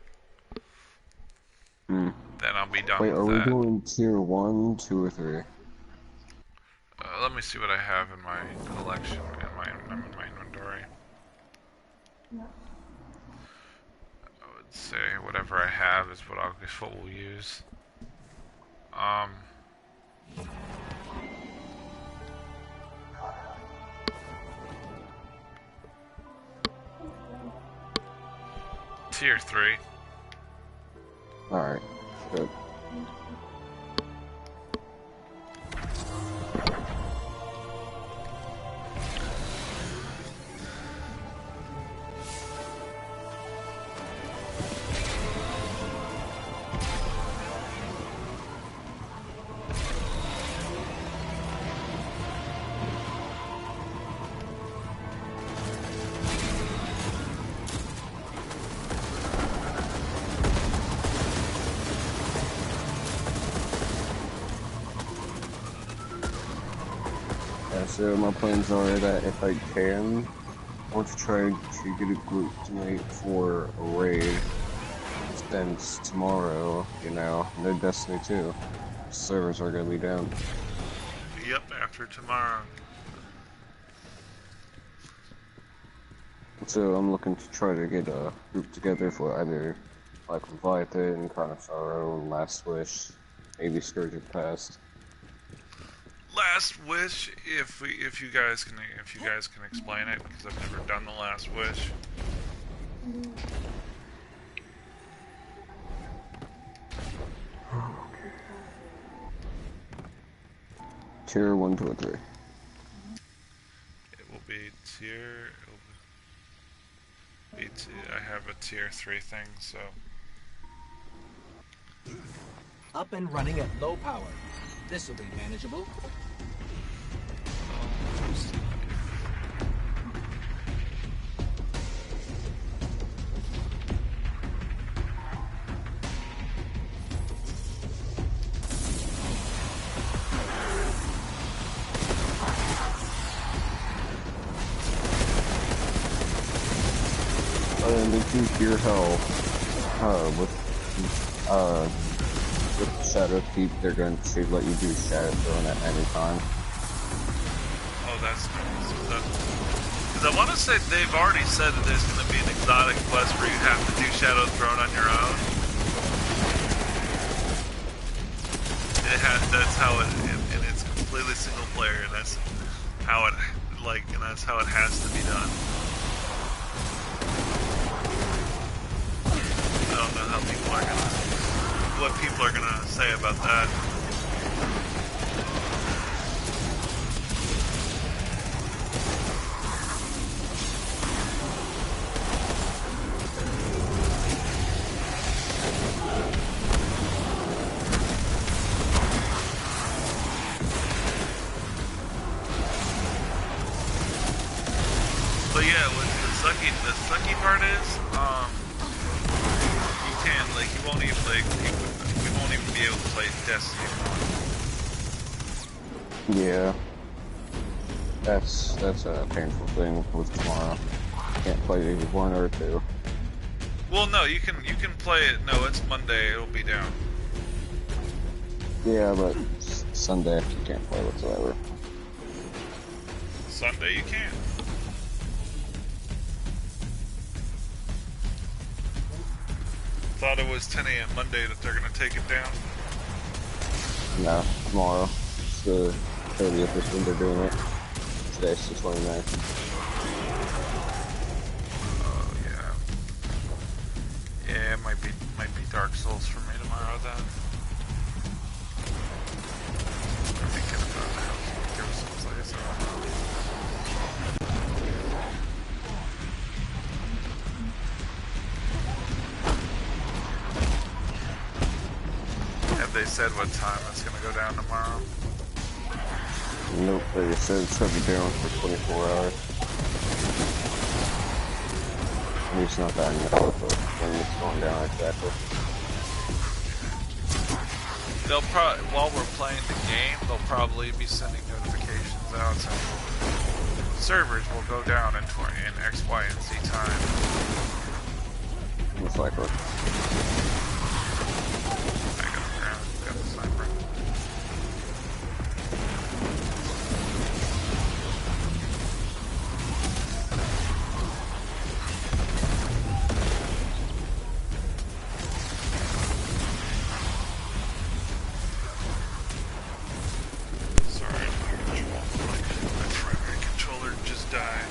Then I'll be done. Wait, with are that. we doing tier 1, 2, or 3? Let me see what I have in my collection, in my inventory. I would say whatever I have is what we'll use. Tier 3. Alright, good. So my plans are that if I can, I want to try to get a group tonight for a raid. Since tomorrow, no Destiny 2. Servers are gonna be down. Yep, after tomorrow. So I'm looking to try to get a group together for either like Leviathan, Crown of Sorrow, Last Wish, maybe Scourge of the Past. Last Wish, if you guys can explain it, because I've never done the Last Wish. Tier 1, 2, or 3. It will be tier. I have a tier 3 thing, so. Up and running at low power. This will be manageable. And did you hear how, with shadowkeep, they're going to let you do shadow throwing at any time? Oh, that's nice. Because I want to say they've already said that there's going to be an exotic quest where you have to do shadow thrown on your own. That's how it, and it's completely single player, and that's how it, and that's how it has to be done. I don't know how what people are gonna say about that. But yeah, what the sucky part is, you can't, you won't even, we won't even be able to play Destiny 1. Yeah. That's a painful thing with tomorrow. Can't play either 1 or 2. Well, no, you can play it, no, it's Monday, it'll be down. Yeah, but Sunday you can't play whatsoever. Sunday you can. Thought it was 10 a.m. Monday that they're gonna take it down. No, tomorrow. It's the 30th is when they're doing it. Today's the 29th. Oh yeah. Yeah, it might be Dark Souls for me tomorrow then. I'm thinking about how Dark Souls, like I said. Have they said what time it's gonna go down tomorrow? Nope, they said it's gonna be down for 24 hours. At least not that I know of when it's going down exactly. They'll probably, while we're playing the game, they'll probably be sending notifications out saying servers will go down in X, Y, and Z time. Most likely. Got the sniper. Sorry, my primary controller just died.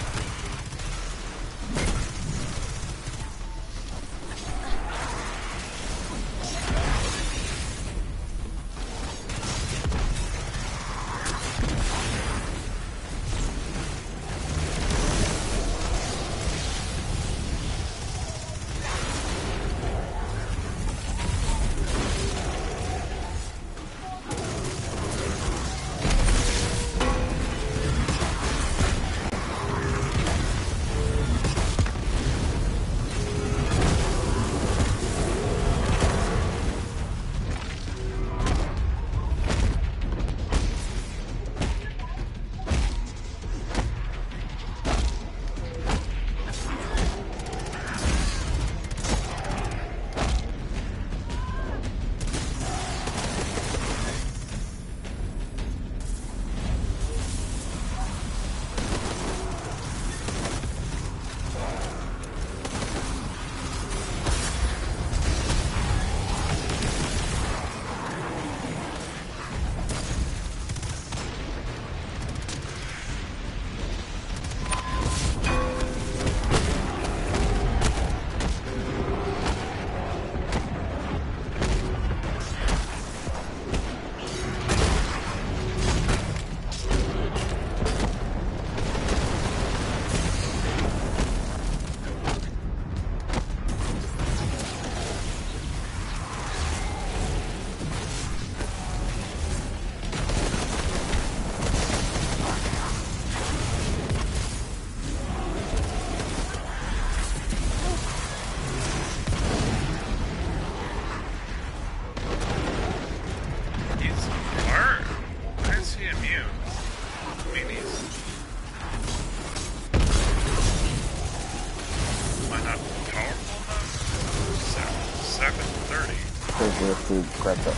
to grab the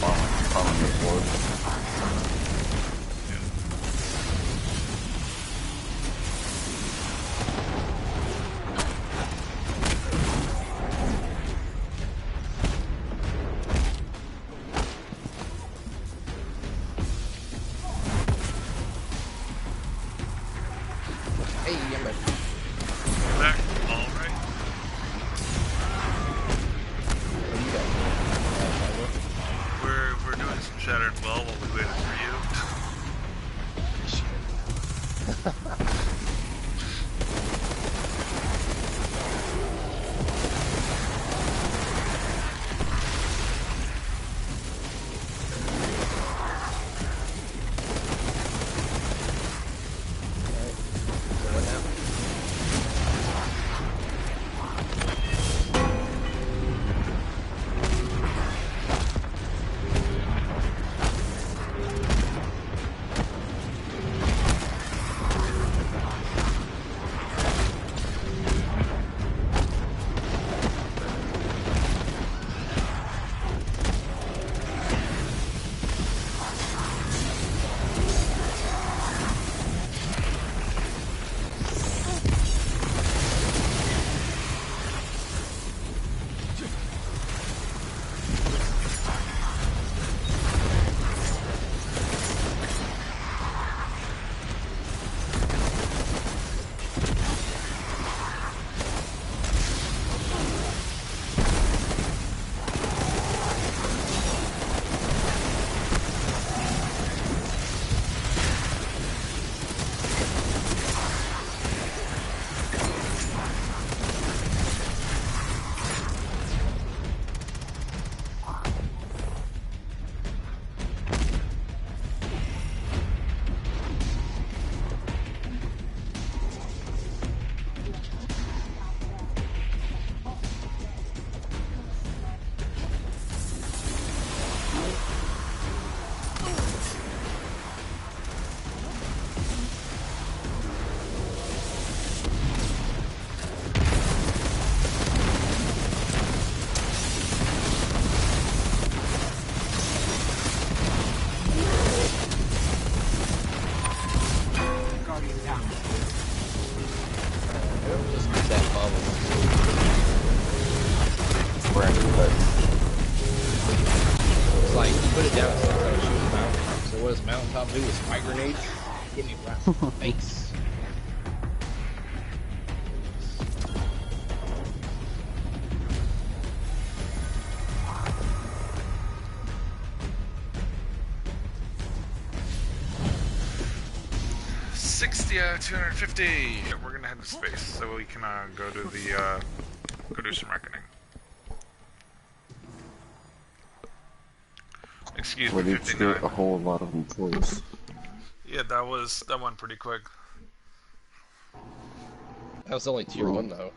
armament board. Do with spike grenades. Get me right in the face. Yeah, 250. We're gonna head to space so we can go to the go do some reckoning. Excuse me, 59. A whole lot of employees. Yeah, that went pretty quick. That was only tier 1 though.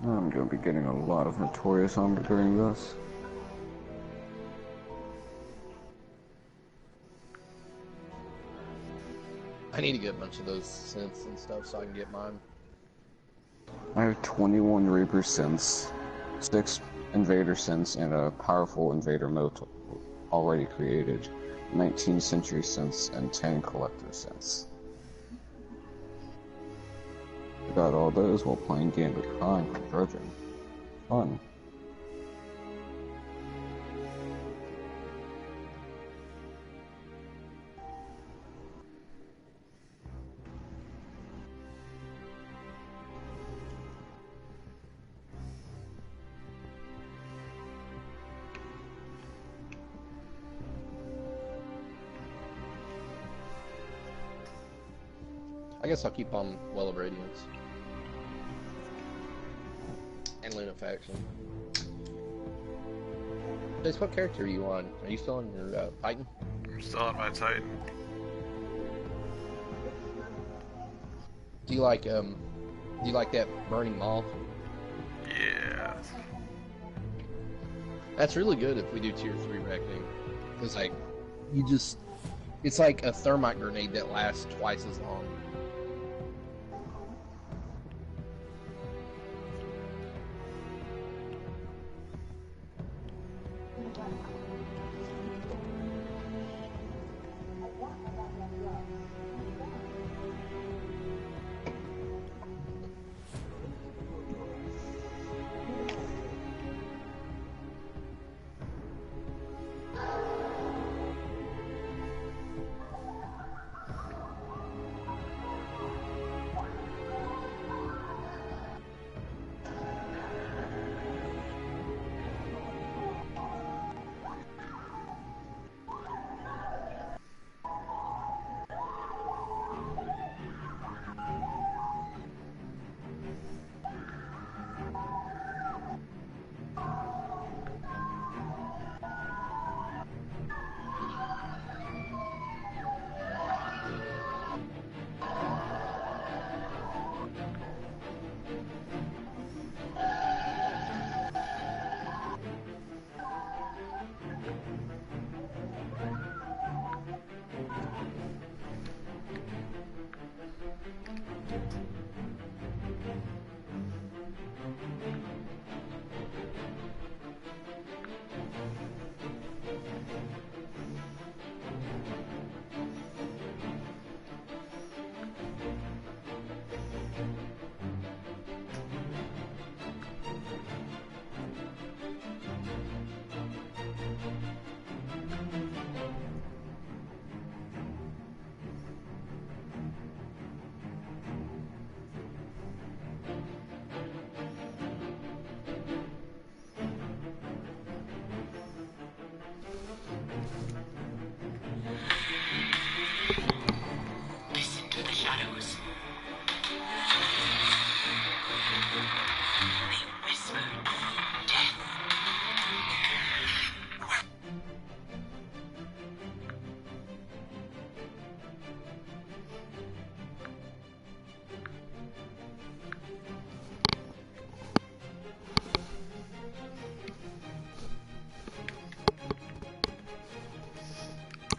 I'm going to be getting a lot of Notorious armor during this. I need to get a bunch of those synths and stuff so I can get mine. I have 21 Reaper synths, 6 Invader synths, and a powerful Invader mode already created, 19 Century synths, and 10 Collector synths. I got all those while playing Gambit Prime for Virgin. Fun. I guess I'll keep on Well of Radiance. And Lunafaction. Jace, what character are you on? Are you still on your Titan? I'm still on my Titan. Do you like that Burning Maul? Yeah. That's really good if we do tier 3 reckoning. Because like it's like a thermite grenade that lasts twice as long.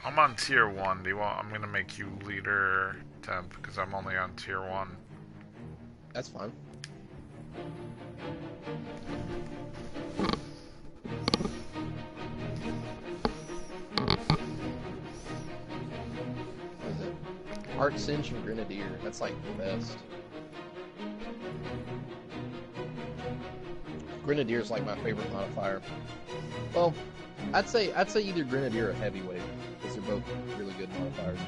I'm on tier 1. Do you want? I'm gonna make you leader temp because I'm only on tier 1. That's fine. What is it? Art Cinch and Grenadier. That's like the best. Grenadier's like my favorite modifier. Well, I'd say either Grenadier or Heavyweight because they're both really good modifiers.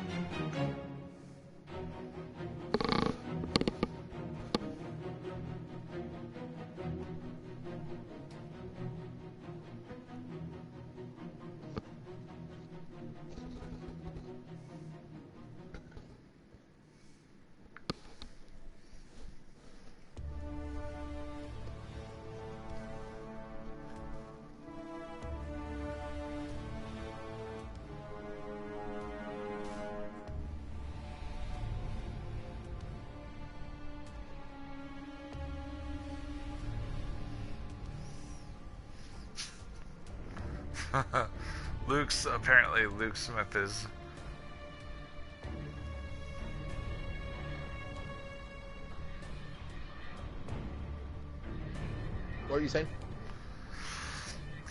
Apparently Luke Smith is. What are you saying?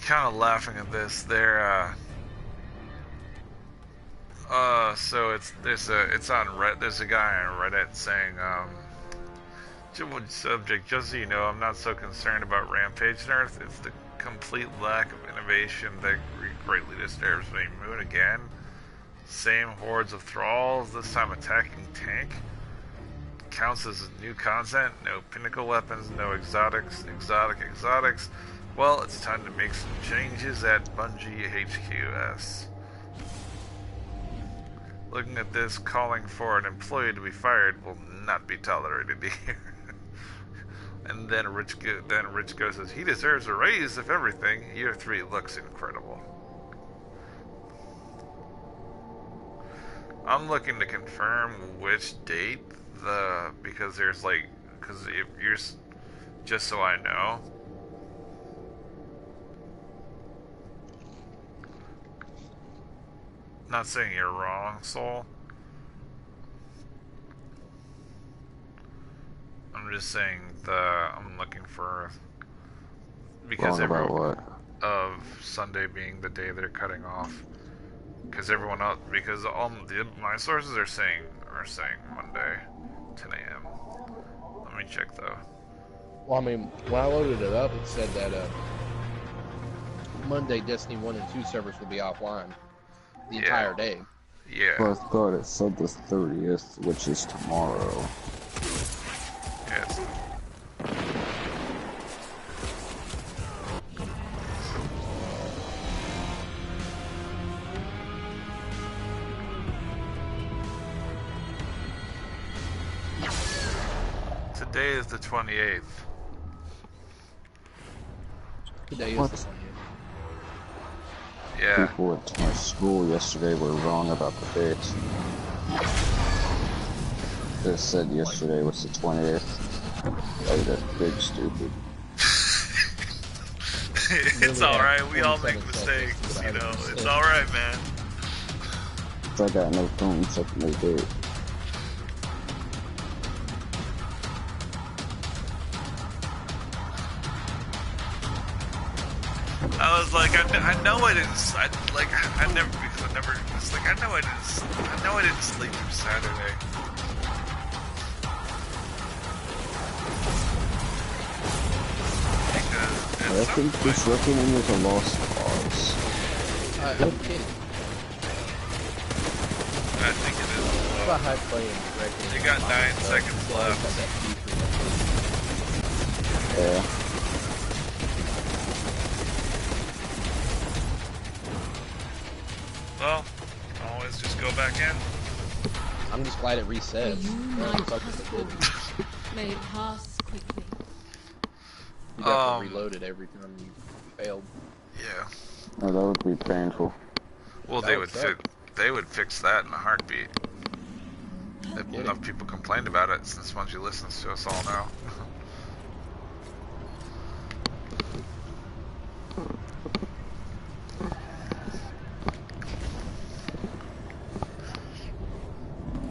Kind of laughing at this. So it's on Reddit. There's a guy on Reddit saying, subject, just so you know, I'm not so concerned about Rampage Nerf. It's the complete lack of innovation that greatly disturbs me. Moon again. Same hordes of thralls, this time attacking tank. Counts as new content, no pinnacle weapons, no exotics. Well, it's time to make some changes at Bungie HQS. Looking at this, calling for an employee to be fired will not be tolerated here. And then Rich goes says, he deserves a raise if everything. Year 3 looks incredible. I'm looking to confirm which date because if you're, just so I know. Not saying you're wrong, Soul. I'm just saying I'm looking for, because Wrong about what? Of Sunday being the day they're cutting off. Because everyone else, because all my sources are saying Monday, 10 a.m. Let me check though. Well, I mean, when I loaded it up, it said that Monday Destiny 1 and 2 servers will be offline the entire day. Yeah. Well, I thought it said the 30th, which is tomorrow. Yes. Today is the 28th. Today is What? the 28th. Yeah. People at my school yesterday were wrong about the dates. They said yesterday was the 28th. Oh, that's big stupid. It's alright, we all make mistakes, you know. It's alright, man. I got no phone, so I can no date. I was like, I know I didn't. I know I didn't sleep through Saturday. I think this reckoning is a lost cause. I'm kidding. I think it is. What about high playing reckoning? You got 9 seconds left. Yeah. Well, you can always just go back in. I'm just glad it resets. May it pass quickly. You have to reload it every time you failed. Yeah. Oh, that would be painful. Well, they would fix that in a heartbeat. If enough people complained about it, since Bungie listens to us all now.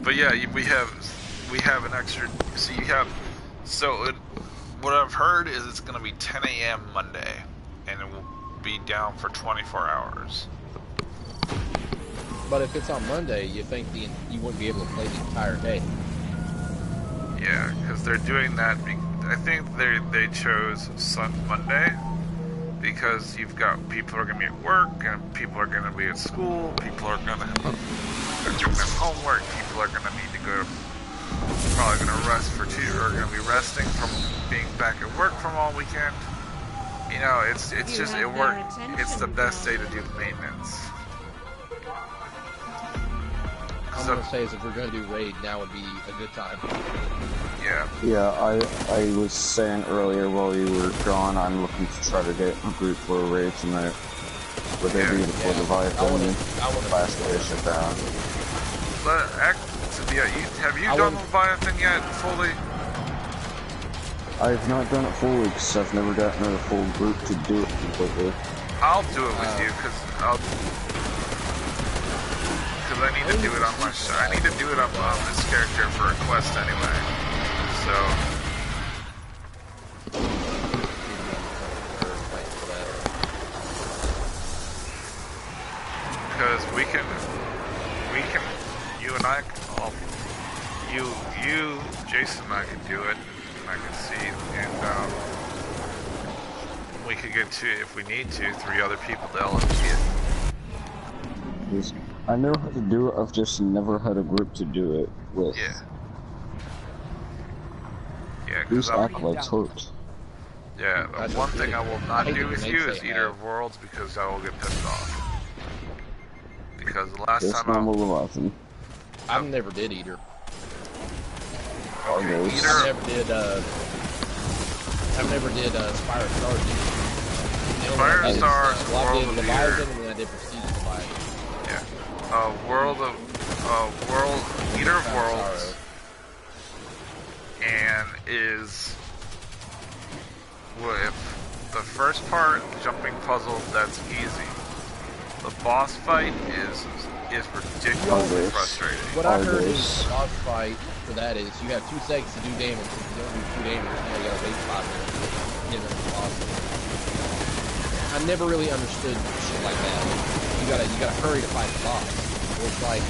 But yeah, we have an extra. So you have. So what I've heard is it's going to be 10 a.m. Monday, and it will be down for 24 hours. But if it's on Monday, you think you wouldn't be able to play the entire day. Yeah, because they're doing that. I think they chose Monday because you've got people are going to be at work, and people are going to be at school, people are going to have homework, people are going to need to go, probably going to rest for or going to be resting from being back at work from all weekend. You know, it's just it works. It's the best day to do maintenance. I'm gonna say is if we're gonna do raid, now would be a good time. Yeah. Yeah, I was saying earlier while you were gone, I'm looking to try to get a group for a raid tonight. Would they be before the Leviathan last day shut down? But have you done Leviathan yet fully? I've not done it fully because I've never gotten a full group to do it completely. I'll do it with you because I need to do it on I need to do it on this character for a quest anyway. So. Because we can, you and I, Jason and I can do it, and I can see, and we could get if we need to, 3 other people to LMP it. I know how to do it, I've just never had a group to do it with. Yeah. Yeah, These because acolytes hurt. Yeah, the one thing I will not do with you is Eater of Worlds because I will get pissed off. Because the last time I never did Eater. Okay, Eater. I never did Spire Stars either. Spire Stars, well, I World did of Leviathan and then I did Prestige Leviathan. Yeah. World Eater of Worlds. And is with the first part, jumping puzzle, that's easy. The boss fight is ridiculously frustrating. What I heard is the boss fight for that is you have 2 seconds to do damage. If you don't do 2 damage, now you gotta wait 5 minutes to get another boss. I never really understood shit like that. You gotta hurry to fight the boss. Well, it's like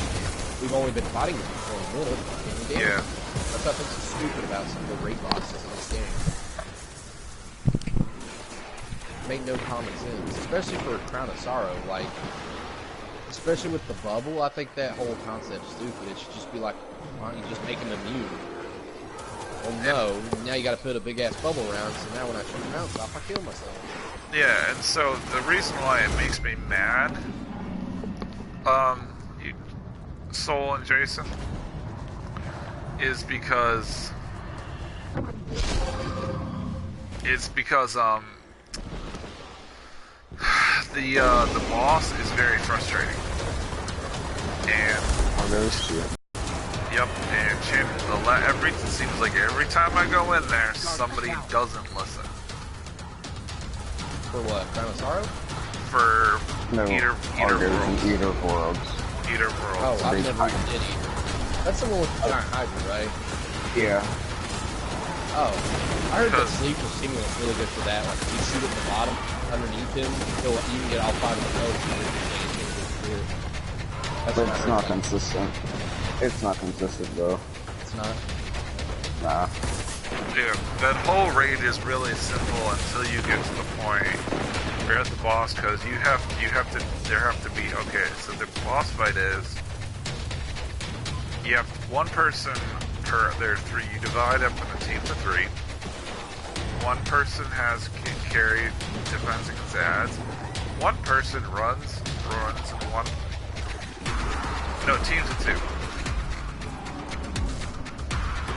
we've only been fighting this for 20 minutes. Yeah. That's what I think so stupid about some of the raid bosses in this game. Make no common sense, especially for Crown of Sorrow. Like, especially with the bubble, I think that whole concept's stupid. It should just be like, why don't you just make him immune? Well, no. Now you got to put a big ass bubble around. So now when I turn around, stop, I kill myself. Yeah, and so the reason why it makes me mad, Soul and Jason, is because the boss is very frustrating, and yep, and it seems like every time I go in there, somebody doesn't listen. For what? Crown of Sorrow? For Eater Worlds. Eater Worlds. Eater Worlds. Oh, I never even did Eater. That's the one with the giant hydra, right? Yeah. Oh, I heard that Sleeper Stimulant's really good for that. Like, if you shoot at the bottom, underneath him, you can get all 5 of the nodes. But it's not consistent. It's not consistent, though. It's not? Nah. Yeah, that whole raid is really simple until you get to the point where you're at the boss, because there have to be, okay, so the boss fight is, you have 1 person there are 3, you divide up in a team of 3. 1 person has carry, defense against ads. 1 person runs, and teams of 2.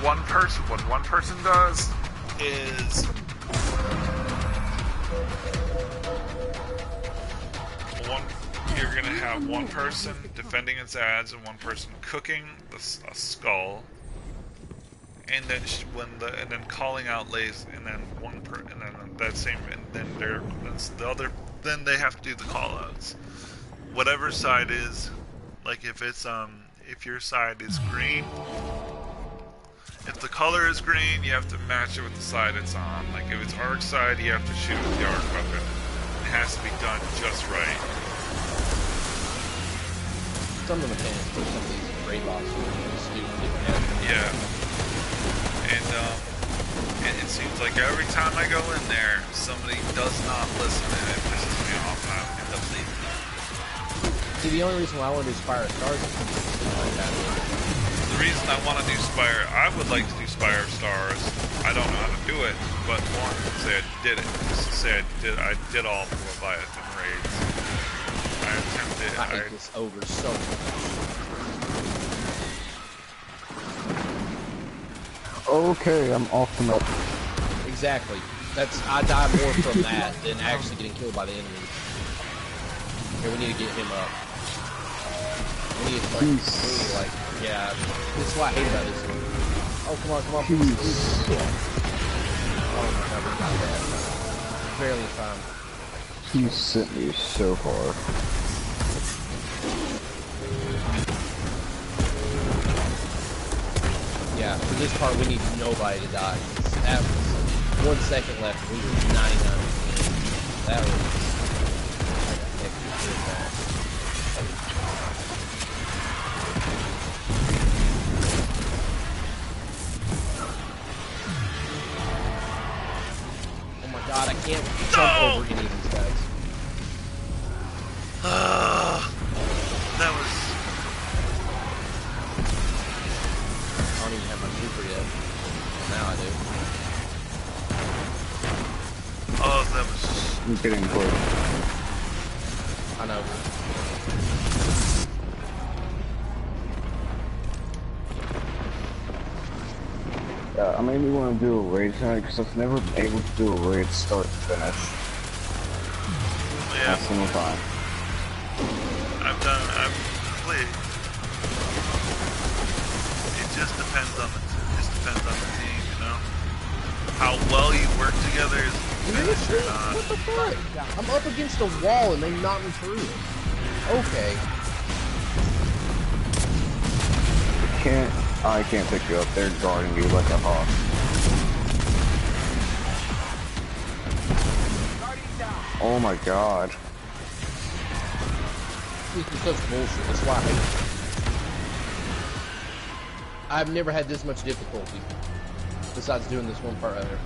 What one person does is you're gonna have 1 person defending its ads and 1 person cooking a skull, and then and then calling out lays, and then then they have to do the call outs. Whatever side is, like if it's if your side is green. If the color is green, you have to match it with the side it's on. Like if it's arc side, you have to shoot with the arc weapon. It has to be done just right. Some of the mechanics for some of these raid bosses are stupid. Yeah. And it seems like every time I go in there, somebody does not listen and it pisses me off and I end up leaving. See, the only reason why I want to do Spire of Stars is like that. The reason I want to do Spire, I would like to do Spire of Stars. I don't know how to do it, but one, say I did it. Say I did all the Leviathan raids. I attempted. I hate this ogre so much. Okay, I'm off the map. Exactly. I die more from that than actually getting killed by the enemies. Here, we need to get him up. We need to start really, like, yeah. This is what I hate about this one. Oh, come on. Oh my god, we got that. Barely in time. He sent me so far. Yeah, for this part we need nobody to die. That was 1 second left and we were 99%. That was like a hectic shit back. Oh my god, I can't jump over any of these guys. That was... I don't even have my super yet. Now I do. Oh, that was just... I'm getting close. I know. Yeah, I maybe want to do a raid tonight because I've never been able to do a raid start to finish. Yeah. A single time. I've played. It just depends on the team, you know? How well you work together is finished or not. What the fuck? I'm up against a wall and they knocked me through it. Okay. I can't pick you up. They're guarding you like a hawk. Oh my god. This is such bullshit. That's why I hate it. I've never had this much difficulty. Besides doing this one part other.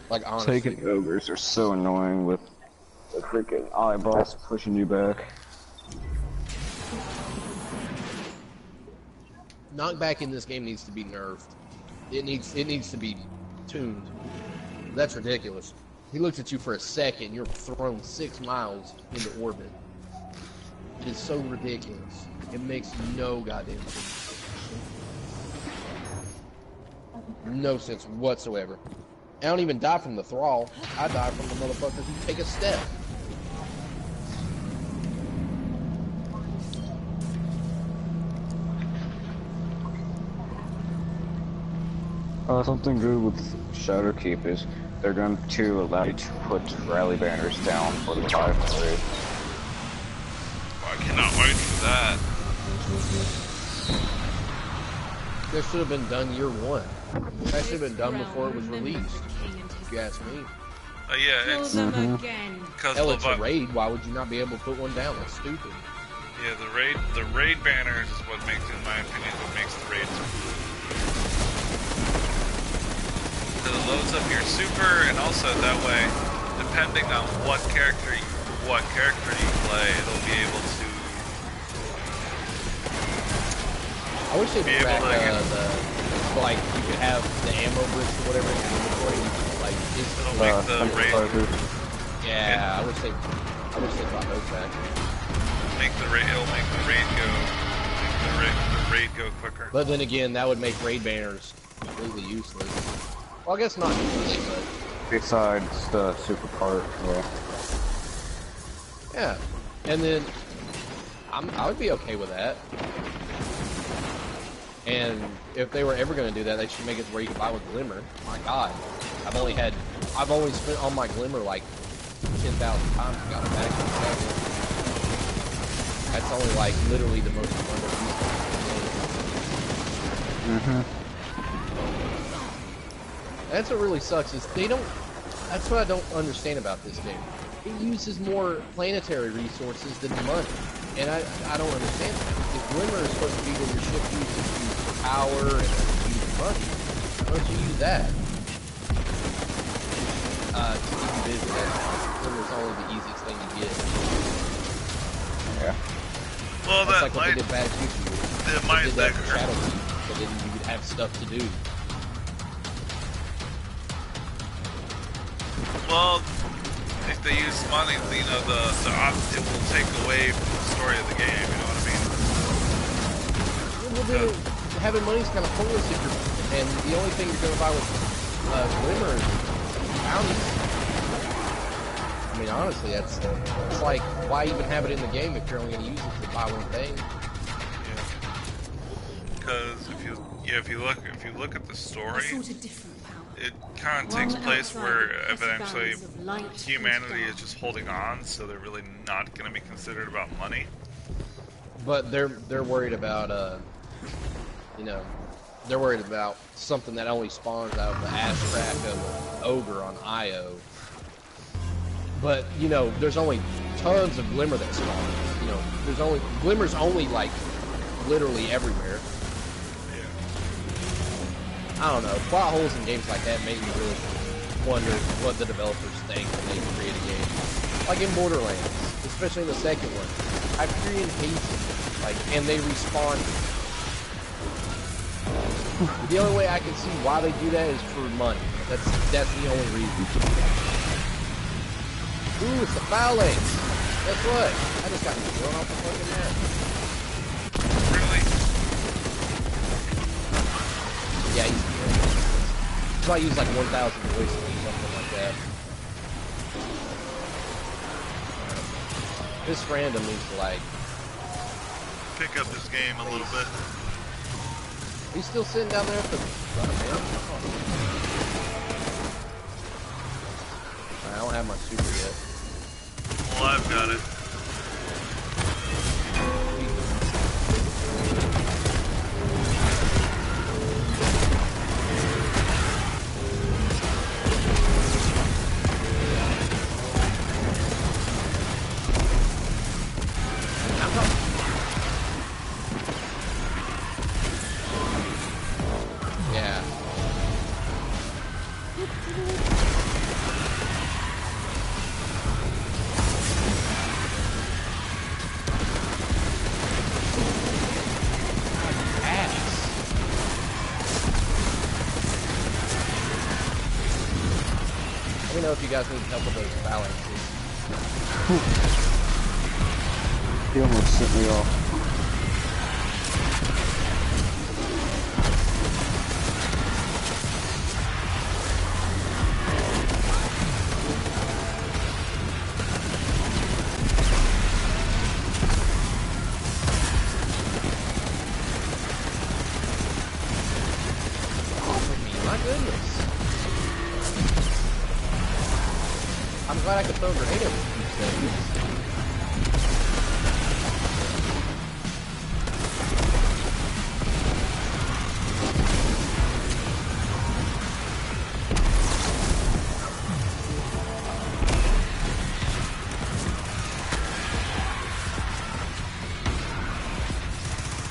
Like honestly. Taking ogres are so annoying with the freaking eyeballs pushing you back. Knockback in this game needs to be nerfed. It needs to be tuned. That's ridiculous. He looks at you for a second, you're thrown 6 miles into orbit. It is so ridiculous. It makes no goddamn sense. No sense whatsoever. I don't even die from the thrall. I die from the motherfuckers who take a step. Something good with Shadowkeep is they're going to allow you to put rally banners down for the Leviathan raid. I cannot wait for that. This should have been done year 1. That should have been done before it was released, if you ask me. Yeah, it's... Hell, it's a raid. Why would you not be able to put one down? That's stupid. Yeah, the raid banners is what makes, in my opinion, what makes the raids. Because it loads up your super, and also that way, depending on what character you play, it'll be able to. I wish they'd be back like you could have the ammo bricks or whatever in your inventory. Like it'll make the raid. Yeah, I wish they brought those back. It'll make the raid go. The raid go quicker. But then again, that would make raid banners completely useless. Well, I guess not completely, but besides the super part, yeah. And then I would be okay with that. And if they were ever going to do that, they should make it where you can buy with Glimmer. My God, I've only spent on my Glimmer like 10,000 times and got it back in the second. That's only like literally the most abundant resource. That's what really sucks is they don't. That's what I don't understand about this game. It uses more planetary resources than money, and I don't understand that. If Glimmer is supposed to be when your ship uses for power and use money, why don't you use that? To keep you busy, Glimmer's only the easiest thing to get. Yeah. Well, that's that like what might, they did bad future. it might did that for liquor. shadowkeep, but then you would have stuff to do. Well, if they use money, you know, it will take away from the story of the game. You know what I mean? Well, then having money's kind of pointless if you're, and the only thing you're going to buy with Glimmer is bounties. I mean, honestly, it's like, why even have it in the game if you're only going to use it to buy one thing? Because if you look at the story, it kind of takes One place outside where the eventually balance of light and humanity dark. is just holding on, so they're really not going to be considered about money. But they're worried about you know, they're worried about something that only spawns out of the ass crack of an ogre on Io. But you know, there's only tons of Glimmer that spawn. You know, Glimmer's only like literally everywhere. I don't know. Plot holes in games like that make me really wonder what the developers think when they create a game. Like in Borderlands, especially in the second one. Hyperion hates it. Like, and they respawn. The only way I can see why they do that is for money. That's the only reason. Ooh, it's the phalanx. Guess what? I just got thrown off the fucking map. Really? Yeah, so I use like 1,000 voices or something like that. This random needs to like pick up this game a little bit. He's still sitting down there at the front, man. I don't have my super yet. Well, I've got it. Yeah. Let me know if you guys need help with those balances. He almost sent me off. My goodness. I'm glad I could throw a grenade over these things.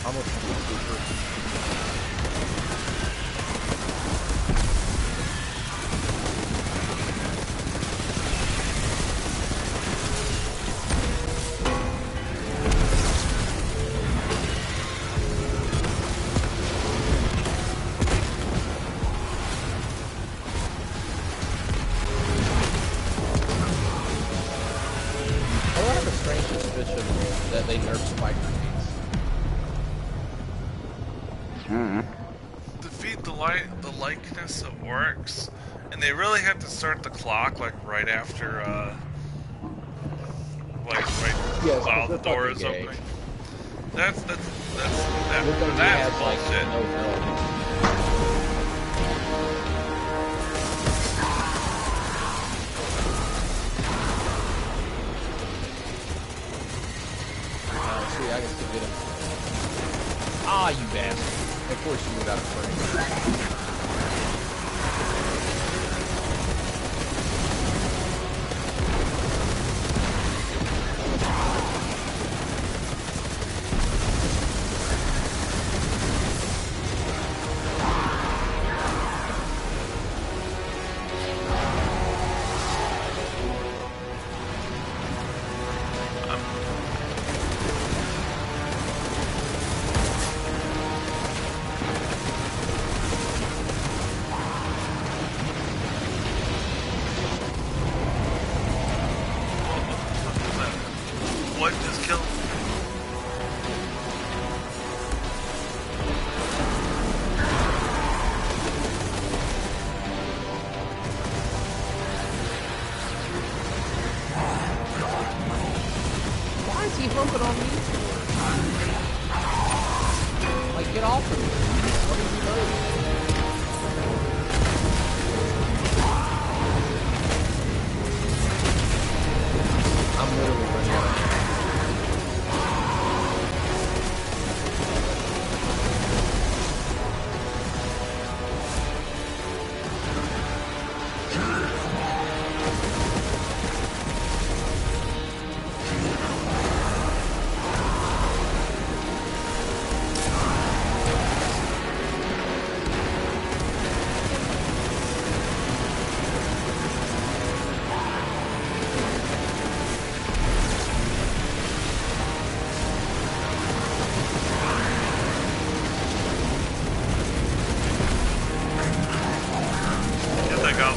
Almost super. I have a strange suspicion that they nerf spike grenades. Defeat the likeness of orcs, and they really have to start the clock like right after Yes, while the they're door is fucking gay. opening. That's Look like he that's has, like, bullshit. no film. yeah, I can still get him. Ah, you bastard. Of course you moved out of frame. What just killed? Why is he humping on me? Like, get off of me. What are you doing? I'm literally running out of ammo. Get that go.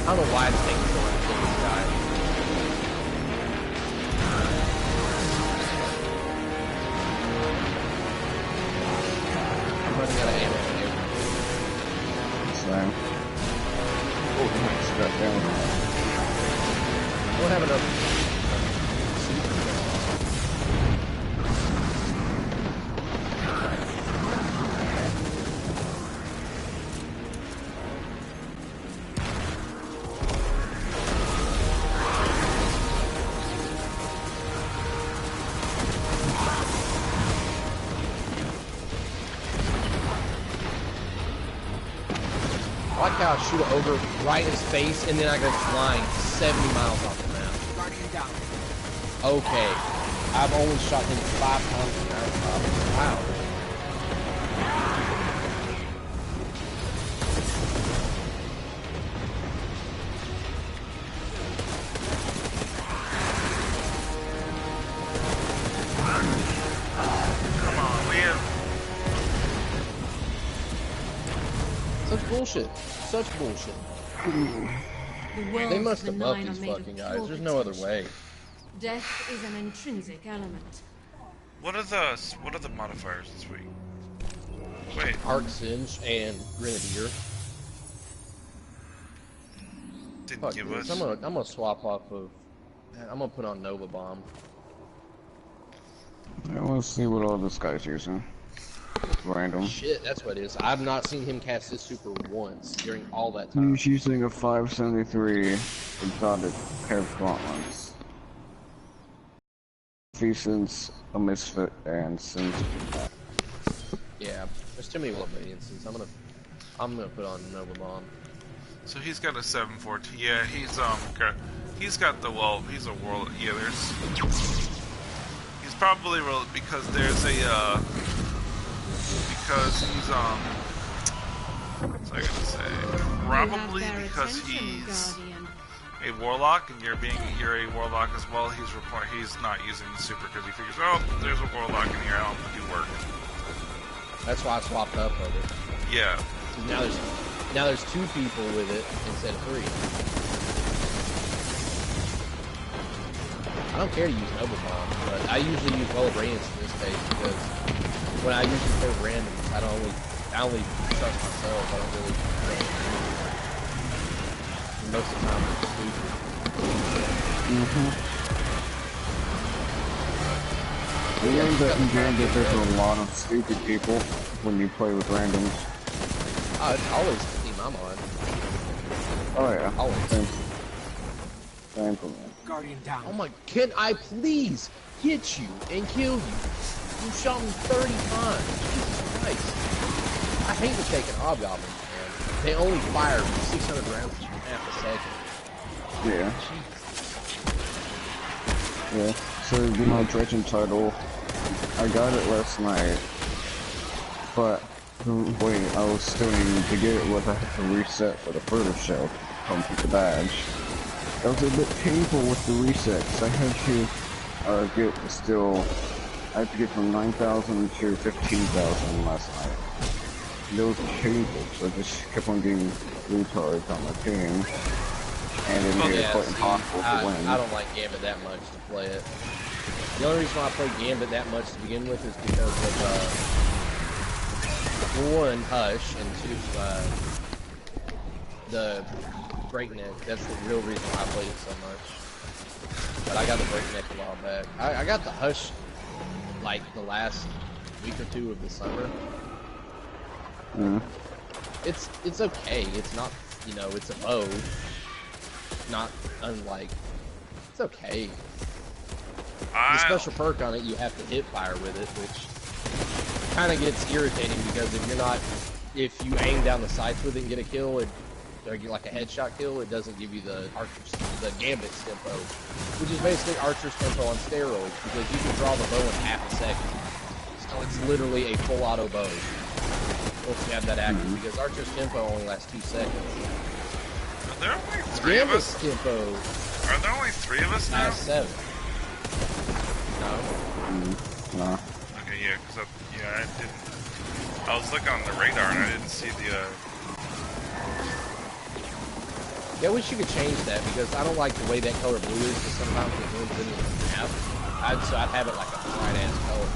I don't know why it's taking so long to kill this guy. I'm running out of ammo here. Same. Oh, nice. Got down. I don't have enough. I like how I shoot an ogre right in his face and then I go flying 70 miles off the map. Guardian down. Okay. I've only shot him 5 times an hour. Wow. Come on, we have. Such bullshit. Such bullshit. The worlds They must of have the buffed Nine are these made of fucking pure guys. There's no other potential. way. Death is an intrinsic element. What are the modifiers this week? Wait. Arc Singe and Grenadier. Didn't Fuck give this. us. I'm gonna swap off of. I'm gonna put on Nova Bomb. I want to see what all this guy's using. Random. Shit, that's what it is. I've not seen him cast his super once during all that time. He's using a 573 exotic pair of gauntlets. Feasance, a misfit, and sins. Yeah, there's too many Wolverines. I'm gonna put on Nova Bomb. So he's got a 714. Yeah, he's got the he's a world. Yeah, he's probably because there's a because he's what's I gonna say? Probably because he's a warlock and you're a warlock as well. He's not using the super because he figures, oh, there's a warlock in here. I'll do work. That's why I swapped up of it. Yeah. So now there's 2 people with it instead of 3. I don't care to use Nova Bomb, but I usually use Well of Radiance in this case because when I usually play randoms, I only trust myself. I don't really. Most of the time, it's stupid. I learned that in Gambit there's a lot of stupid people when you play with randoms. Oh, it's always the team I'm on. Oh yeah. Always. Same for me. Guardian down. Oh my, can I please hit you and kill you? You shot me 30 times. Jesus Christ. I hate the taking hobgoblins, man. They only fire 600 rounds in half a second. Yeah. Jeez. Yeah. So my dredging title, I got it last night, but the way I was still needing to get it was I had to reset for the photo shell to complete the badge. That was a bit painful with the reset, because I had to I had to get from 9,000 to 15,000 last night. And it was painful, so I just kept on getting retards on my team. And it made it quite impossible to win. I don't like Gambit that much to play it. The only reason why I play Gambit that much to begin with is because of, one, Hush, and two, the Breakneck. That's the real reason why I played it so much. But I got the Breakneck a while back. I got the Hush, like, the last week or two of the summer. It's okay. It's not, you know, it's a bow. Not unlike. It's okay. The special perk on it, you have to hip fire with it, which kind of gets irritating because if you aim down the sights with it and get a kill, or get like a headshot kill, it doesn't give you the Gambit tempo, which is basically Archer's tempo on steroids because you can draw the bow in half a second. So it's literally a full auto bow. Once you have that active, because Archer's tempo only lasts 2 seconds. Are there only 3 of us? Tempo. Are there only 3 of us now? 7. No. No. Okay, yeah, because I didn't. I was looking on the radar and I didn't see the. Yeah, I wish you could change that because I don't like the way that color blue is. Because sometimes it blends into the map. So I'd have it like a bright ass color.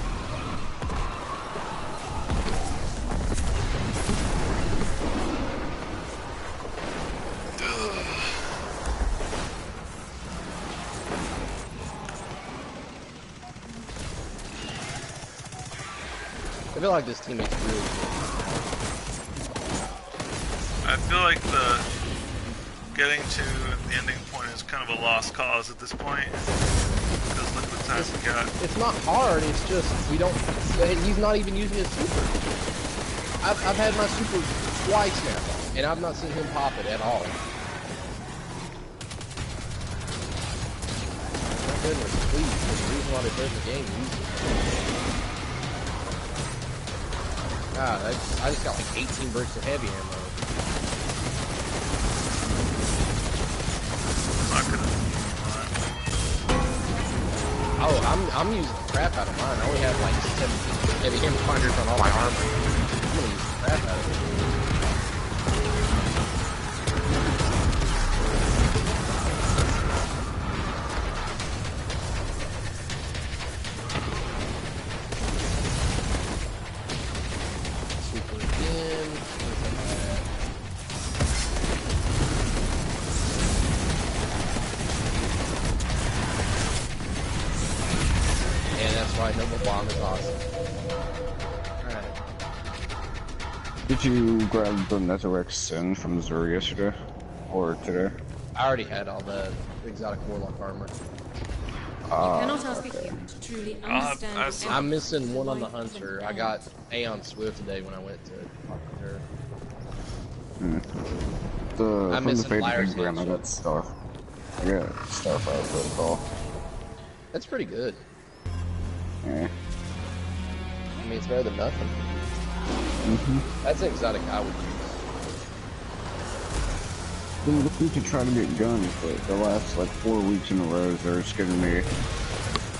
I feel like this teammate's really good. I feel like getting to the ending point is kind of a lost cause at this point. Because look what time we got. It's not hard, it's just, we don't, he's not even using his super. I've had my super twice now, and I've not seen him pop it at all. My goodness, please, there's a reason why they play the game. God, I just got like 18 bricks of heavy ammo. Oh, I'm using the crap out of mine. I only have like 17 heavy ammo finders on all my armor. I'm gonna use the crap out of it. Did you grab the Netherrex Sin from Zur yesterday? Or today? I already had all the exotic warlock armor. You cannot ask a human to truly understand. I'm missing one on the Hunter. I got Aeon Swift today when I went to talk to her. From the Fate program, I got Star. I got Starfire Protocol. That's pretty good. Yeah. I mean, it's better than nothing. That's an exotic I would use. Been looking to try to get guns, but the last like 4 weeks in a row, they're just giving me.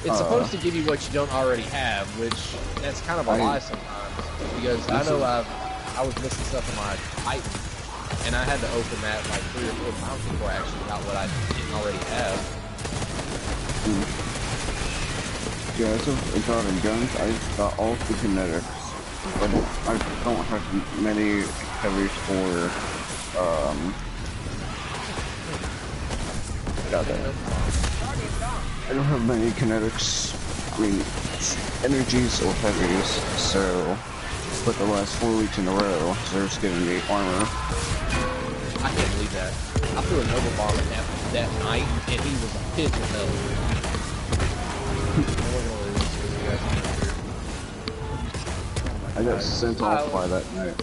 It's supposed to give you what you don't already have, which that's kind of a lie sometimes. Because I know I was missing stuff in my Titan, and I had to open that like 3 or 4 times before I actually got what I didn't already have. Yeah, so exotic guns, I got all the kinetics. but I don't have many heavies for, got that. I don't have many kinetics, I mean, energies or heavies, so, but the last 4 weeks in a row, Zer's giving me armor. I can't believe that. I threw a Nova Bomb at him that night, and he was a pit of hell. I got sent off by that night.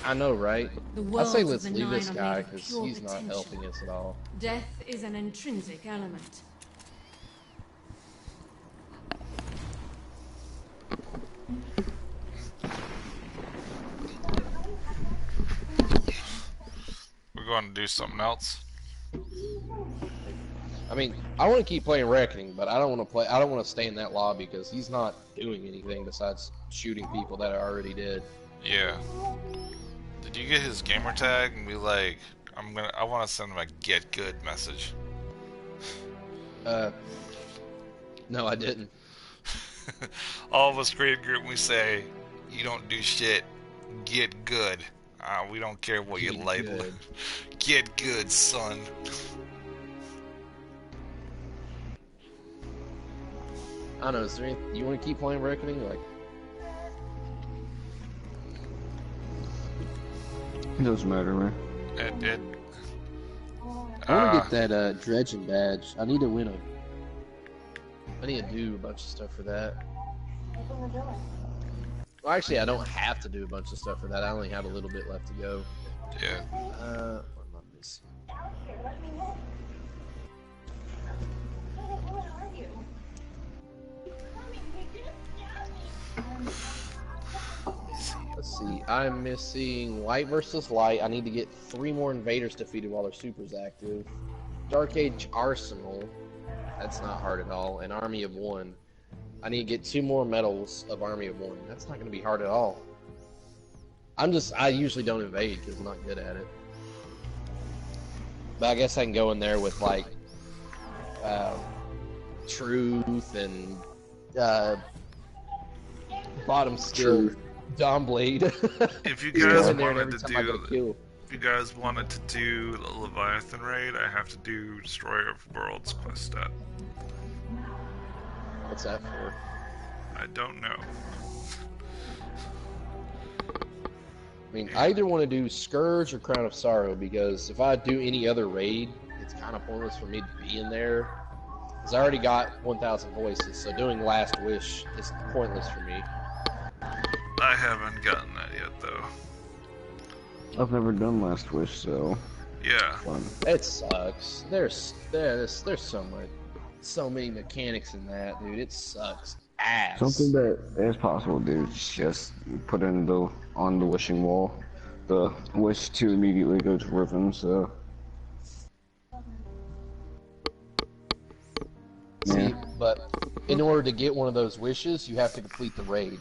I know, right? The I say worlds let's of the leave this Nine are guy, made of because pure he's not potential. helping us at all. Death is an intrinsic element. We're going to do something else. I mean, I want to keep playing Reckoning, but I don't want to play. I don't want to stay in that lobby because he's not doing anything besides shooting people that are already dead. Yeah. Did you get his gamer tag and be like, I want to send him a get good message? No, I didn't. All of us create a group and we say, you don't do shit, get good. We don't care what you label. Get good, son. I don't know. Is there any, you want to keep playing Reckoning? Like, It doesn't matter, man. I want to get that dredging badge. I need to win I need to do a bunch of stuff for that. Well, actually, I don't have to do a bunch of stuff for that. I only have a little bit left to go. Yeah. What am I missing? Let's see. I'm missing Light versus Light. I need to get 3 more invaders defeated while their super's active. Dark Age Arsenal. That's not hard at all. An Army of 1. I need to get 2 more medals of Army of 1. That's not going to be hard at all. I usually don't invade because I'm not good at it. But I guess I can go in there with like Truth and Bottom Skill Dawnblade. If you guys wanted to do the Leviathan raid, I have to do Destroyer of Worlds quest stat. What's that for? I don't know. I mean, I either want to do Scourge or Crown of Sorrow, because if I do any other raid, it's kind of pointless for me to be in there. Because I already got 1,000 voices, so doing Last Wish is pointless for me. I haven't gotten that yet, though. I've never done Last Wish, so... Yeah. Fun. It sucks. There's so many mechanics in that, dude. It sucks ass. Something that is possible, dude, is just put on the wishing wall the wish to immediately go to Riven, so... See, but in order to get one of those wishes, you have to complete the raid.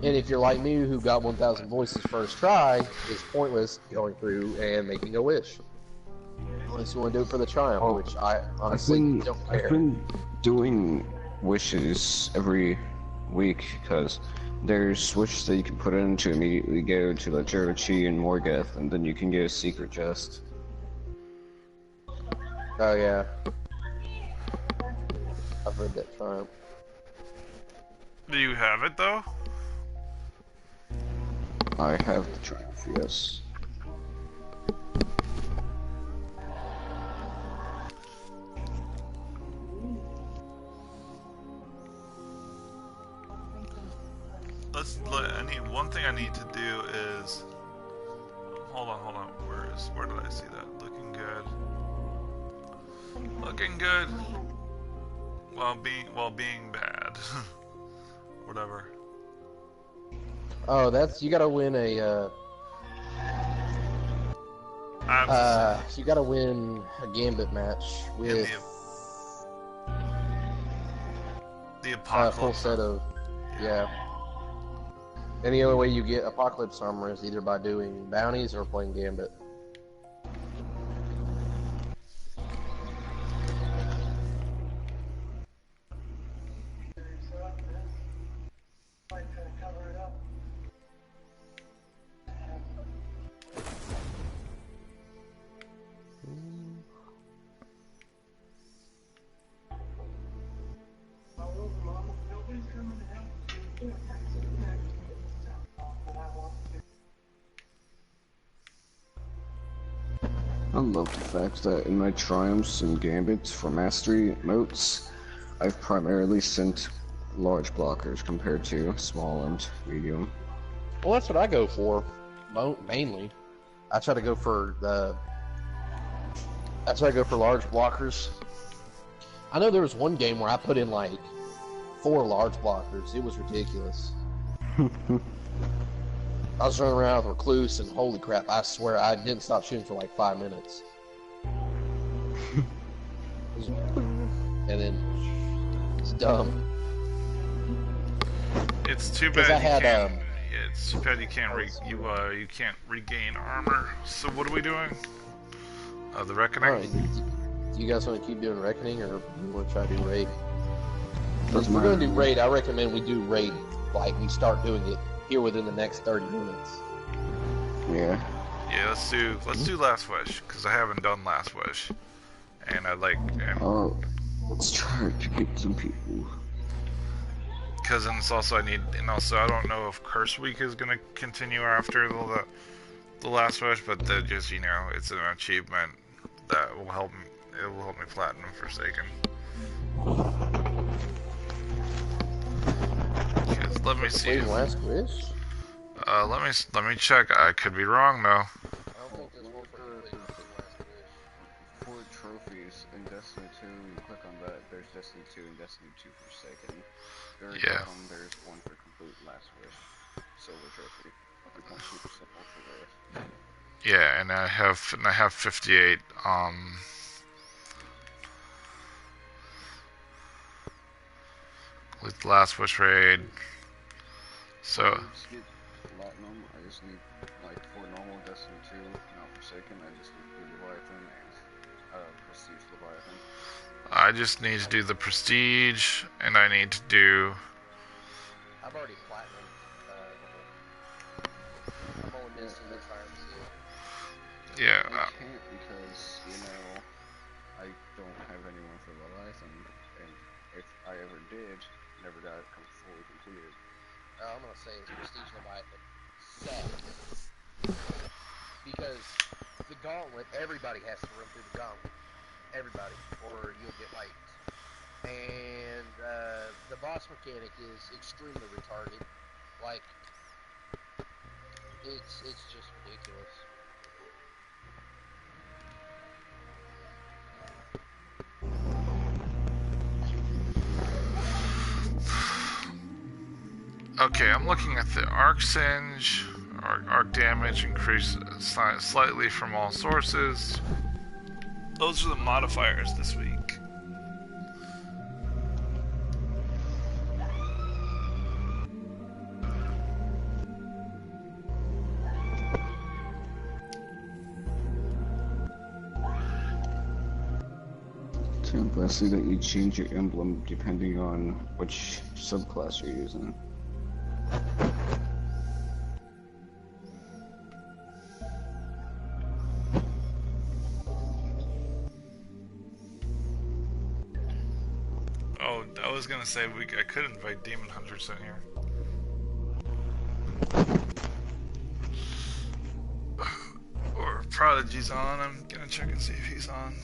And if you're like me, who got 1,000 voices first try, it's pointless going through and making a wish. Unless you want to do it for the triumph, which I honestly don't care. I've been doing wishes every week, because there's wishes that you can put in to immediately go to like Jerichi and Morgoth, and then you can get a secret chest. Oh yeah. I've heard that triumph. Do you have it, though? I have the triumph, yes. One thing I need to do is... Hold on. Where did I see that? Looking good. While being bad. Whatever. Oh, you gotta win a, you gotta win a Gambit match with the Apocalypse. Full set of, yeah. And the only way you get Apocalypse armor is either by doing bounties or playing Gambit. I love the fact that in my triumphs and gambits for mastery motes, I've primarily sent large blockers compared to small and medium. Well, that's what I go for, mainly. I try to go for large blockers. I know there was one game where I put in like 4 large blockers. It was ridiculous. I was running around with Recluse, and holy crap, I swear I didn't stop shooting for like 5 minutes. And then it's dumb. It's too bad it's too bad you can't you can't regain armor. So what are we doing? The Reckoning? Alright, do you guys want to keep doing Reckoning, or you want to try to do Raid? Doesn't If we're matter. going to do Raid, I recommend we do Raid, like we start doing it here within the next 30 minutes. Yeah. Yeah, let's do Last Wish, because I haven't done Last Wish. And I'd like... let's try to get some people. Because it's also I don't know if Curse Week is going to continue after the Last Wish, but just, you know, it's an achievement that will help me, it will help me platinum Forsaken. Let me see. Last Wish? Let me check. I could be wrong though. For trophies in Destiny 2, you click on that, there's Destiny 2 and Destiny 2 Forsaken. Very bottom, there's one for complete Last Wish. Silver trophy. 3.2% ultra rare. Yeah, and I have 58 with Last Wish raid. So to get platinum, I just need, like, for normal Destiny 2, not Forsaken, I just need to do Leviathan and Prestige Leviathan. I just need to do the Prestige, and I need to do... I've already platinum. I'm only missing the Triumph Seal. Yeah. I can't because, you know, I don't have anyone for Leviathan, and if I ever did, never got it fully completed. I'm gonna say is Prestige Leviathan sucks. Because the gauntlet, everybody has to run through the gauntlet. Everybody, or you'll get wiped. And the boss mechanic is extremely retarded. Like, it's just ridiculous. Okay, I'm looking at the arc singe, arc damage increase slightly from all sources. Those are the modifiers this week. I see that you change your emblem depending on which subclass you're using. Oh, I was gonna say I could invite Demon Hunters in here. Or Prodigy's on. I'm gonna check and see if he's on.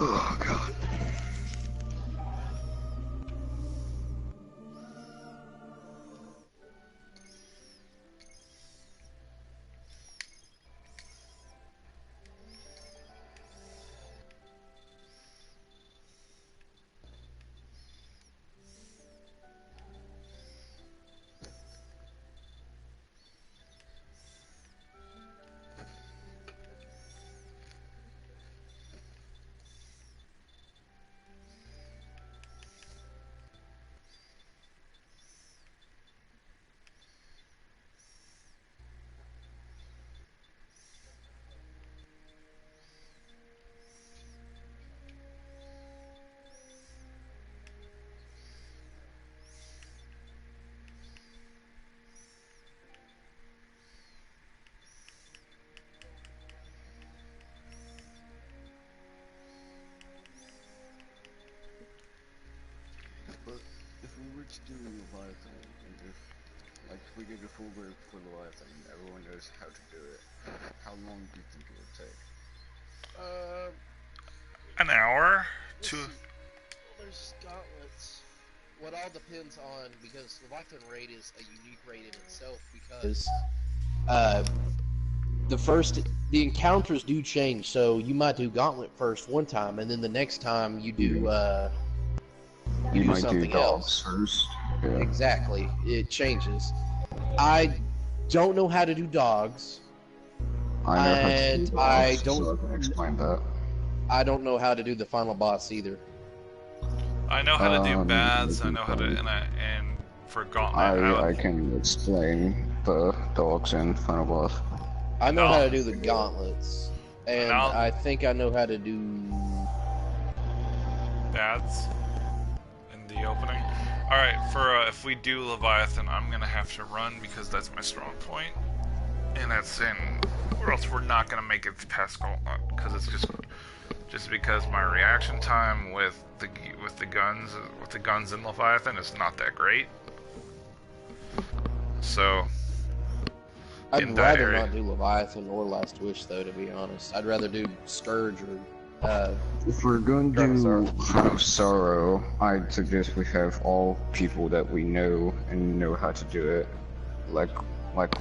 Oh, God. we did a full group for the life and everyone knows how to do it, how long do you think it would take? An hour? Two. Well, there's gauntlets. What all depends on, because Leviathan Raid is a unique raid in itself, because the encounters do change. So you might do gauntlet first one time, and then the next time you do you do something else first. Yeah. Exactly, it changes. I don't know how to do dogs. I know how to do dogs, don't. So I can explain that. I don't know how to do the final boss either. I know how to do baths. I know how to and for gauntlet. I can explain the dogs and final boss. I know how to do the gauntlets, and I think I know how to do baths in the opening. All right, for if we do Leviathan, I'm gonna have to run because that's my strong point, and that's in, or else we're not gonna make it past gauntlet because it's just because my reaction time with the guns in Leviathan is not that great. So I'd rather not do Leviathan or Last Wish, though, to be honest. I'd rather do Scourge or if we're going to do Crown of Sorrow, I'd suggest we have all people that we know and know how to do it, like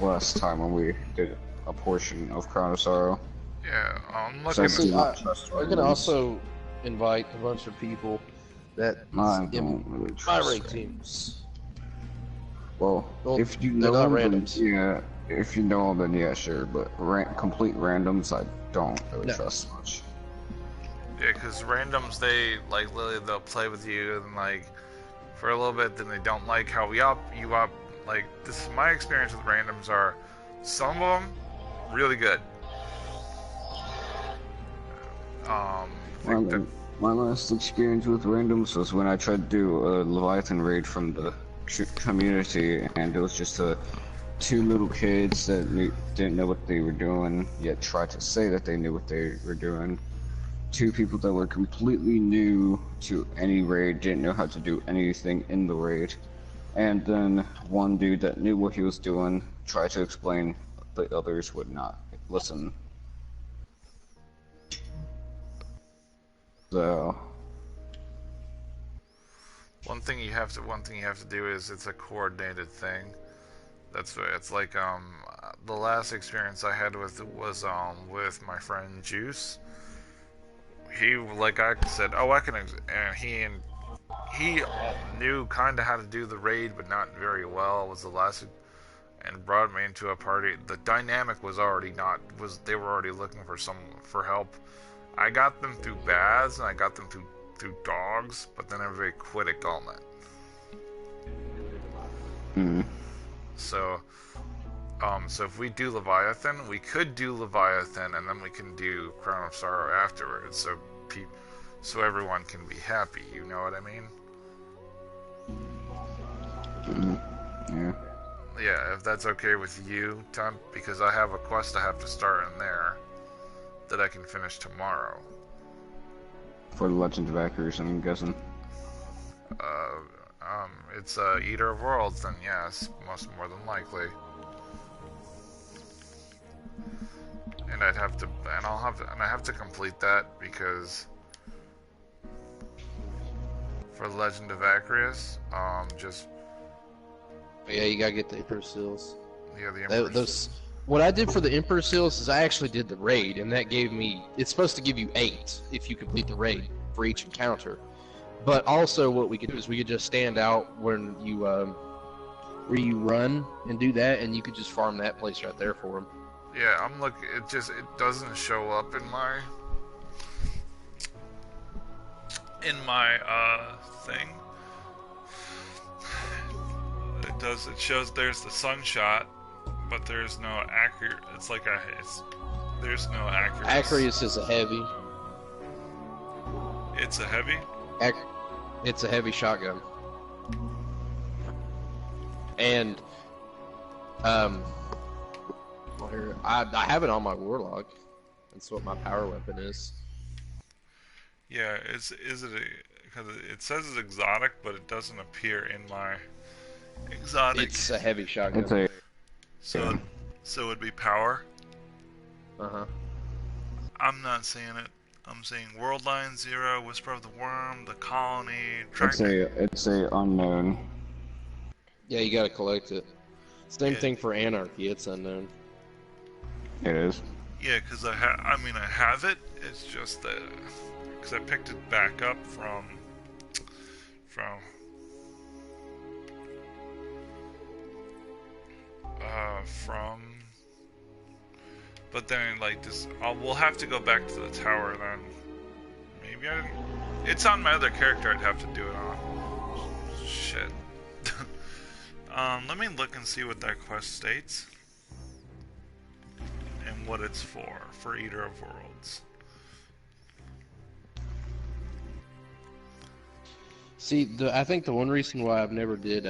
last time when we did a portion of Crown of Sorrow. Yeah, I'm looking. We're gonna also invite a bunch of people that I don't really trust my raid teams. Well, if you know them, yeah. If you know them, then yeah, sure. But complete randoms, I don't really trust much. Yeah, because randoms, they literally they'll play with you and for a little bit, then they don't like how you up. Like this is my experience with randoms are some of them really good. My last experience with randoms was when I tried to do a Leviathan raid from the community, and it was just two little kids that didn't know what they were doing, yet tried to say that they knew what they were doing. Two people that were completely new to any raid, didn't know how to do anything in the raid. And then one dude that knew what he was doing tried to explain, the others would not listen. So one thing you have to do is it's a coordinated thing. That's it's like the last experience I had with with my friend Juice. He, like I said, and he knew kind of how to do the raid, but not very well. Was the last, and brought me into a party. The dynamic was already they were already looking for help. I got them through baths and I got them through dogs, but then everybody quit at Gauntlet. So if we do Leviathan, we could do Leviathan, and then we can do Crown of Sorrow afterwards, so everyone can be happy. You know what I mean? Yeah. Yeah, if that's okay with you, Tom, because I have a quest I have to start in there that I can finish tomorrow. For the Legend of Acres, I'm guessing. It's Eater of Worlds, then yes, more than likely. And I have to complete that because for Legend of Acreus, yeah, you gotta get the Emperor Seals. Yeah, the Emperor Seals. What I did for the Emperor Seals is I actually did the raid, and that gave me. It's supposed to give you 8 if you complete the raid for each encounter. But also, what we could do is we could just stand out when you where you run and do that, and you could just farm that place right there for them. Yeah, I'm looking. It doesn't show up in my thing. It does. It shows there's the Sunshot, but there's no accurate. There's no accurate. Acreus is a heavy. It's a heavy. It's a heavy shotgun. And I have it on my Warlock. That's what my power weapon is. Yeah, is it because it says it's exotic, but it doesn't appear in my exotic. It's a heavy shotgun. It's a So, so it would be power. Uh-huh. I'm not saying it. I'm saying World Line Zero, Whisper of the Worm, the Colony. It's a unknown. Yeah, you gotta collect it. Same Yeah. thing for Anarchy, it's unknown. It is. Yeah, because I have it. It's just that because I picked it back up from. But then like this, we'll have to go back to the tower then. Maybe I didn't. It's on my other character. I'd have to do it on. Shit. Let me look and see what that quest states. And what it's for Eater of Worlds. See, I think the one reason why I've never did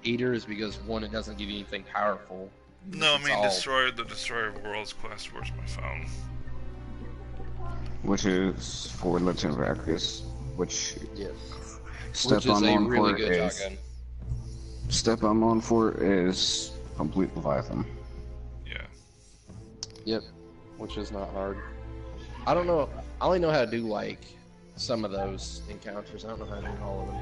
Eater is because, one, it doesn't give you anything powerful. No, I mean the Destroyer of Worlds quest. Where's my phone? Which is for Legend of Arceus, which Step I'm on for is Complete Leviathan. Yeah. Yep, which is not hard. I don't know. I only know how to do like some of those encounters. I don't know how to do all of them.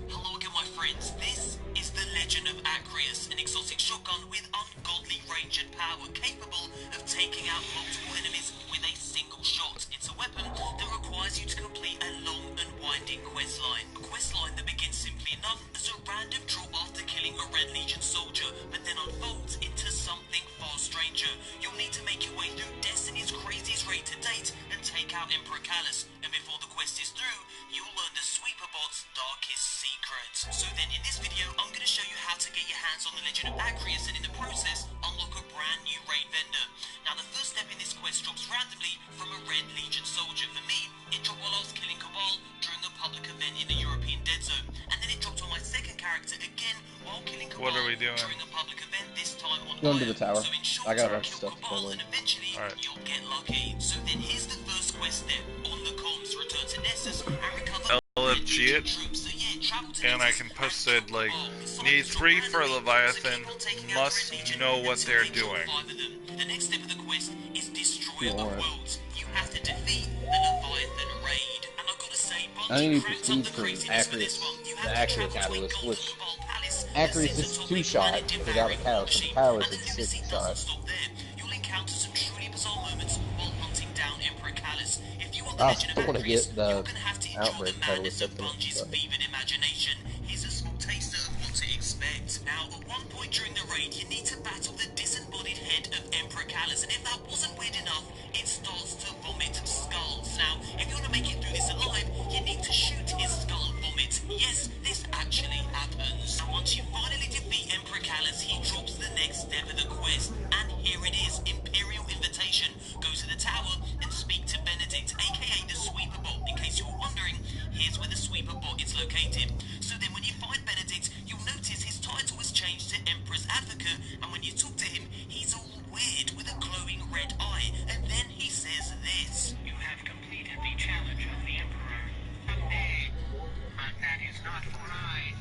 Hello again, my friends. This is the Legend of Acreus, an exotic shotgun with ungodly range and power, capable of taking out multiple enemies with a single shot. It's a weapon that requires you to complete a long and winding quest line. A quest line that begins simply enough as a random draw after killing a Red Legion soldier, but then unfolds into something far stranger. You'll need to make your way through Destiny's craziest raid to date and take out Emperor Callus. And before the quest is through, you'll learn the Sweeperbot's darkest secrets. So then in this video, I'm going to show you how to get your hands on the Legend of Acreus and in the process, unlock a brand new raid vendor. Now the first step in this quest drops randomly from a Red Legion soldier. For me, it dropped while I was killing Cabal during a public event in the European Dead Zone. And then it dropped on my second character again while killing Cabal during a public event, this time on Going to the tower. So in short, I got a bunch of kill stuff to Cabal fill and in. eventually you'll get lucky. So then here's the first quest step. On the comms, return to Nessus and recover LFG it, and I can post it like, need 3 for Leviathan, must know what they're doing. The next step of the quest is Destroyer of Worlds. You have to defeat the Leviathan raid. And I've got to say, I think you proceed for Acreus, the Acreus Catalyst, which Acreus is 2-shot without a catalyst, and the power is a 6-shot. You'll encounter some truly bizarre moments while hunting down Emperor Callus. If you want the I Legend of want to Acreus, get the you're going to have to enjoy Outbreak the madness Catalyst. of Bungie's fevered imagination. Here's a small taster of what to expect. Now, at one point during the raid, you need to battle the disembodied head of Emperor Callus, and if that wasn't weird enough, it starts to vomit skulls. Now, if you want to make it through this alive, you need to shoot his skull vomit. Yes, this actually happens. And once you finally defeat Emperor Callus, he drops the next step of the quest, and here it is, Imperial Invitation. Go to the tower and speak to Benedict, aka the Sweeperbot. In case you're wondering, here's where the Sweeperbot is located. So then when you find Benedict, you'll notice his title has changed to Emperor's Advocate, and when you talk to him, he's all weird with a glowing red eye, and then he says this. You have completed the challenge of the Emperor. Nay, but that is not for I,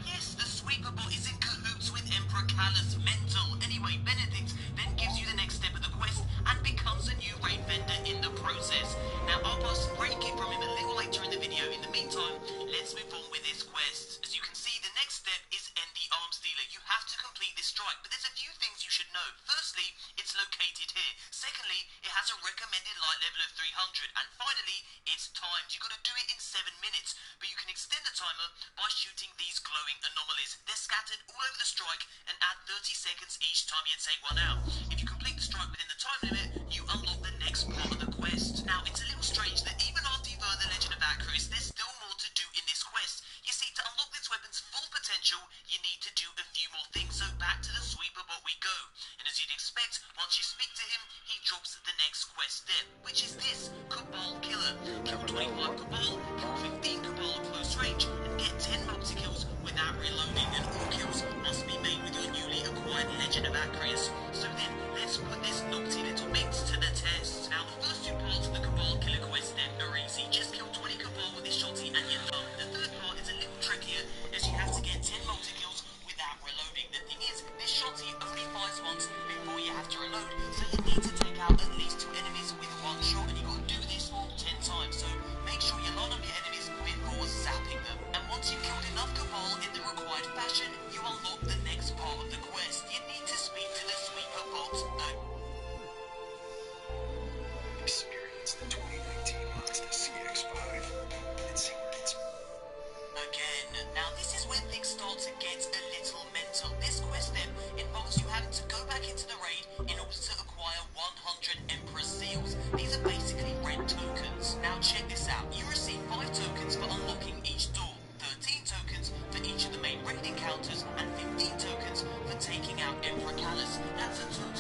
Yes, the Sweeperbot is in cahoots with Emperor Callus. Mental. Anyway, Benedict then gives you the next step of the quest and becomes a new raid vendor in the process. Now, I'll post some raid kit from him a little later in the video. In the meantime, let's move on with this quest. As you can see, the next step is End the Arms Dealer. You have to complete this strike, but there's a few things you should know. Firstly, it's located here. Secondly, it has a recommended light level of 300. And finally, it's timed. You've got to do it in 7 minutes, but you can extend the timer by shooting these glowing anomalies. They're scattered all over the strike and add 30 seconds each time you take one out. If you complete the strike within the time limit, you unlock the next part of the quest. Now, it's a little strange that even after you've earned the Legend of Acreus, there's still more to do in this quest. You see, to unlock this weapon's full potential, you need to do a few more things. So back to the Sweeperbot we go. And as you'd expect, once you speak to him, he drops the next quest step, which is this, Cabal Killer. Kill 25 Cabal, kill 15 Cabal at close range, and get 10 multi-kills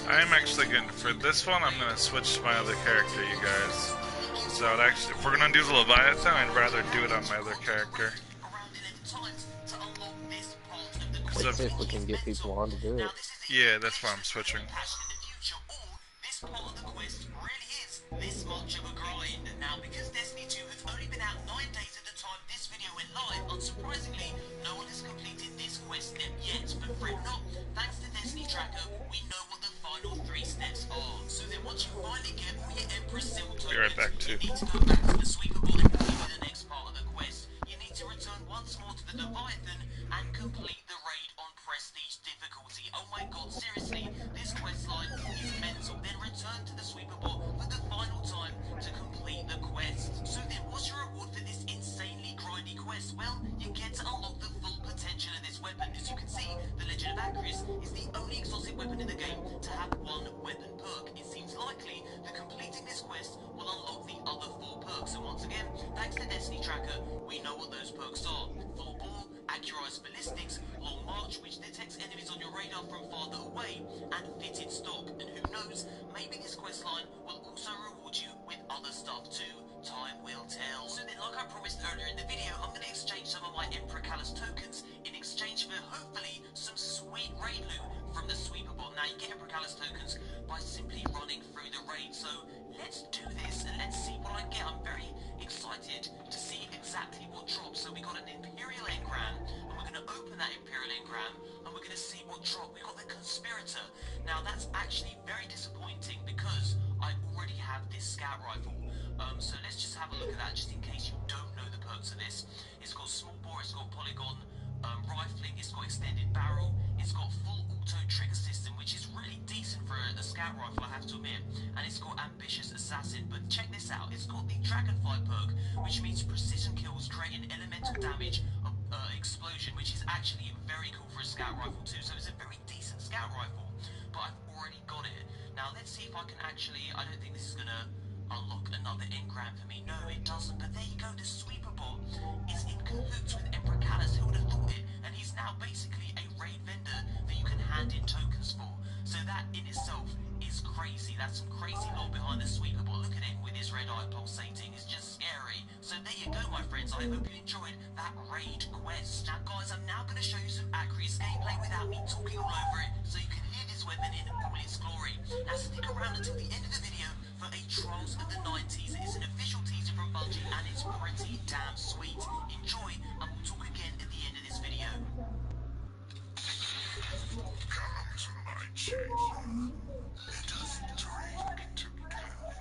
I'm actually going to, for this one, I'm going to switch to my other character, you guys. So actually, if we're going to do the Leviathan, I'd rather do it on my other character. Let's see if we can get people on to do it. Yeah, that's why I'm switching. This part of the quest really is this much of a grind. Now, because Destiny 2 has only been out 9 days at the time this video went live, unsurprisingly, no one has completed this quest step yet. But fret not, thanks to Destiny Tracker, we know what the final 3 steps are. So then once you finally get all your Empress Seal tokens, be right back too. you need to go back to the sweepable and complete the next part of the quest. You need to return once more to the Leviathan and complete the raid on Prestige difficulty. Oh my god, seriously, this quest line is mental. Then return to the sweepable for the final time to complete the quest. So then, what's your reward for this insanely grindy quest? Well, you get to unlock the full potential of this weapon. As you can see, the Legend of Acris is the only exotic weapon in the game to have one weapon perk. It seems likely that completing this quest will unlock the other 4 perks. So once again, thanks to Destiny Tracker, we know what those perks are. Full bore, accurized ballistics, long march, which detects enemies on your radar from farther away, and fitted stock. And who knows, maybe this quest line will also reward you with other stuff too. Time will tell. So then, like I promised earlier in the video, I'm going to exchange some of my Emperor Callus tokens in exchange for hopefully some sweet raid loot from the sweepable. Now, you get Emperor Callus tokens by simply running through the raid. So let's do this and let's see what I get. I'm very excited to see exactly what drops. So we got an Imperial Engram, and we're going to open that Imperial Engram, and we're going to see what drop. We got the Conspirator. Now, that's actually very disappointing because I already have this scout rifle. So let's just have a look at that, just in case you don't know the perks of this. It's got small bore, it's got polygon rifling, it's got extended barrel, it's got full auto trigger system, which is really decent for a scout rifle, I have to admit, and it's got ambitious assassin. But check this out, it's got the dragonfly perk, which means precision kills creating elemental damage explosion, which is actually very cool for a scout rifle too. So it's a very decent scout rifle, but I've already got it. Now let's see if I can actually, I don't think this is gonna unlock another engram for me. No, it doesn't. But there you go, the sweeper bot is in cahoots with Emperor Callus. Who would have thought it? And he's now basically a raid vendor that you can hand in tokens for. So that in itself is crazy. That's some crazy lore behind the sweeper bot. Look at him with his red eye pulsating. It's just scary. So there you go, my friends. I hope you enjoyed that raid quest. Now, guys, I'm now going to show you some Acris gameplay without me talking all over it, so you can hear this weapon in all its glory. Now, stick around until the end of the video for a Trials of the 90s. It's an official teaser from Bungie, and it's pretty damn sweet. Enjoy, and we'll talk again at the end of this video. Come to my chamber. Let us drink together.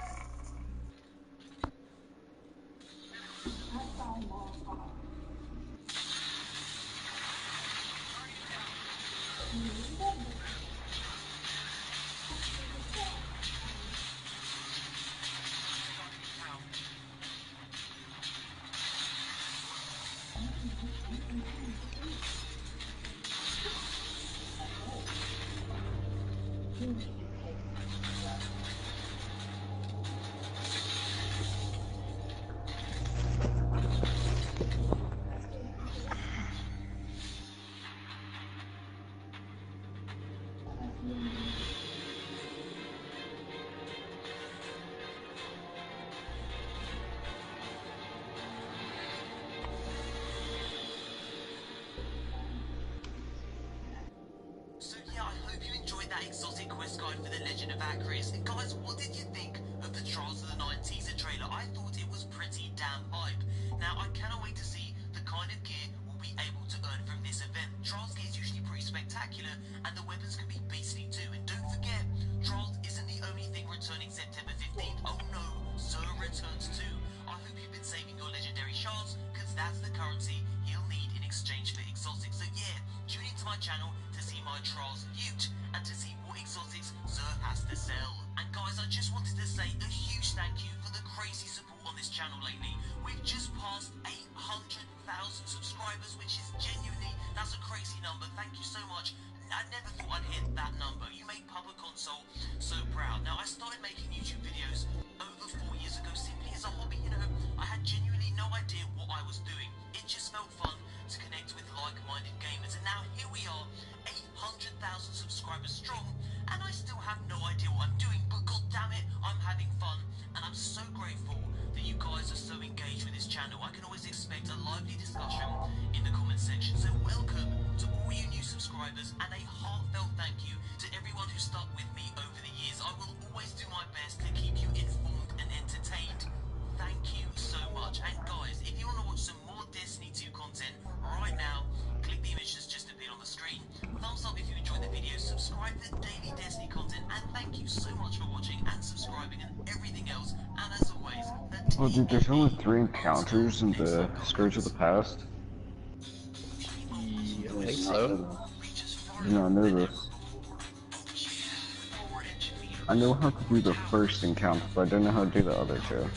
So yeah, I hope you enjoyed that exotic quest guide for the Legend of Acris. And guys, what did you think of the Trials of the 9 teaser trailer? I thought it was pretty damn hype. Now, I cannot wait to see the kind of gear we'll be able to earn from this event. Trials gear is usually pretty spectacular, and the weapons can be beastly too. And don't forget, Trials isn't the only thing returning September 15th. Oh no, Xur returns too. I hope you've been saving your legendary shards, because that's the currency he'll need in exchange for exotics. So yeah, tune into my channel to see my Trials loot and to see what exotics Xur has to sell. And guys, I just wanted to say a huge thank you for the crazy support on this channel lately. We've just passed 800,000 subscribers, which is genuinely, that's a crazy number. Thank you so much. I never thought I'd hit that number. You made Papa Console so proud. Now, I started making YouTube videos over 4 years ago simply as a hobby. You know, I had genuinely no idea what I was doing. It just felt fun to connect with like-minded gamers. And now here we are, 800,000 subscribers strong, and I still have no you so much for watching and subscribing and everything else. And as always, Oh, dude, there's only 3 encounters in the Scourge of the Past. Yeah, I I think did not so. know this. I did not know this. I know how to do the first encounter, but I don't know how to do the other 2.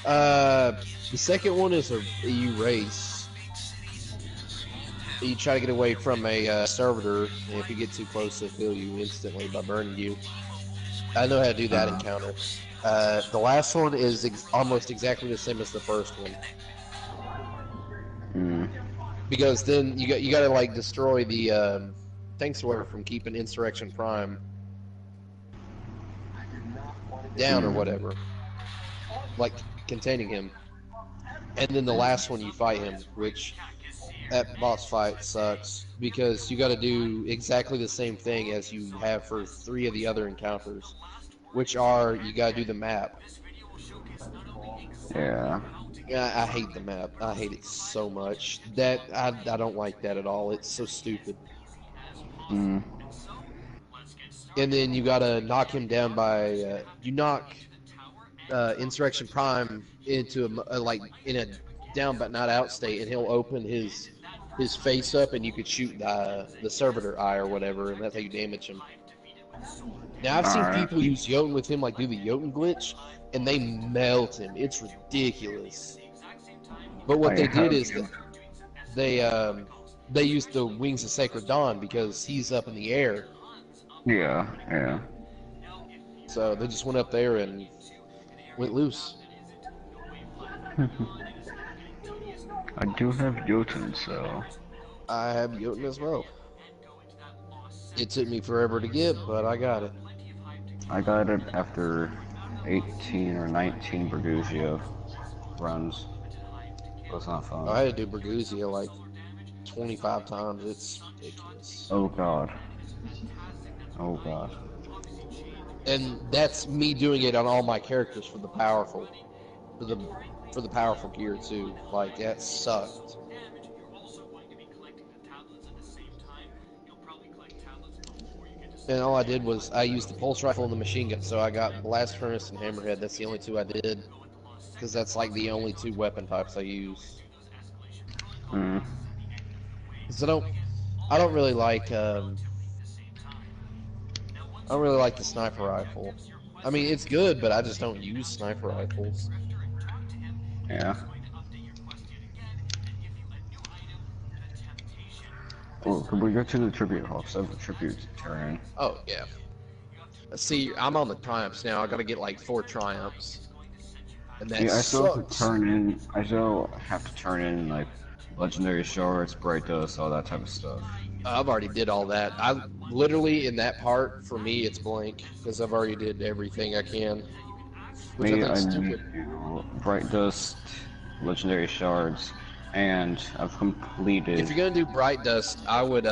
The second one is you race. You try to get away from a servitor, and if you get too close, they'll kill you instantly by burning you. I know how to do that encounter. The last one is almost exactly the same as the first one. Because then you got to like destroy the tank sword from keeping Insurrection Prime down or whatever, like containing him. And then the last one you fight him, which that boss fight sucks because you got to do exactly the same thing as you have for 3 of the other encounters, which are you got to do the map. Yeah. I hate the map. I hate it so much. That I don't like that at all. It's so stupid. Mm. And then you gotta knock him down by you knock Insurrection Prime into a like in a down but not out state, and he'll open his face up, and you could shoot the servitor eye or whatever, and that's how you damage him. Now I've seen people use Jotun with him, like do the Jotun glitch, and they melt him. It's ridiculous. But what they did is that they used the Wings of Sacred Dawn because he's up in the air. Yeah, yeah. So they just went up there and went loose. I do have Jotun, so... I have Jotun as well. It took me forever to get, but I got it. I got it after 18 or 19 Berguzia runs. It was not fun. I had to do Berguzia like 25 times. It's ridiculous. Oh god. Oh god. And that's me doing it on all my characters for the powerful, for the powerful gear too. Like that sucked. And all I did was I used the pulse rifle and the machine gun, so I got blast furnace and hammerhead. That's the only 2 I did, because that's like the only 2 weapon types I use. Because I don't really like I don't really like the sniper rifle. I mean, it's good, but I just don't use sniper rifles. Yeah. Well, could we go to the tribute hall? So the tribute turn. Oh yeah. See, I'm on the triumphs now. I gotta get like 4 triumphs, and that I still have sucks. to turn in. I still have to turn in like legendary shards, bright dust, all that type of stuff. I've already did all that. I literally in that part for me it's blank because I've already did everything I can. Which I think is stupid. Bright dust, legendary shards, and I've completed. If you're gonna do bright dust, I would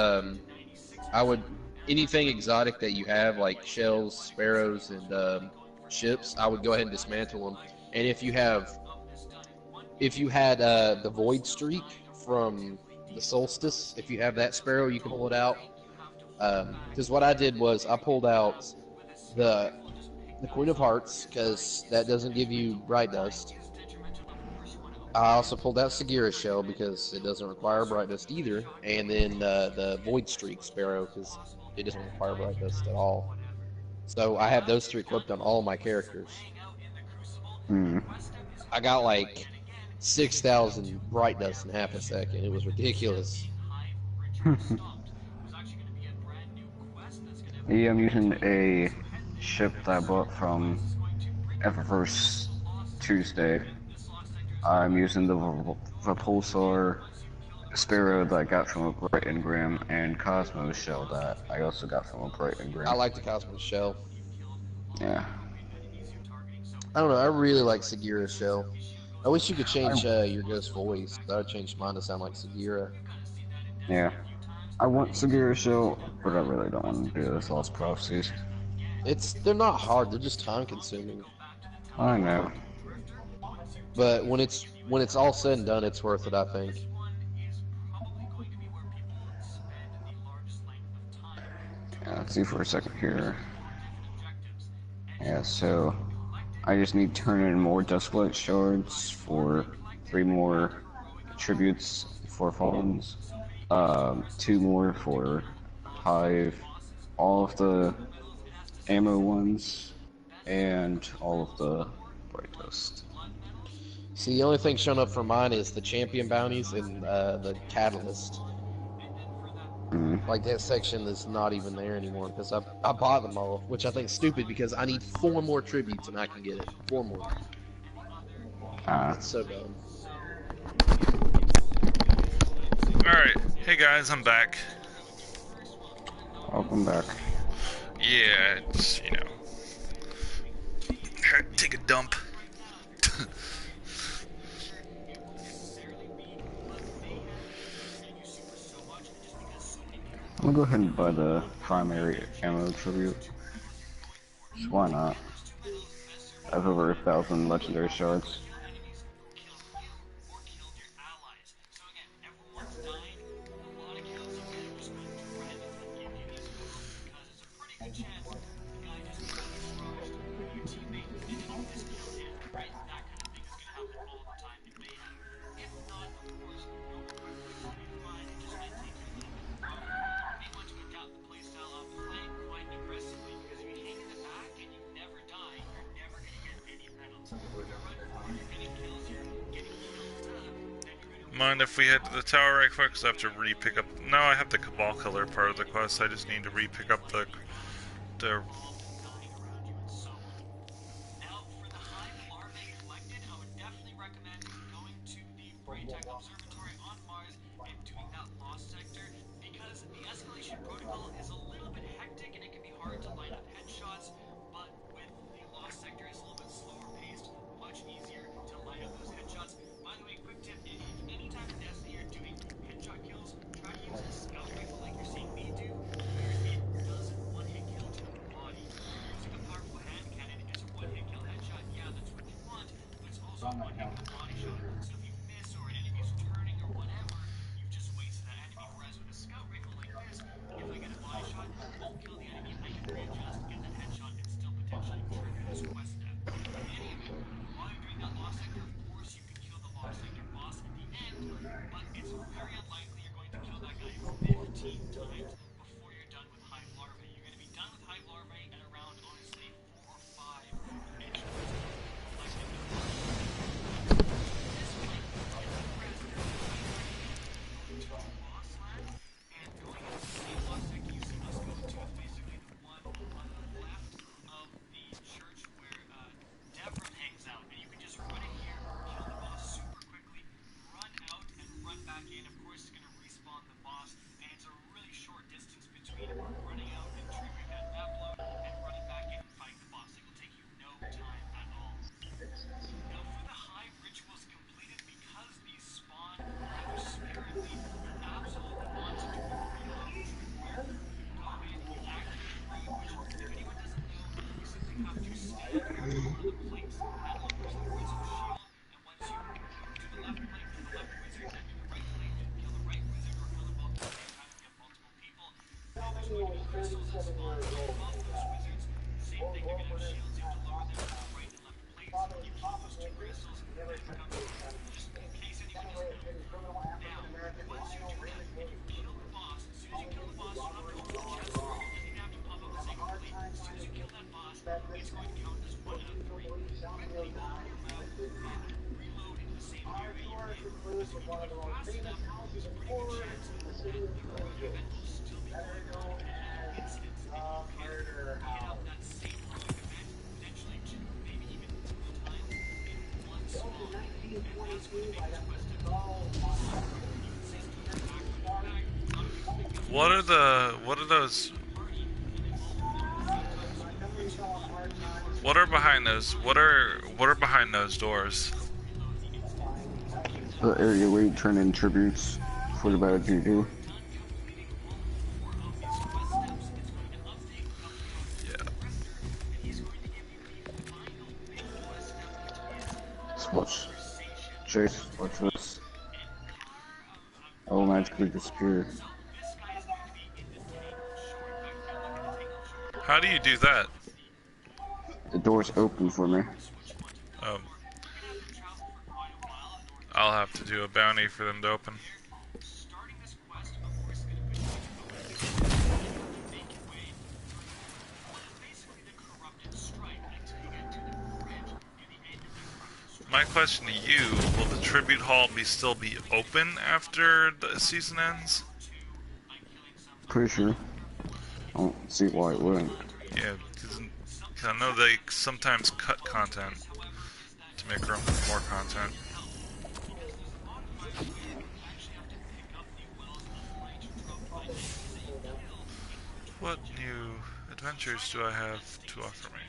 anything exotic that you have like shells, sparrows, and ships, I would go ahead and dismantle them. And if you had the void streak from the solstice, if you have that sparrow, you can pull it out. Because what I did was I pulled out the Queen of Hearts because that doesn't give you bright dust. I also pulled out Sagira's shell because it doesn't require bright dust either, and then the void streak sparrow because it doesn't require bright dust at all. So I have those 3 equipped on all my characters. I got like 6,000 bright dust in half a second. It was ridiculous. Yeah, I'm using a ship that I bought from Eververse Tuesday. I'm using the Repulsor Sparrow that I got from a Bright Engram, and Cosmo Shell that I also got from a Bright Engram. I like the Cosmo Shell. Yeah. I don't know, I really like Sagira's shell. I wish you could change your Ghost voice. I would change mine to sound like Sagira. Yeah. I want Sagira's shell, but I really don't want to do this Lost Prophecies. They're not hard, they're just time consuming. I know. But when it's all said and done, it's worth it, I think. Yeah, let's see for a second here. Yeah, so I just need to turn in more Dusklight shards for 3 more tributes for Fawns, 2 more for Hive, all of the ammo ones, and all of the Bright Dust. See, the only thing showing up for mine is the champion bounties and the catalyst. Like that section is not even there anymore because I bought them all, which I think is stupid because I need 4 more tributes and I can get it. 4 more. It's so dumb. Alright, hey guys, I'm back. Welcome back. Yeah, it's, you know. Take a dump. I'm gonna go ahead and buy the primary ammo tribute. So why not? I have over 1,000 legendary shards. Mind if we head to the tower right quick? Because I have to re-pick up... No, I have the Cabal color part of the quest. I just need to re-pick up the... What are those... What are behind those? What are behind those doors? The area where you turn in tributes for the bad juju. Watch. Chase, watch this. I will magically disappear. How do you do that? The door's open for me. I'll have to do a bounty for them to open. My question to you, will the tribute hall still be open after the season ends? Pretty sure. I don't see why it wouldn't. Yeah, because I know they sometimes cut content to make room for more content. What new adventures do I have to offer me?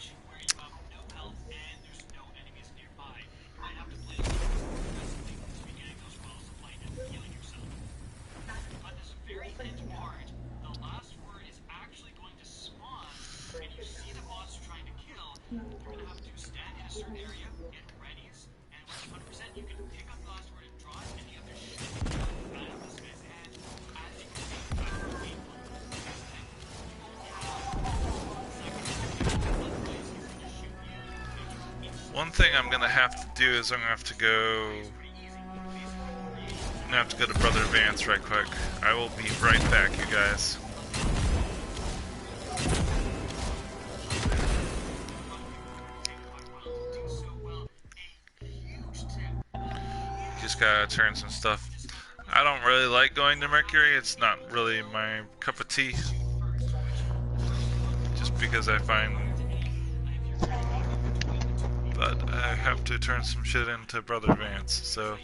One thing I'm gonna have to do is I'm gonna have to go to Brother Vance right quick. I will be right back, you guys. Just gotta turn some stuff. I don't really like going to Mercury. It's not really my cup of tea. Just because I find... But I have to turn some shit into Brother Vance, so...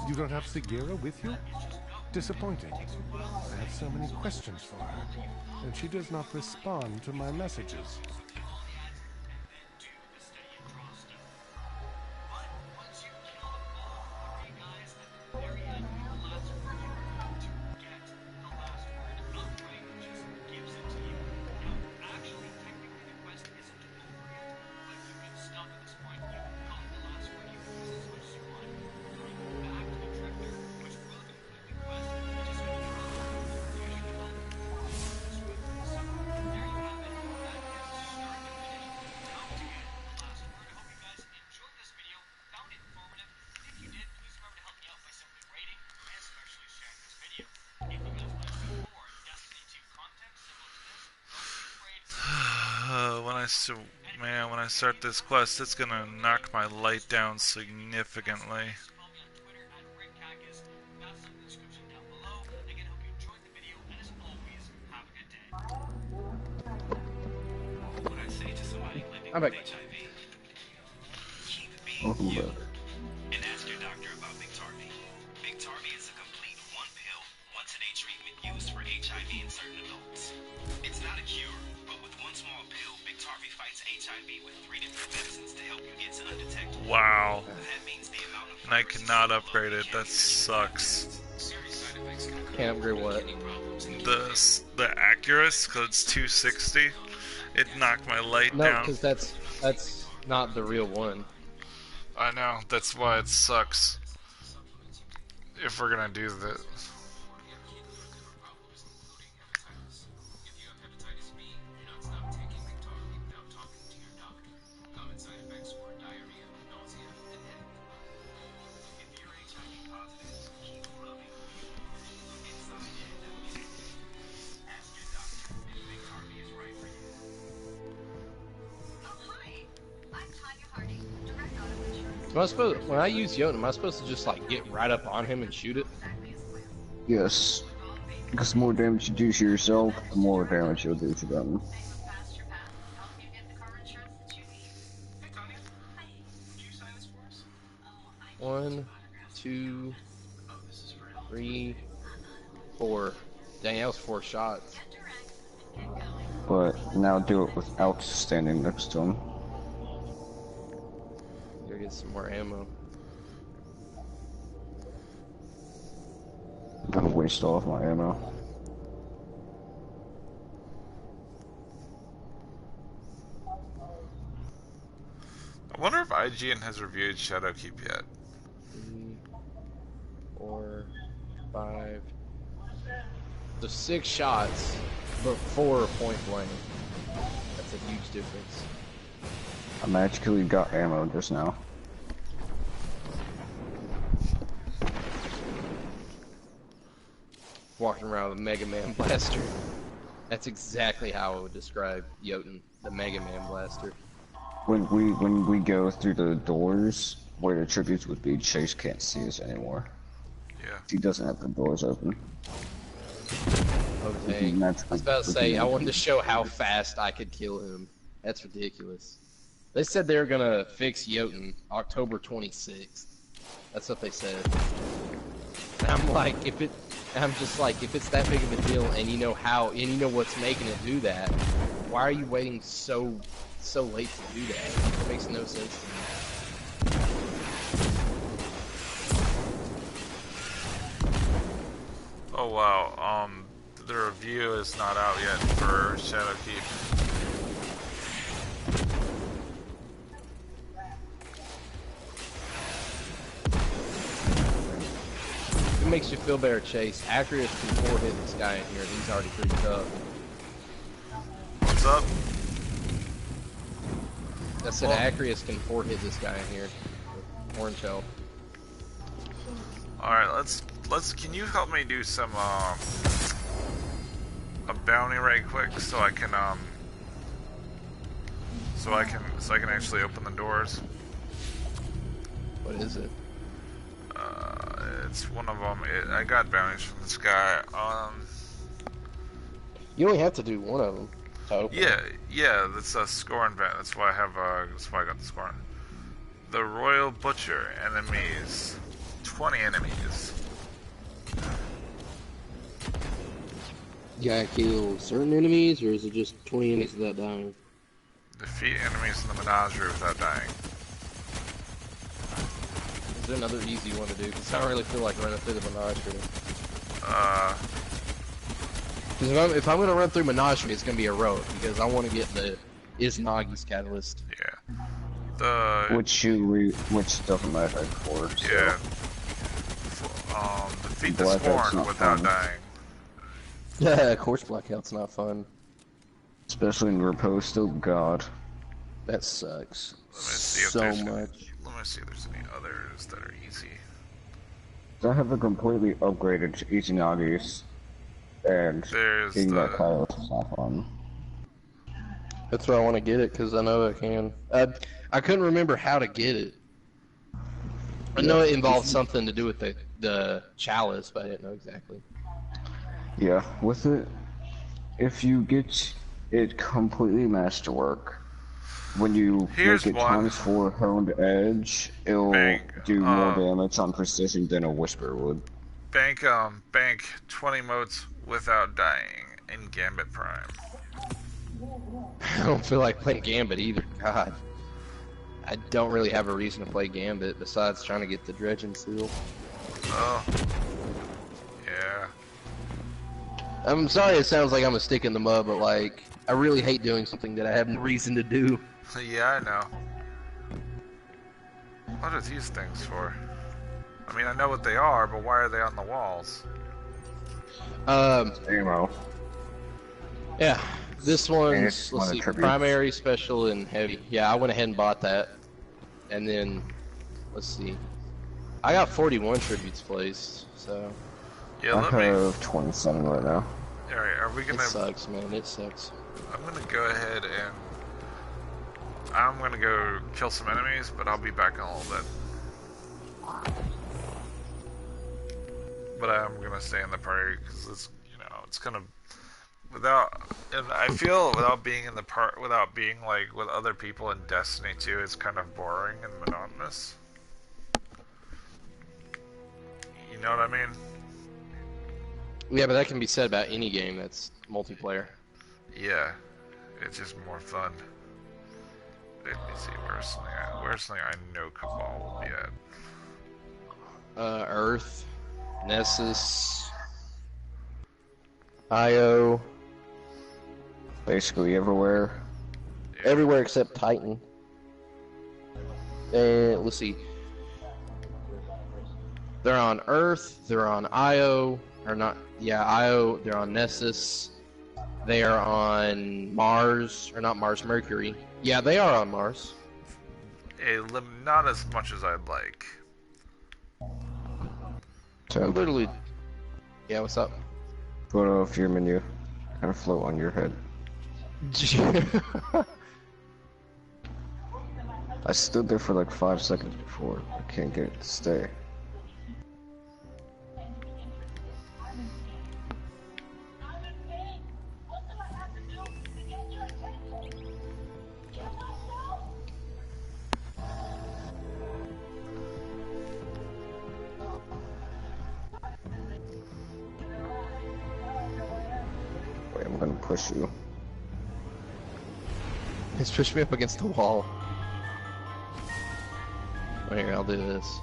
You don't have Sagira with you? Disappointing. I have so many questions for her, and she does not respond to my messages. When I start this quest, it's gonna knock my light down significantly. I'm back. Welcome back. And ask your doctor about Biktarvy. Biktarvy is a complete one-pill, once-a-day treatment used for HIV in certain adults. It's not a cure, but with one small pill, Biktarvy fights HIV with 3 different medicines to help you get to undetectable. Wow. That means the amount of And I cannot upgrade it. That sucks. Can't upgrade what? the Accurus, because it's 260. It knocked my light No, down. because that's not the real one. I know, that's why it sucks. If we're gonna do this. Am I supposed, when I use Jotun, am I supposed to just like get right up on him and shoot it? Yes. Because the more damage you do to yourself, the more damage you'll do to them. One, two, three, four. Dang, that was 4 shots. But now do it without standing next to him. Gotta get some more ammo. I'm gonna waste all of my ammo. I wonder if IGN has reviewed Shadowkeep yet. 3, 4, 5. So 6 shots, but 4 are point blank. That's a huge difference. I magically got ammo just now. Walking around with a Mega Man blaster. That's exactly how I would describe Jotun, the Mega Man blaster. When we go through the doors where the tributes would be, Chase can't see us anymore. Yeah. He doesn't have the doors open. Oh dang. I was about to say, I wanted to show how fast I could kill him. That's ridiculous. They said they were gonna fix Jotun October 26th. That's what they said. And I'm like, I'm just like, if it's that big of a deal, and you know how, and you know what's making it do that, why are you waiting so late to do that? It makes no sense to me. Oh wow, the review is not out yet for Shadowkeep. It makes you feel better, Chase. Accurate can 4-hit this guy in here, and he's already pretty tough. What's up? I said Acreus can 4-hit this guy in here. With orange health. Alright, let's can you help me do some a bounty right quick so I can so I can actually open the doors. What is it? It's one of them. I got bounties from this guy. You only have to do one of them to open it. Yeah, that's a scoring event. That's why I have. That's why I got the scoring. The Royal Butcher enemies. 20 enemies. You gotta kill certain enemies, or is it just 20 enemies without dying? Defeat enemies in the menagerie without dying. Is there another easy one to do? Because I don't really feel like running through the menagerie. Because if I'm gonna run through menagerie, it's gonna be heroic, because I want to get the Izanagi's catalyst. Yeah. Which doesn't matter for. So. Yeah. Defeat the Scorn without dying. Yeah, of course Blackout's not fun. Especially in Riposte, oh god. That sucks. Let me see if Let me see if there's any others that are easy. I have a completely upgraded Izanagi's, and getting that catalyst is not fun. That's why I want to get it, because I know I can. I couldn't remember how to get it. I know it involved something to do with the chalice, but I didn't know exactly. Yeah, with it, if you get it completely masterwork, when you make it ×4 honed edge, it'll do more damage on precision than a whisper would. Bank 20 motes without dying in Gambit Prime. I don't feel like playing Gambit either. God, I don't really have a reason to play Gambit besides trying to get the Dredging Seal. Oh, yeah. I'm sorry it sounds like I'm a stick in the mud, but like, I really hate doing something that I have no reason to do. Yeah, I know. What are these things for? I mean, I know what they are, but why are they on the walls? Ammo. Yeah, this one's, let's see, primary, special, and heavy. Yeah, I went ahead and bought that. And then, let's see. I got 41 tributes placed, so. Yeah, I have 27 right now. Alright, are we gonna... It sucks, man, it sucks. I'm gonna go ahead and... I'm gonna go kill some enemies, but I'll be back in a little bit. But I'm gonna stay in the party, because it's, you know, it's gonna... And I feel without being in the without being like with other people in Destiny 2, it's kind of boring and monotonous. You know what I mean? Yeah, but that can be said about any game that's multiplayer. Yeah, it's just more fun. Let me see, where's something I know Cabal will be at? Earth, Nessus, Io. Basically everywhere. Yeah. Everywhere except Titan. And let's see. They're on Earth, they're on Io, or not, yeah, Io, they're on Nessus. They are on Mars, or not Mars, Mercury. Yeah, they are on Mars. Not as much as I'd like. So, literally. Yeah, what's up? Go off your menu. Kind of float on your head. I stood there for like 5 seconds before. I can't get it to stay. Wait, I'm gonna push you. It's pushed me up against the wall. Here, I'll do this.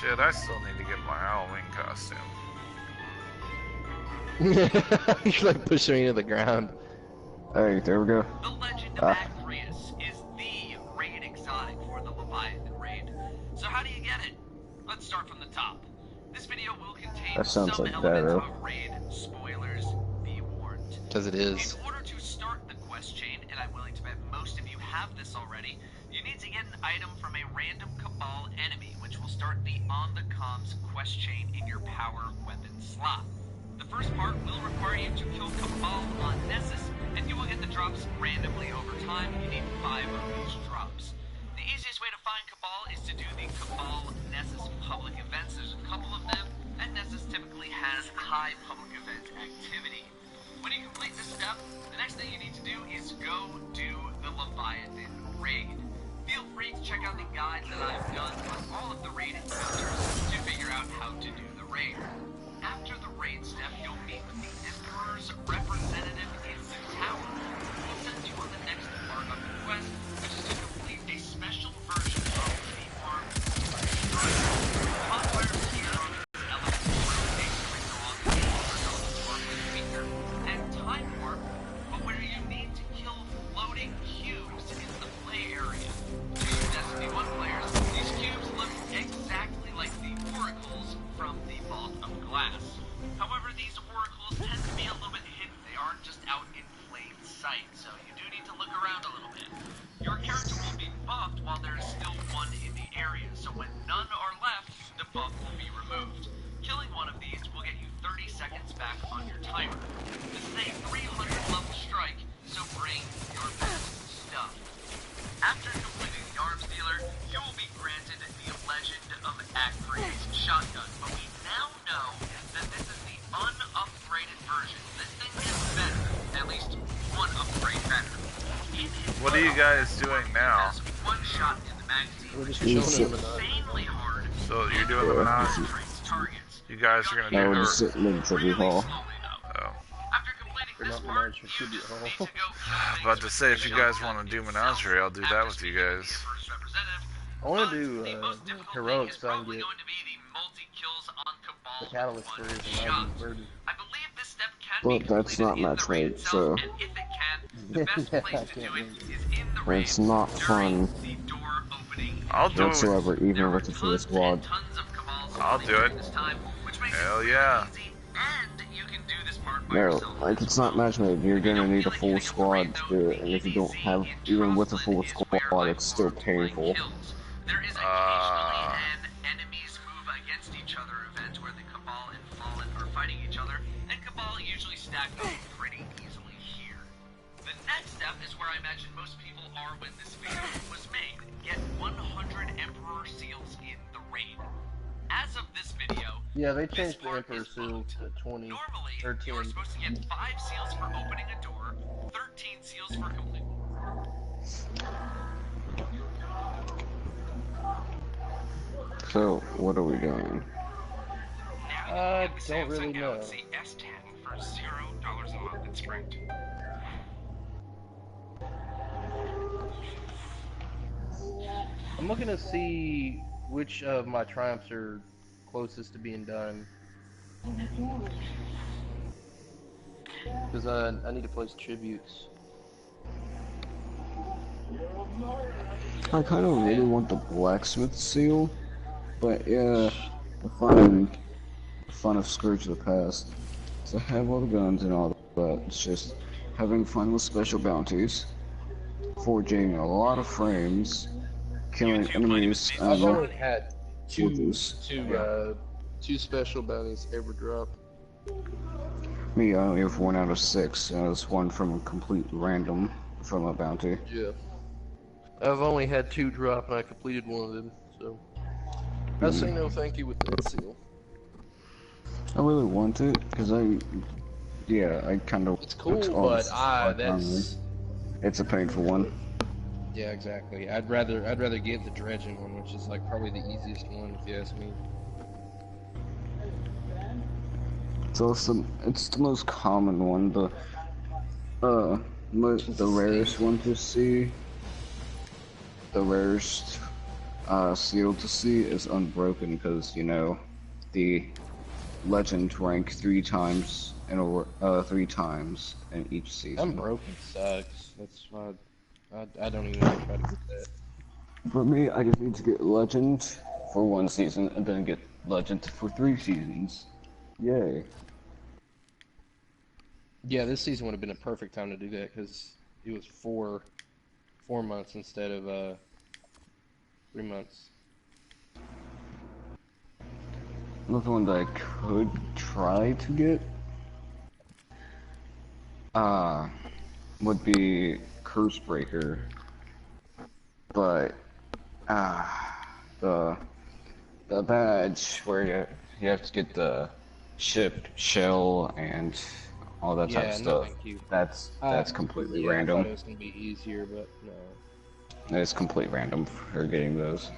Shit, I still need to get my Halloween costume. You're like pushing me to the ground. Hey, there we go. The Legend of Acreus is the raid exotic for the Leviathan raid. So how do you get it? Let's start from the top. This video will contain some elements of raid spoilers. Be warned. Because it is. In order to start the quest chain, and I'm willing to bet most of you have this already, you need to get an item from a random Cabal enemy, which will start the on the comms quest chain in your power weapon slot. The first part will require you to kill Cabal on Nessus, and you will get the drops randomly over time. You need 5 of these drops. The easiest way to find Cabal is to do the Cabal Nessus public events. There's a couple of them, and Nessus typically has high public event activity. When you complete this step, the next thing you need to do is go do the Leviathan raid. Feel free to check out the guide that I've done on all of the raid encounters to figure out how to do the raid. After the raid step, you'll meet with the Emperor's representative in the tower. We'll send you on the next part of the quest, which is to complete a special version of the armed bonfires here on this element rotate to along the speaker and time warp, but where you need to kill floating cubes in the play area. To Destiny 1 players, these cubes look exactly like the oracles from the Vault of Glass. However, these oracles tend to be a little bit hidden. They aren't just out in plain sight, so you do need to look around a little bit. Your character will be buffed while there is still one in the area, so when none are left, the buff will be removed. Killing one of these will get you 30 seconds back on your timer. This is a 300 level strike, so bring your best stuff. After completing the arms dealer, you will be granted the Legend of Acreus shotgun, but we now know that this is the unupgraded version. This thing is better, at least one upgrade better. What are you guys doing now? One shot in the magazine. We're just showing them insanely hard. So you're doing the menage? You guys are gonna do we're just sitting in Tribute Hall. Oh. After completing this part, you just need to go About to say, if you guys want to do menagerie, I'll do that with you guys. I want to do heroics, but I can get. going to be the multi-kills on Cabal The catalyst for is a 90s birdie. I believe this step can But be that's completed not in the match raid made, itself, so and if it can, the best Yeah, place I to can't do it remember. is in the raid it's not during fun the door opening. I'll do it. whatsoever, There even are with the full tons and squad. tons of cabals I'll spawning do it. during this time, which makes Hell it really yeah. easy, and you can do this part by No, yourself like as it's not well. match made. You're If you gonna don't need feel a like full hitting up the raid squad to though, do it, the and if you don't EDZ have, in even with a Trostland full is squad, where I it's still mark my painful. kills. There is occasionally an enemies move against each other event where the Cabal and Fallen are fighting each other, and Cabal usually stack up pretty easily here. The next step is where I imagine most people are when this video was made. Get 100 Emperor Seals in the raid. As of this video, Yeah, they this changed the part Emperor is Seal bugged. to 20 Normally, or you are 10. supposed to get 5 seals for opening a door, 13 seals for complete. So, what are we doing? Now you can get the Don't Samsung really know. Galaxy S10 for $0 a month in Sprint. I'm looking to see which of my triumphs are closest to being done. Because I need to place tributes. I kind of really want the blacksmith seal, but yeah, the fun of Scourge of the Past. So I have all the guns and all that. It's just having fun with special bounties, forging a lot of frames, killing enemies, I've and only had two special bounties ever drop. Me, I only have 1 out of 6, and it's one from a complete random from a bounty. Yeah. I've only had 2 drop, and I completed one of them, so... I say no thank you with that seal. I really want it, because I kind of... It's cool, but that's... It's a painful one. Yeah, exactly. I'd rather get the dredging one, which is like probably the easiest one, if you ask me. So it's the most common one, the rarest one to see. The rarest seal to see is Unbroken, because you know the legend rank 3 times in 3 times in each season. Unbroken sucks. That's why I don't even want to try to get that. For me, I just need to get legend for 1 season and then get legend for 3 seasons. Yay. Yeah, this season would have been a perfect time to do that because it was 4 months instead of 3 months. Another one that I could try to get would be Curse Breaker, but the badge where you have to get the ship shell and all that type of stuff. That's completely random. I thought it was gonna be easier, but no. It's completely random for getting those.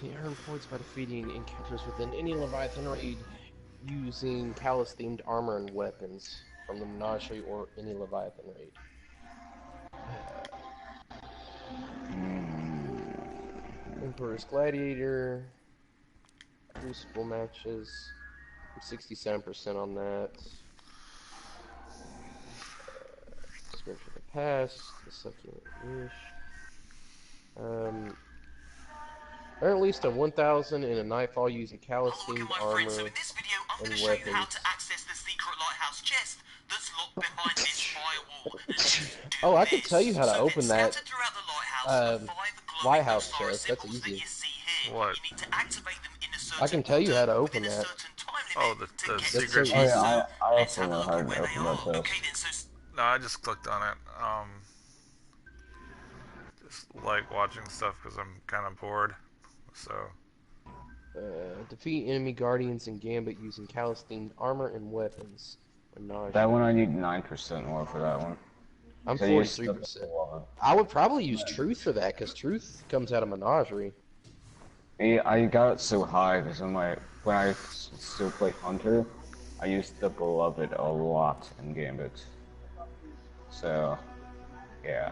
You earn points by defeating encounters within any Leviathan raid using Callus-themed armor and weapons from the Menagerie or any Leviathan raid. Emperor's Gladiator, Crucible matches, I'm 67% on that. Scourge of the Past, the Succulent Wish. Earn at least a 1,000 in a Nightfall using Callus-themed armor So in this video, I'm going and to show you how weapons. to access the secret lighthouse chest that's locked behind this firewall. Oh, I can tell you how to open that Throughout the lighthouse, lighthouse chest. That's easy. What? You need to activate them in a certain I can tell you how to open that. Oh, the That's secret. so Oh easy. yeah, I also know how to open that test. No, I just clicked on it. Just like watching stuff because I'm kind of bored. So. Defeat enemy guardians in Gambit using Callus-themed armor and weapons. Menage. That one I need 9% more for that one. I'm So I used 43%. the I would probably use Truth for that, because Truth comes out of Menagerie. I got it so high because when I still play Hunter, I used the Beloved a lot in Gambit. So, yeah.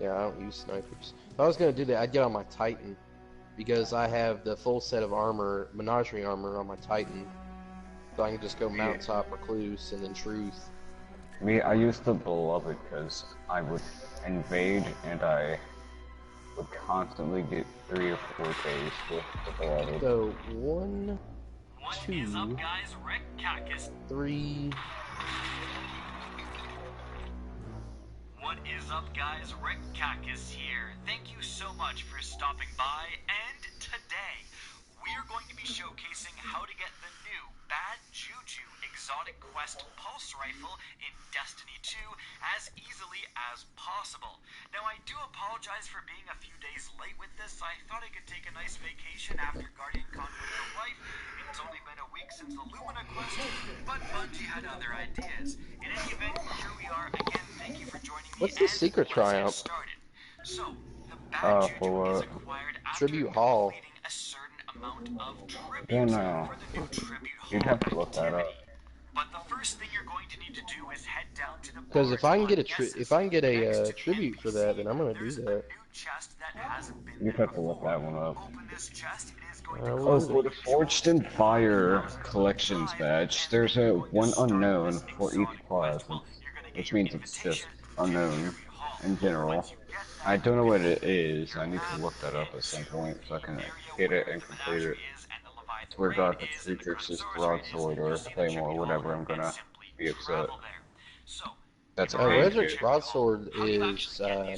Yeah, I don't use snipers. If I was going to do that, I'd get on my Titan, because I have the full set of armor, Menagerie armor on my Titan. So I can just go Mountaintop, Recluse, and then Truth. I used the Beloved because I would invade and I would constantly get 3 or 4 Ks with the Beloved. So, 1, 2, 3... What is up, guys? Rick Kakis here. Thank you so much for stopping by, and today we're going to be showcasing how to get the new Bad Juju Exotic Quest Pulse Rifle in Destiny 2 as easily as possible. Now, I do apologize for being a few days late with this. I thought I could take a nice vacation after Guardian Conflict of Life. It's only been a week since the Lumina quest, but Bungie had other ideas. In any event, here we are again. Thank you for joining me. What's the secret triumph? So, the Bad Juju for is acquired after Tribute Hall. completing a certain amount of I don't tributes know. for the new Tribute Hall You'd have to look that activity. up. But the first thing you're going to need to do is head down to the Because if I can get a next to the tribute for that, then I'm gonna do there's that. a new chest that hasn't been You'd there have to look that one up. Open this chest, it is going to Oh, cost for the Forged in Fire collections badge, there's a one unknown for each class, which means it's just unknown in general. I don't know what it is. I need to look that up at some point so I can get it and complete it. I swear to God, if it's features just broadsword or claymore or whatever, I'm gonna be upset. That's a Oh, pain Redrick's kit. broadsword is I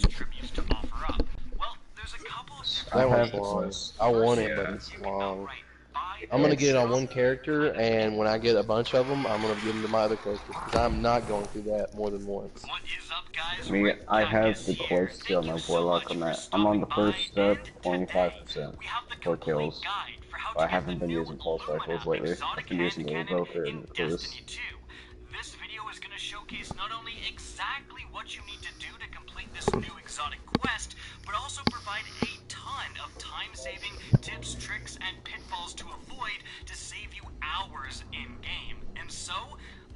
that one's have the long. quest. I want it, Yeah. but it's long. I'm gonna get it on one character, and when I get a bunch of them, I'm gonna give them to my other characters because I'm not going through that more than once. I have the quest on my Warlock on that. I'm on the first step, 25% for kills. But I haven't been using pulse rifles lately. I've been using the Evoker and the Recluse. This video is going to showcase not only exactly what you need to do to complete this new exotic quest, but also provide a ton of time-saving tips, tricks, and pitfalls to avoid to save you hours in-game. And so,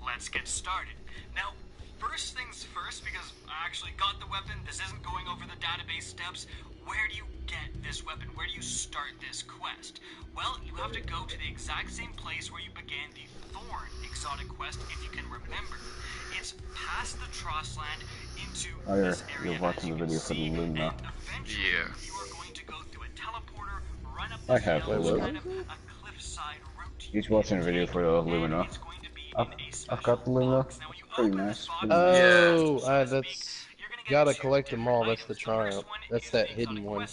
let's get started. Now, first things first, because I actually got the weapon, this isn't going over the database steps. Where do you get this weapon? Where do you start this quest? Well, you have to go to the exact same place where you began the Thorn exotic quest, if you can remember. It's past the Trossland into this area. You're watching the video for the Luna. Yeah. You are going to go through a teleporter, run up I have this one. kind of a cliffside route. He's watching a video for the Lumina. I've got the Lumina. Pretty nice. Oh, that's gotta collect them all. That's the triumph. That's that hidden one.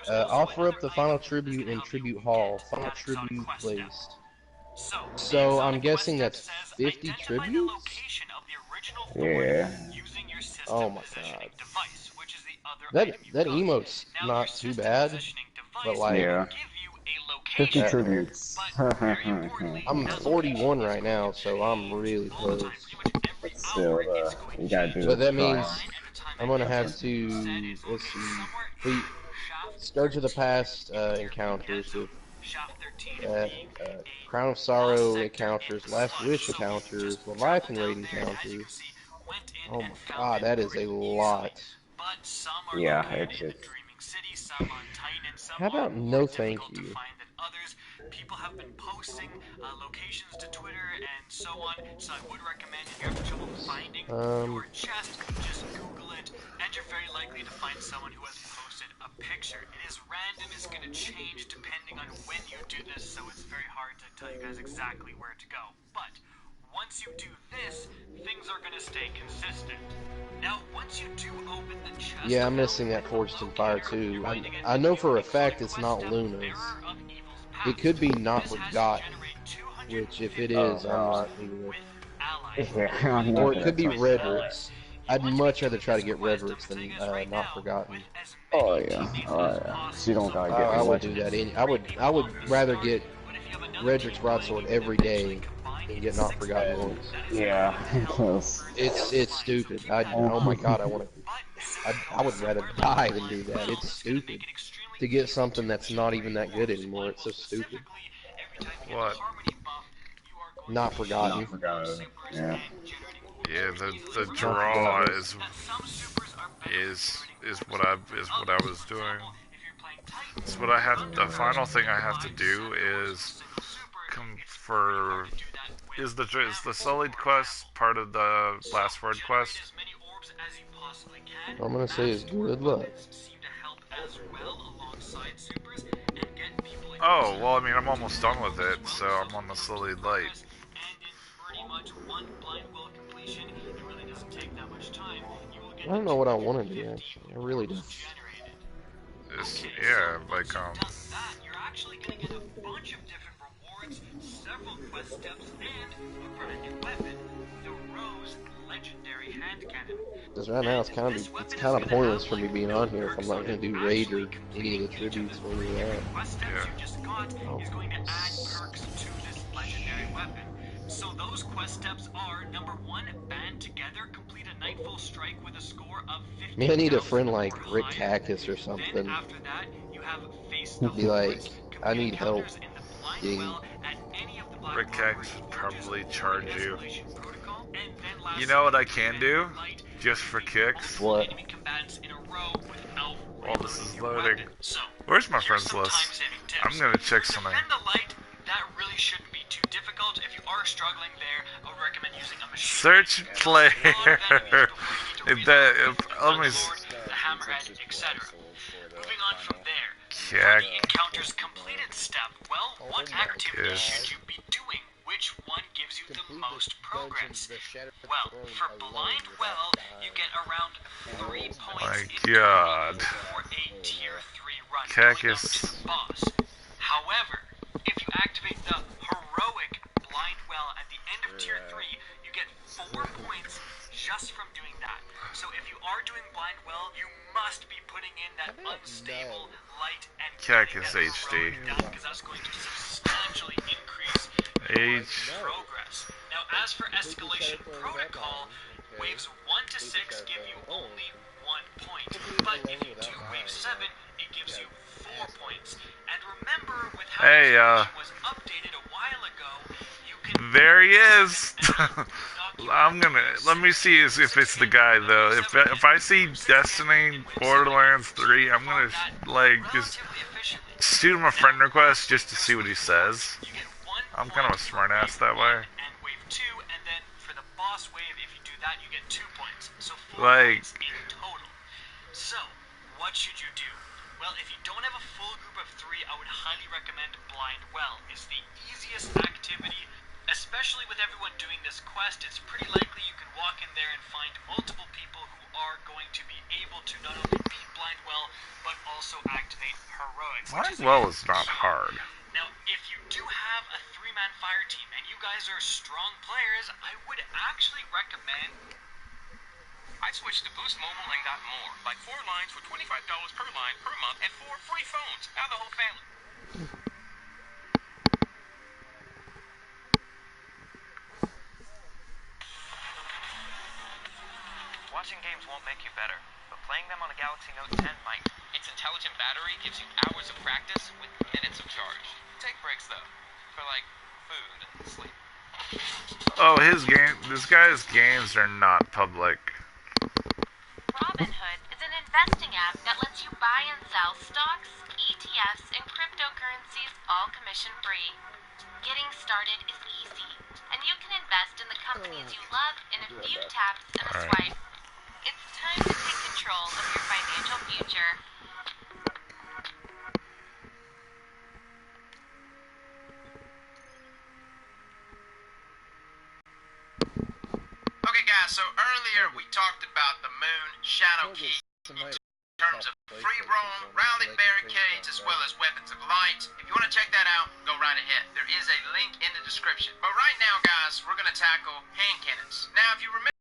Offer up the final tribute in Tribute Hall. Final tribute placed. So I'm guessing that's 50 tributes? Yeah. Oh my god. That emote's not too bad, but like, Yeah. 50 tributes. I'm 41 right now, so I'm really close. Still, you gotta do But that the means triumph. I'm gonna have to, let's see, complete Scourge of the Past encounters with Crown of Sorrow encounters, Last Wish encounters, Leviathan Raid encounters. Oh my god, that is a lot. Yeah, it's How about no thank you? People have been posting locations to Twitter and so on, so I would recommend if you're having trouble finding your chest, just Google it, and you're very likely to find someone who has posted a picture. It is random, it's going to change depending on when you do this, so it's very hard to tell you guys exactly where to go. But once you do this, things are going to stay consistent. Now, once you do open the chest... Yeah, I'm missing that Forged in Fire too. I know for a fact it's not Luna's. It could be Not Forgotten. which if it Oh is, I'm god. not either. Yeah, I'm not Or it gonna could be touch that. Redrix. I'd much rather try to get Redrix than Not Forgotten. Oh yeah, oh yeah. So you don't gotta get I would do legends. that. I would rather get Redrix Broadsword every day than get Not Forgotten once. Yeah, because It's stupid. Oh my god, I would rather die than do that. It's stupid to get something that's not even that good anymore. It's so stupid. What? Not Forgotten. not forgotten. Yeah. Yeah, the Not draw Forgotten is what I was doing. It's what I have. The final thing I have to do is is the Sullied quest part of the last word quest? I'm gonna say is good luck. Oh well, I mean I'm almost done with it, so I'm on the Sullied Light. I don't know what I want to do actually. I really don't. Yeah, like You're actually gonna get a bunch of different rewards, several quest steps, and a brand new weapon, the Rose Legendary Hand Cannon. Because right now it's kind of pointless for me being on here if I'm not gonna do raid or any of the tributes or any of that. Oh. So those quest steps are number 1, band together, complete a Nightfall strike with a score of 50. Man, I need a friend like Rick Cactus or something. Be like, I need help getting. Rick Cactus would probably charge you. You know what I can do? Just for kicks? What? While this is loading. Where's my friends list? I'm gonna check something. That really shouldn't be too difficult. If you are struggling there, I would recommend using a machine. Search player. Let me. The hammerhead, etc. Moving on from there. Yeah. The encounters completed step. Well, what activity should you be doing? Which one gives you the most progress? Well, for Blind Well, you get around 3 points My god. for a tier 3 run Cactus. boss. However, if you activate the heroic Blind Well at the end of tier 3, you get 4 points just from doing that. So if you are doing Blind Well, you must be putting in that unstable light and Cactus HD. because that's going to substantially increase progress. Now, as for Escalation Protocol, waves 1 to 6 give you only 1 point, but if you do wave 7, it gives you 4 points. And remember, with how Escalation was updated a while ago, you can... There he is! let me see if it's the guy though. If I see Destiny Borderlands 3, I'm gonna just shoot him a friend request just to see what he says. I'm kind of a smartass that way. And wave 2, and then for the boss wave, if you do that, you get 2 points. So 4 points in total. So, what should you do? Well, if you don't have a full group of 3, I would highly recommend Blind Well. It's the easiest activity, especially with everyone doing this quest. It's pretty likely you can walk in there and find multiple people who are going to be able to not only beat Blind Well, but also activate heroics. Blind Well is not hard. Now, if you do have a 3-man fire team and you guys are strong players, I would actually recommend... I'd switch to Boost Mobile and got more. Like 4 lines for $25 per line per month and 4 free phones. Now the whole family. Watching games won't make you better, but playing them on a Galaxy Note 10 might. Its intelligent battery gives you hours of practice with minutes of charge. Take breaks though, for like food and sleep. Oh, this guy's games are not public. Robinhood is an investing app that lets you buy and sell stocks, ETFs, and cryptocurrencies all commission-free. Getting started is easy, and you can invest in the companies you love in a few taps and a swipe. It's time to take control of your financial future. Okay guys, so earlier we talked about the moon shadowkeep in terms of free roam, rally barricades, as well as weapons of light. If you want to check that out, go right ahead. There is a link in the description. But right now, guys, we're going to tackle hand cannons. Now, if you remember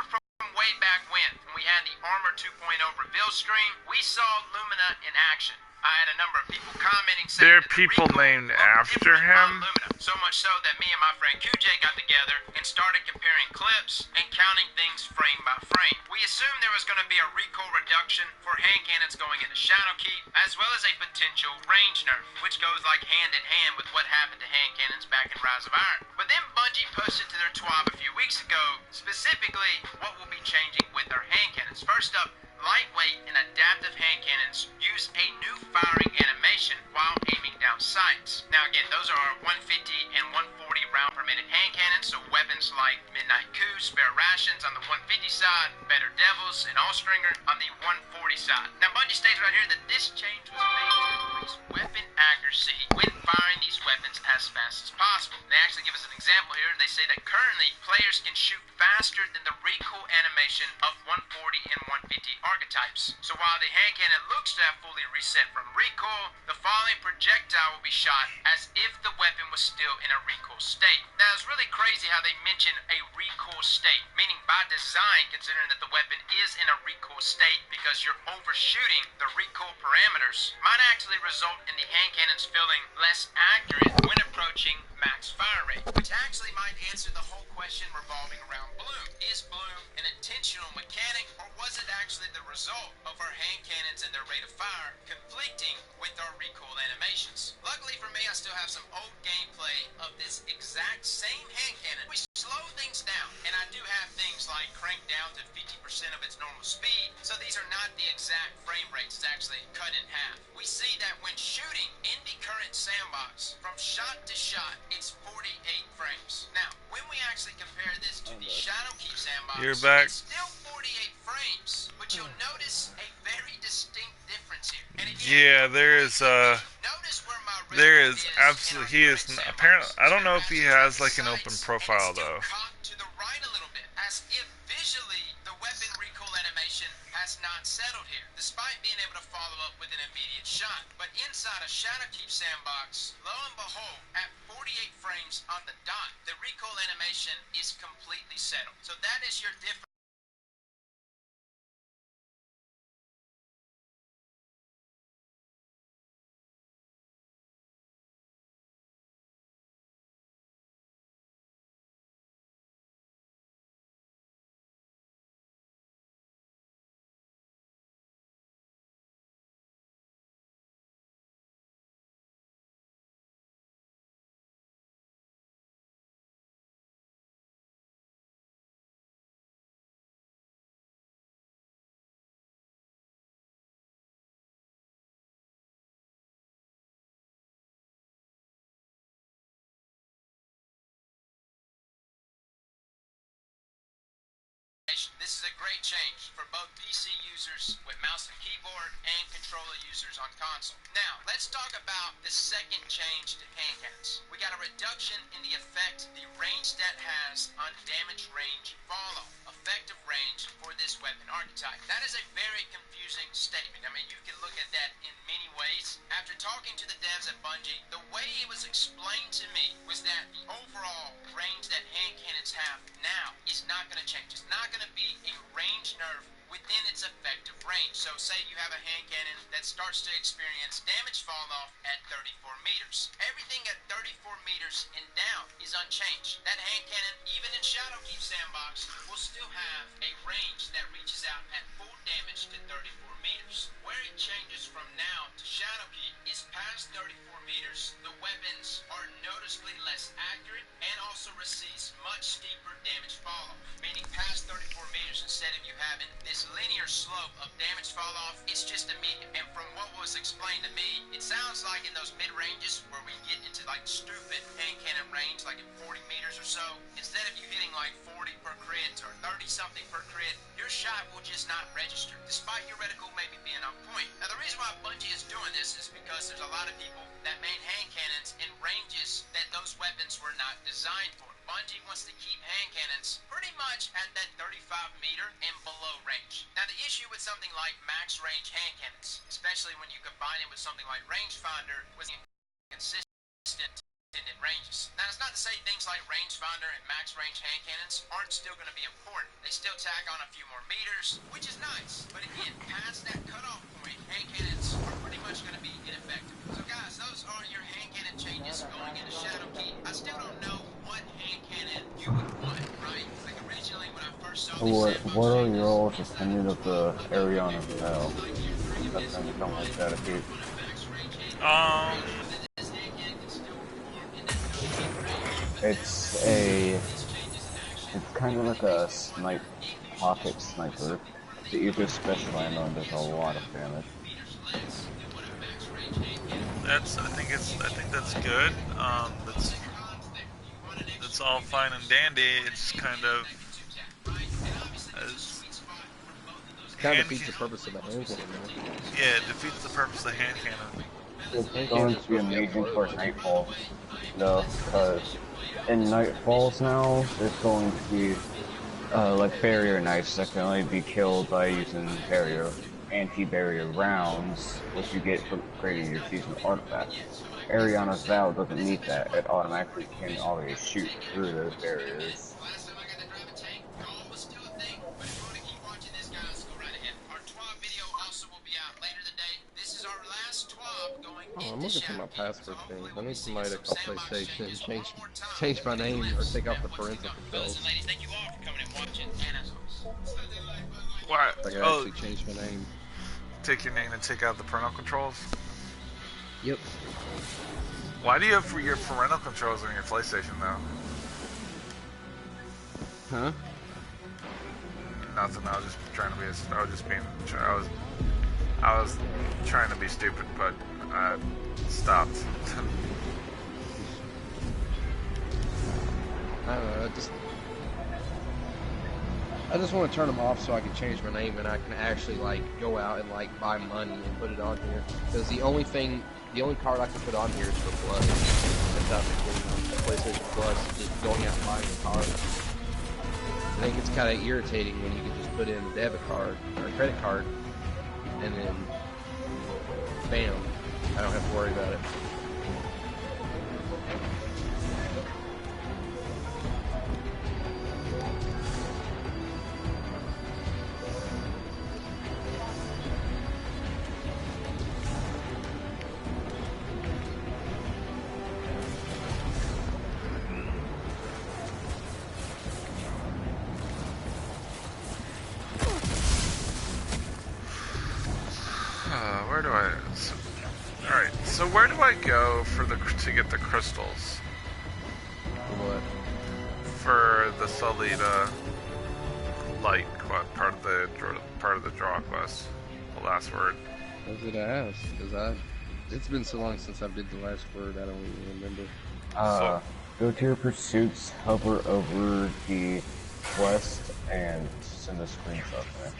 from way back when we had the Armor 2.0 reveal stream, we saw Lumina in action. I had a number of people commenting saying there are that people named after him. Lumina. So much so that me and my friend QJ got together and started comparing clips and counting things frame by frame. We assumed there was going to be a recoil reduction for hand cannons going into Shadowkeep, as well as a potential range nerf, which goes like hand in hand with what happened to hand cannons back in Rise of Iron. But then Bungie posted to their TWAB a few weeks ago, specifically what will be changing with their hand cannons. First up, lightweight and adaptive hand cannons use a new firing animation while aiming down sights. Now again, those are our 150 and 140 round per minute hand cannons, so weapons like Midnight Coup, Spare Rations on the 150 side, Better Devils, and Allstringer on the 140 side. Now Bungie states right here that this change was made to increase weapon accuracy when firing these weapons as fast as possible. They actually give us an example here. They say that currently players can shoot faster than the recoil animation of 140 and 150 archetypes. So while the hand cannon looks to have fully reset from recoil, the following projectile will be shot as if the weapon was still in a recoil state. Now it's really crazy how they mention a recoil state, meaning by design, considering that the weapon is in a recoil state because you're overshooting the recoil parameters, might actually result in the hand cannons feeling less accurate when approaching max fire rate, which actually might answer the whole question revolving around Bloom. Is Bloom an intentional mechanic, or was it actually the result of our hand cannons and their rate of fire conflicting with our recoil animations? Luckily for me, I still have some old gameplay of this exact same hand cannon. We slow things down, and I do have things like cranked down to 50% of its normal speed, so these are not the exact frame rates. It's actually cut in half. We see that when shooting in the current sandbox, from shot to shot, it's 48 frames. Now, when we actually compare this to the Shadowkeep sandbox, You're back. it's still 48 frames, but you'll notice a very distinct difference here. And again, Yeah, there is absolutely, he is, apparently, I don't know if he has like an open profile though. To the right a little bit, as if visually the weapon recoil animation has not settled here, despite being able to follow up with an immediate shot. But inside a Shadowkeep sandbox, lo and behold, at 48 frames on the dot, the recoil animation is completely settled. So that is your difference. This is a great change for both PC users with mouse and keyboard and controller users on console. Now, let's talk about the second change to hand cannons. We got a reduction in the effect the range stat has on damage range falloff, effective range for this weapon archetype. That is a very confusing statement. I mean, you can look at that in many ways. After talking to the devs at Bungie, the way it was explained to me was that the overall range that hand cannons have now is not going to change. It's not going to be a range nerf within its effective range. So say you have a hand cannon that starts to experience damage fall off at 34 meters. Everything at 34 meters and down is unchanged. That hand cannon, even in Shadowkeep sandbox, will still have a range that reaches out at full damage to 34 meters. Where it changes from now to Shadowkeep is past 34 meters, the weapons are noticeably less accurate and also receives much steeper damage fall off. Meaning past 34 meters, instead of you having this linear slope of damage fall off, it's just immediate. And from what was explained to me, it sounds like in those mid ranges where we get into like stupid hand cannon range, like at 40 meters or so, instead of you hitting like 40 per crit or 30 something per crit, your shot will just not register, despite your reticle maybe being on point. Now the reason why Bungie is doing this is because there's a lot of people that main hand cannons in ranges that those weapons were not designed for. Bungie wants to keep hand cannons pretty much at that 35 meter and below range. Now the issue issue with something like max range hand cannons, especially when you combine it with something like rangefinder with consistent intended ranges. Now, it's not to say things like rangefinder and max range hand cannons aren't still going to be important. They still tack on a few more meters, which is nice. But again, past that cutoff point, hand cannons are pretty much going to be ineffective. So guys, those are your hand cannon changes going into Shadowkeep. I still don't know what hand cannon you would want, right? Like originally when I first saw these What are your all's opinion of the Ariana Val? That's gonna become like Shadowkeep. It's kind of like a pocket sniper that you just specialize on. Does a lot of damage. I think that's good. That's all fine and dandy. It's kind of kind of defeats the purpose of the hand cannon. Yeah, it defeats the purpose of the hand cannon. It's going to be amazing for Nightfall, though, because in Nightfalls now, there's going to be like barrier knights that can only be killed by using anti-barrier rounds, which you get from creating your seasonal artifact. Ariana's Vow doesn't need that; it automatically can already shoot through those barriers. Oh, I'm looking for my password thing. I need somebody to call PlayStation and change my name or take off the parental controls. What? I can actually change my name. Take your name and take out the parental controls? Yep. Why do you have your parental controls on your PlayStation though? Huh? Nothing. I was just trying to be. I was trying to be stupid, but I stopped. I don't know. I just want to turn them off so I can change my name and I can actually like go out and like buy money and put it on here. Because the only card I can put on here is for Plus. That's not including PlayStation Plus. Just going out and buying a card. I think it's kind of irritating when you can just put in a debit card or a credit card and then bam, I don't have to worry about it. Where do I go to get the crystals? What? For the Solita light part of the draw quest. The last word. I was gonna ask because it's been so long since I did the last word. I don't even remember. Go to your pursuits, hover over the quest, and send a screenshot there.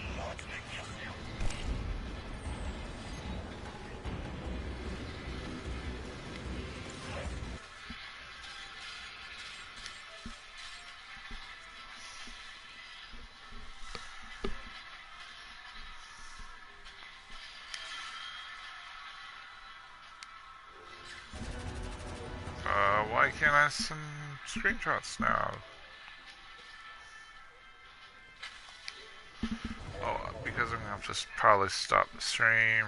Why can't I send screenshots now? Oh, because I'm gonna have to probably stop the stream.